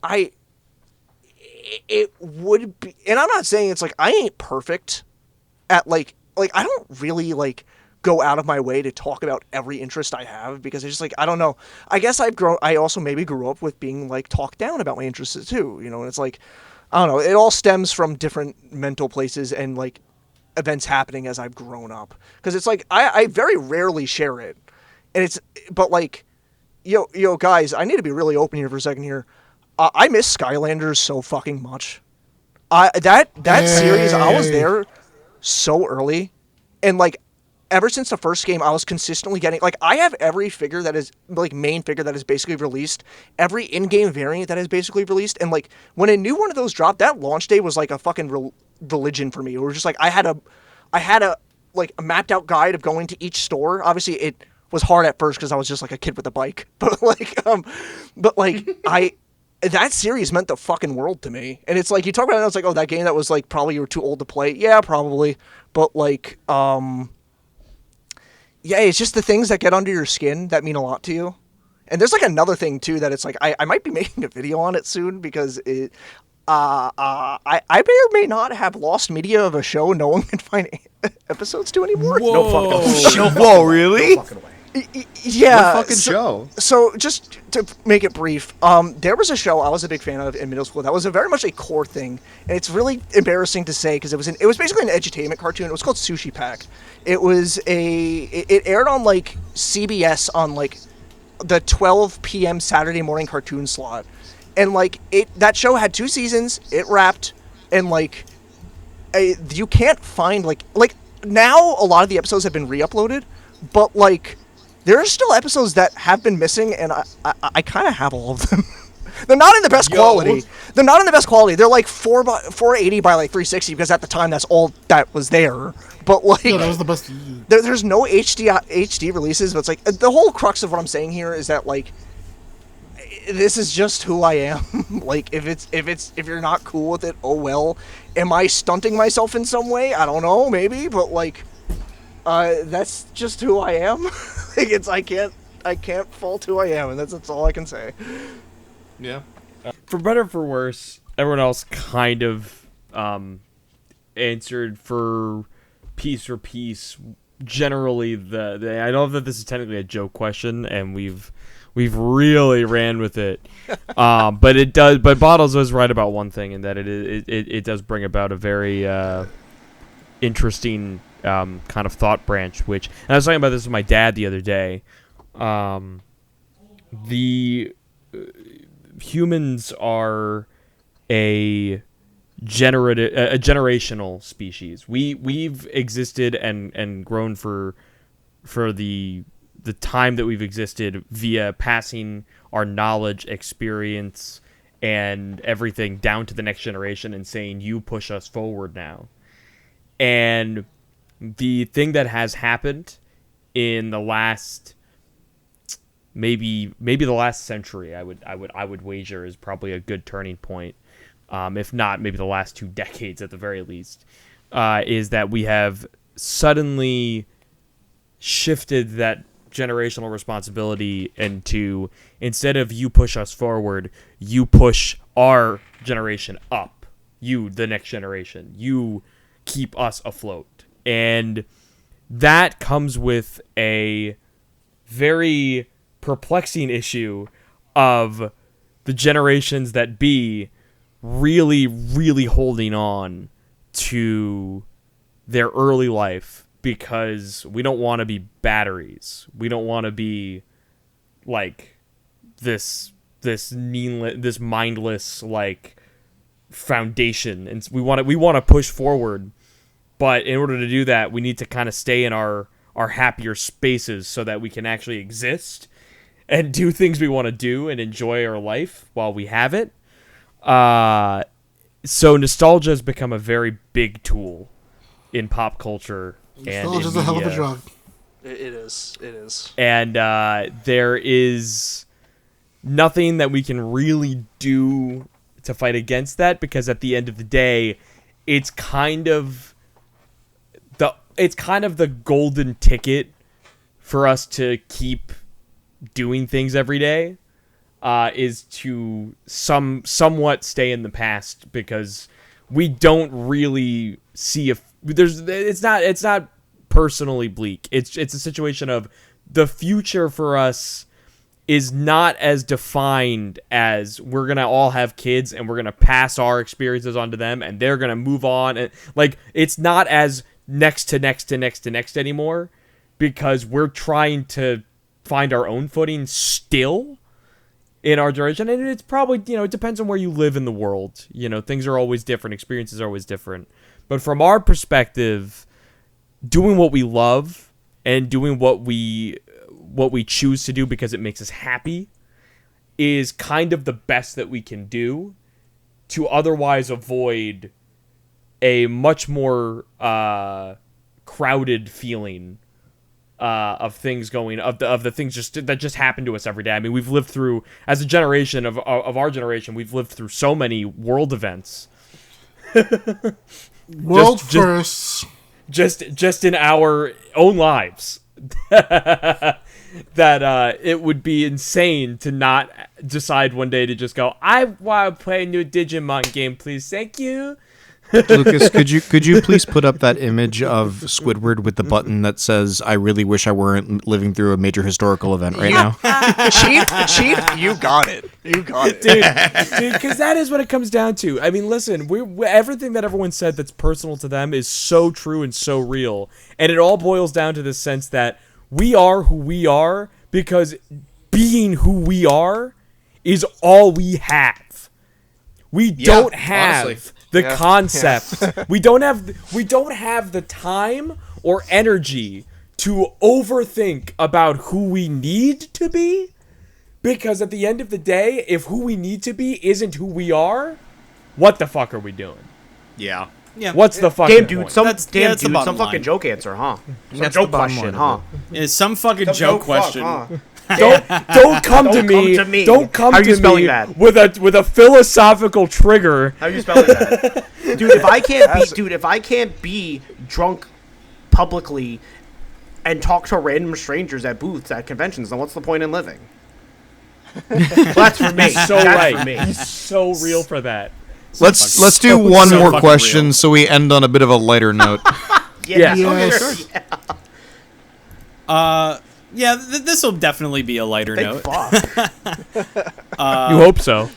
C: it would be, and I'm not saying it's like I ain't perfect at like I don't really like go out of my way to talk about every interest I have because it's just like, I don't know. I guess I also maybe grew up with being like talked down about my interests too, you know, and it's like, I don't know. It all stems from different mental places and like events happening as I've grown up. Cause it's like, I very rarely share it. And but like, yo guys, I need to be really open here for a second here. I miss Skylanders so fucking much. That series, I was there so early, and like ever since the first game, I was consistently getting, like, I have every figure that is, like, main figure that is basically released, every in-game variant that is basically released, and, like, when a new one of those dropped, that launch day was, like, a fucking religion for me. It was just, like, I had a, like, a mapped-out guide of going to each store. Obviously, it was hard at first because I was just, like, a kid with a bike. But, that series meant the fucking world to me. And it's, like, you talk about it, it's like, oh, that game that was, like, probably you were too old to play. Yeah, probably. But, like, yeah, it's just the things that get under your skin that mean a lot to you. And there's like another thing too that it's like I might be making a video on it soon because I may or may not have lost media of a show no one can find episodes to anymore.
A: Whoa.
D: No fucking
B: Whoa, really?
D: No fucking way.
C: Yeah.
B: What fucking show?
C: So just to make it brief, there was a show I was a big fan of in middle school that was very much a core thing, and it's really embarrassing to say because it was basically an edutainment cartoon. It was called Sushi Pack. It aired on like CBS on like the 12 p.m. Saturday morning cartoon slot, and like that show had 2 seasons. It wrapped, and like you can't find like now a lot of the episodes have been re-uploaded, but like there are still episodes that have been missing, and I kind of have all of them. They're not in the best quality. They're not in the best quality. They're like 480 by like 360 because at the time that's all that was there. But like,
F: yeah, that was the best.
C: There's no HD releases. But it's like the whole crux of what I'm saying here is that like this is just who I am. Like if you're not cool with it, oh well. Am I stunting myself in some way? I don't know, maybe. But like that's just who I am. Like I can't fault who I am, and that's all I can say.
B: Yeah.
E: For better or for worse, everyone else kind of answered for piece. Generally, I know that this is technically a joke question, and we've really ran with it. But Bottles was right about one thing, in that it does bring about a very interesting kind of thought branch. And I was talking about this with my dad the other day. Humans are a generational species. We've existed and grown for the time that we've existed via passing our knowledge, experience, and everything down to the next generation and saying, you push us forward now. And the thing that has happened in the last maybe the last century, I would wager, is probably a good turning point. If not, maybe the last 2 decades at the very least, is that we have suddenly shifted that generational responsibility into, instead of you push us forward, you push our generation up. You, the next generation, you keep us afloat. And that comes with a very perplexing issue of the generations that be really, really holding on to their early life because we don't want to be batteries. We don't want to be like this mindless like foundation, and we want to push forward. But in order to do that, we need to kind of stay in our happier spaces so that we can actually exist and do things we want to do and enjoy our life while we have it. So nostalgia has become a very big tool in pop culture.
F: Nostalgia's a hell of a drug.
C: It is.
E: And there is nothing that we can really do to fight against that, because at the end of the day, it's kind of the golden ticket for us to keep doing things every day, is to somewhat stay in the past, because we don't really see it's not personally bleak. It's a situation of the future for us is not as defined as we're gonna all have kids and we're gonna pass our experiences on to them and they're gonna move on, and like it's not as next to next anymore, because we're trying to find our own footing still in our generation. And it's probably, it depends on where you live in the world. Things are always different, experiences are always different. But from our perspective, doing what we love and doing what we choose to do because it makes us happy is kind of the best that we can do to otherwise avoid a much more crowded feeling of things of the things that just happen to us every day. I mean, we've lived through, as a generation of our generation, we've lived through so many world events.
F: World firsts.
E: Just in our own lives. That it would be insane to not decide one day to just go, I want to play a new Digimon game, please. Thank you.
B: Lucas, could you please put up that image of Squidward with the button that says, I really wish I weren't living through a major historical event right now?
C: Chief, you got it. You got it.
E: Dude, because that is what it comes down to. I mean, listen, everything that everyone said that's personal to them is so true and so real. And it all boils down to the sense that we are who we are because being who we are is all we have. We don't have... Honestly. The concept. Yeah. We don't have the time or energy to overthink about who we need to be, because at the end of the day, if who we need to be isn't who we are, what the fuck are we doing?
B: Yeah.
E: What's the fucking point?
D: Some fucking joke answer, huh? Some joke question, huh?
A: It's some fucking joke question.
E: Huh? Don't come to me. Don't come
D: How are
E: to
D: you spelling
E: me
D: that?
E: with a philosophical trigger.
D: How are you spelling that? Dude, if I can't be drunk publicly and talk to random strangers at booths at conventions, then what's the point in living? That's for me.
E: So right. For me. He's so real for that.
B: Let's do one more question so we end on a bit of a lighter note.
F: Yes.
A: Yeah, this will definitely be a lighter note.
E: You hope so.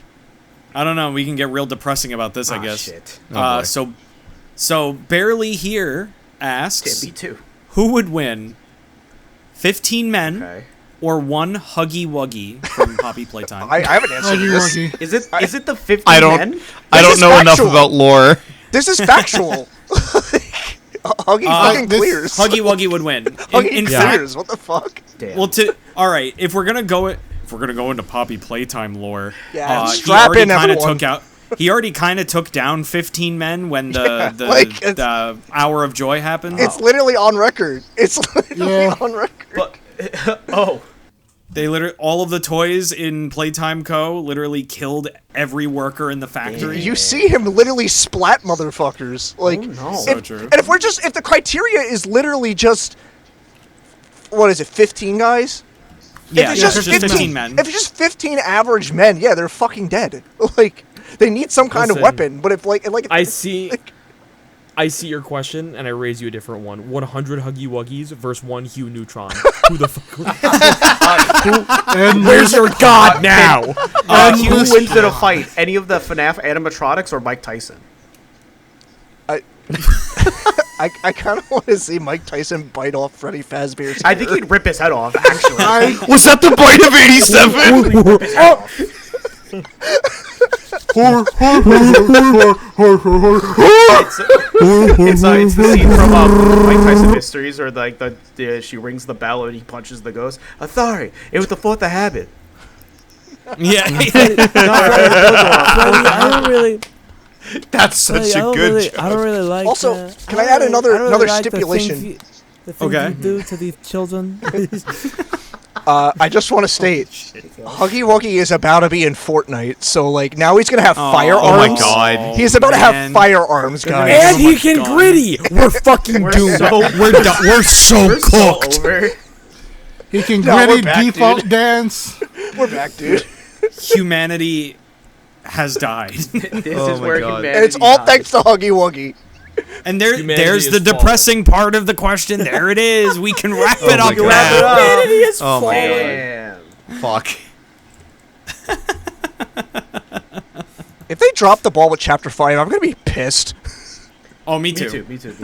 A: I don't know. We can get real depressing about this, I guess.
D: Shit.
A: So Barely Here asks,
D: Can't be two.
A: Who would win, 15 men or one Huggy Wuggy from Poppy Playtime?
C: I have an answer to this.
D: Is it the 15 men?
B: I don't know enough about lore.
C: This is factual. Huggy fucking clears.
A: Huggy Wuggy would win.
C: Huggy clears. What the fuck?
D: Damn.
A: Well, all right. If we're gonna go if we're gonna go into Poppy Playtime lore,
C: Yeah, strap in, everyone.
A: He already kind of took down 15 men when the Hour of Joy happened.
C: It's literally on record. It's literally on record.
D: But,
A: They literally, all of the toys in Playtime Co. literally killed every worker in the factory.
C: You see him literally splat motherfuckers. Like,
A: So true.
C: And if the criteria is literally just, what is it, 15 guys?
A: Yeah,
C: if it's just
A: 15 men.
C: If it's just 15 average men, yeah, they're fucking dead. Like, they need some kind of weapon. But if
E: I see your question, and I raise you a different one. 100 Huggy Wuggies versus 1 Hugh Neutron. Who the fuck? Where's your god now?
D: Who wins in a fight? Any of the FNAF animatronics or Mike Tyson?
C: I kind of want to see Mike Tyson bite off Freddy Fazbear's hair.
D: I think he'd rip his head off, actually.
B: Was that the bite of 87?
D: It's the scene from Mike Tyson Mysteries, or like she rings the bell and he punches the ghost. Sorry, it was the fourth of habit.
A: Yeah.
E: I don't really.
B: That's such a good joke.
E: I don't really like.
C: Also, can I add another stipulation?
E: The things you do to these children.
C: I just want to state, Huggy Wuggy is about to be in Fortnite, so like now he's gonna have firearms.
B: Oh my god,
C: he's about to have firearms, guys.
E: And he can gritty. We're fucking doomed. We're so cooked.
F: He can gritty default
C: dude.
F: dance.
C: We're back, dude.
A: Humanity has died.
D: This is where humanity
C: And it's all thanks to Huggy Wuggy.
A: And there's the depressing part of the question. There it is. We can wrap it up.
E: Humanity is
B: Oh my
E: fallen.
B: god. Fuck.
C: If they drop the ball with Chapter 5, I'm gonna be pissed.
A: Oh, me too.
D: Me too.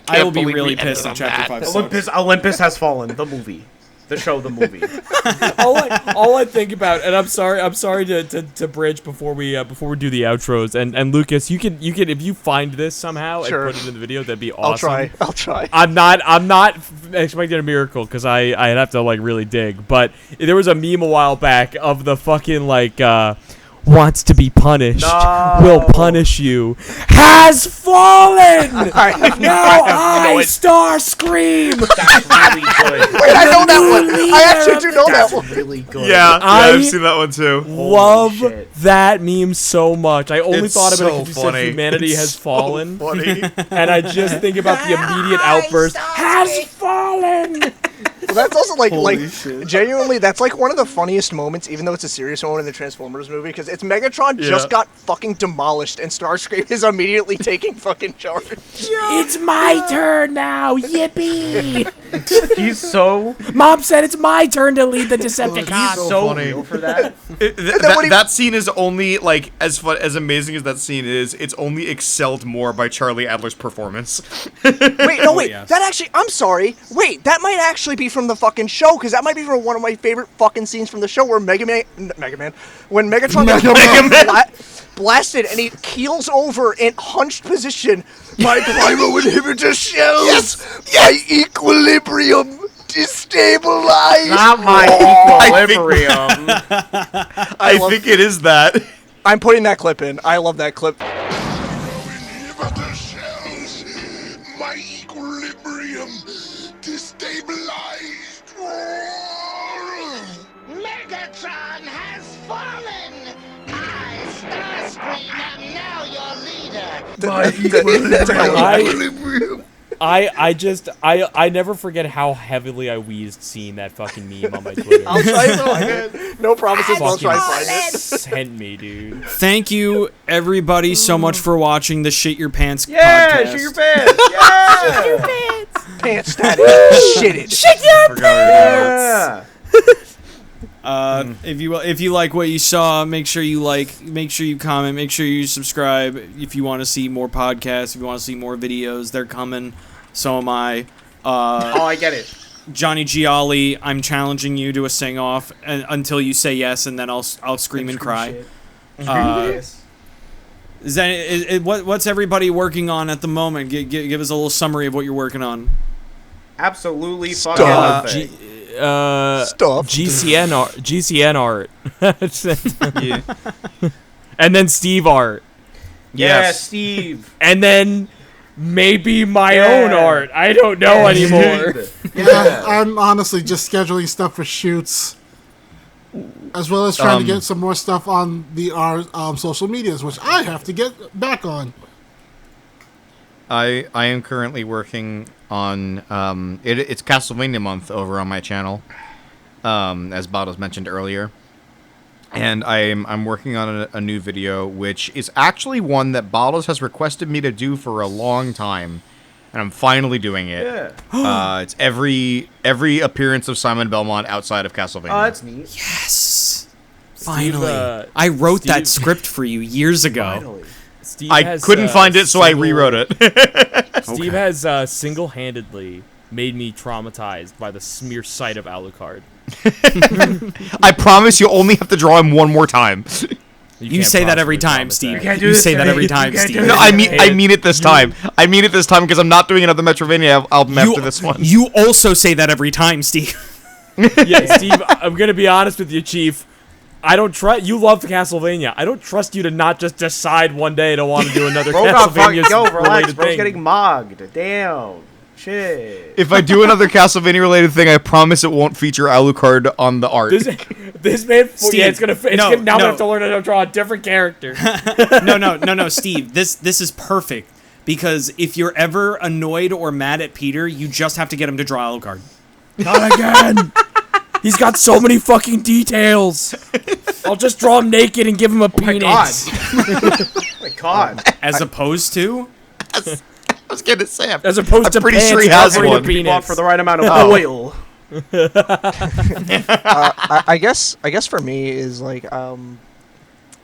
A: I will be
B: believe
A: really
B: we ended
A: pissed
B: on
A: on Chapter
B: that.
A: 5.
D: Olympus Has Fallen, the movie. The show, the movie.
E: all I think about, and I'm sorry to bridge before we do the outros. And Lucas, you can if you find this somehow and put it in the video, that'd be awesome.
C: I'll try.
E: I'm not expecting a miracle because I'd have to like really dig. But there was a meme a while back of the fucking like wants to be punished, will punish you, has fallen. Now I star scream.
D: That's really good.
C: Wait, I know that one. I actually do know that one.
D: Really good.
B: Yeah, I've
A: I-
B: seen that one too.
E: Love that meme so much. I only
B: It's
E: thought about it
B: so
E: because you said
B: funny.
E: humanity
B: It's
E: has
B: so
E: fallen,
B: funny.
E: and I just think about the immediate outburst. Has fallen.
C: Well, that's also like genuinely, that's like one of the funniest moments, even though it's a serious moment in the Transformers movie, because it's Megatron just got fucking demolished, and Starscream is immediately taking fucking charge.
E: It's my turn now. Yippee!
D: He's so
E: Mom said it's my turn to lead the Decepticons.
D: so
B: funny.
D: real for that.
B: That scene is only like as amazing as that scene is. It's only excelled more by Charlie Adler's performance.
C: Wait,
A: yes.
C: that actually, I'm sorry. Wait, that might actually be from the fucking show, because that might be from one of my favorite fucking scenes from the show where when Megatron gets blasted and he keels over in hunched position. My primal inhibitor shells. My equilibrium destabilized.
D: Not my equilibrium.
B: I think it is that.
C: I'm putting that clip in. I love that clip.
G: Inhibitor shells. My equilibrium destabilized.
H: Megatron has fallen! I, Starscream, am now your leader!
E: I never forget how heavily I wheezed seeing that fucking meme on my Twitter.
C: I'll try to find it. No promises, I'll try to find it.
E: Sent me, dude.
A: Thank you, everybody, so much for watching the Shit Your Pants
D: Yeah,
A: podcast.
D: shoot your pants. Yeah.
C: Pants static. Shit it.
D: Yeah.
A: If you like what you saw, make sure you comment, make sure you subscribe. If you want to see more podcasts, if you want to see more videos, they're coming. So am I.
D: I get it.
A: Johnny Gialli, I'm challenging you to a sing off until you say yes, and then I'll scream and cry. What's everybody working on at the moment? Give us a little summary of what you're working on.
D: Absolutely fucking nothing.
C: Stuff.
E: GCN art.
B: Yeah.
E: And then Steve art.
D: Yeah,
B: Yes.
D: Steve.
E: And then maybe my own art. I don't know anymore.
F: Yeah, I'm honestly just scheduling stuff for shoots, as well as trying to get some more stuff on our social medias, which I have to get back on.
B: I am currently working on it's Castlevania month over on my channel, as Bottles mentioned earlier, and I'm working on a new video, which is actually one that Bottles has requested me to do for a long time, and I'm finally doing it.
D: Yeah.
B: It's every appearance of Simon Belmont outside of Castlevania.
D: Oh, that's neat.
A: Yes. Finally.
E: Steve,
A: I wrote that
E: Steve-
A: script for you years ago.
D: Finally.
E: Steve
B: I
E: has,
B: couldn't find it, so I rewrote it.
E: Steve has single-handedly made me traumatized by the mere sight of Alucard.
B: I promise you only have to draw him one more time.
A: You
E: can't
A: say that every
E: possibly
A: time,
E: promise
A: Steve.
E: that.
D: can't do
A: You
D: this
A: say
D: to
A: that
D: me.
A: every
D: You
A: time,
D: can't do
A: Steve.
D: this.
B: No, I mean it this time. I mean it this time because I'm not doing another Metrovania album after this one.
A: You also say that every time, Steve.
E: Yeah, Steve, I'm going to be honest with you, Chief. I don't trust you. Love Castlevania. I don't trust you to not just decide one day to want to do another
D: Bro got fucking
E: Castlevania
D: relax.
E: related
D: Bro's
E: thing.
D: getting mogged. Damn. Shit.
B: If I do another Castlevania related thing, I promise it won't feature Alucard on the art.
E: This man,
A: Steve,
E: yeah, it's gonna.
A: no,
E: now I'm gonna
A: no.
E: have to learn how to draw a different character.
A: No, Steve. This is perfect because if you're ever annoyed or mad at Peter, you just have to get him to draw Alucard.
E: Not again. He's got so many fucking details. I'll just draw him naked and give him a penis.
D: Oh my god.
A: As opposed to
B: I was gonna say,
E: As opposed to
B: pretty
E: pants
B: sure he has
E: covering
B: one.
E: a penis.
D: Want for the right amount of oil.
C: I guess for me is like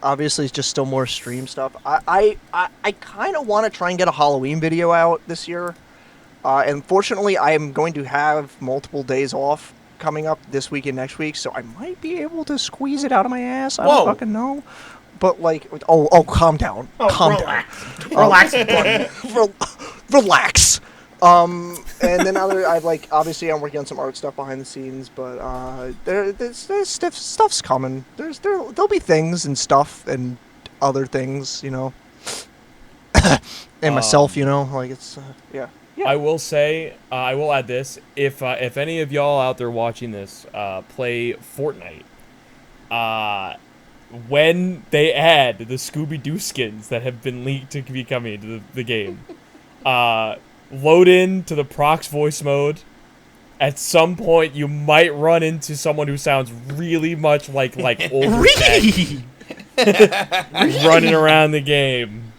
C: obviously it's just still more stream stuff. I kind of want to try and get a Halloween video out this year. And fortunately, I am going to have multiple days off coming up this week and next week, so I might be able to squeeze it out of my ass. I don't fucking know. But like, calm down, calm down,
D: Relax, buddy.
C: relax. And then obviously I'm working on some art stuff behind the scenes, but there's stuff's coming. There'll be things and stuff and other things, you know, and myself, you know, like it's yeah.
E: I will say, I will add this: if any of y'all out there watching this play Fortnite, when they add the Scooby-Doo skins that have been leaked to be coming into the game, load into the Prox voice mode. At some point, you might run into someone who sounds really much like older Shaggy running around the game.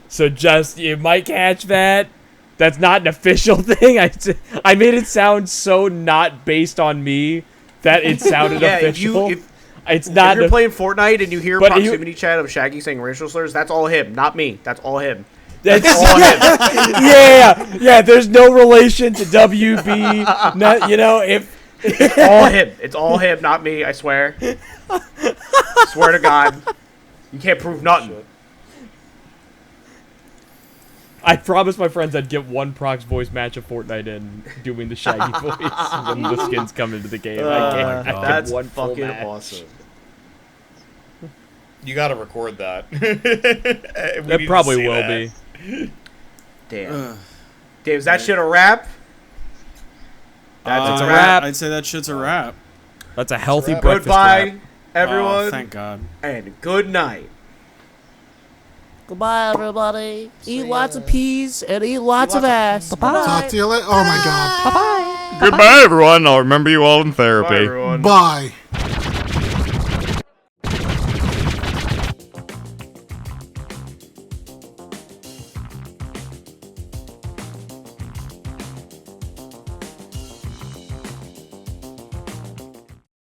E: So you might catch that. That's not an official thing. I made it sound so not based on me that it sounded official. It's not.
D: If you're playing Fortnite and you hear
E: But
D: proximity chat of Shaggy saying racial slurs, that's all him, not me. That's all him.
E: That's
D: all him.
E: yeah. There's no relation to WB. No, you know, if
D: It's all him. It's all him, not me. I swear. Swear to God, you can't prove nothing.
E: I promised my friends I'd get one Prox voice match of Fortnite in doing the Shaggy voice when the skins come into the game. I get
D: That's
E: one full
D: fucking
E: match.
D: awesome.
B: You gotta record that.
E: That probably will be.
D: Damn. Dave, is that shit a wrap?
E: That's a wrap.
A: I'd say that shit's a wrap.
E: That's a healthy breakfast
D: Goodbye,
E: wrap.
D: everyone,
A: Oh, thank God.
D: and good night.
I: Goodbye, everybody. Eat lots of peas and eat lots of ass. Bye-bye.
F: Talk to you later. Oh my God.
I: Bye-bye.
B: Goodbye, everyone. I'll remember you all in
D: Bye,
B: therapy.
D: everyone.
F: Bye.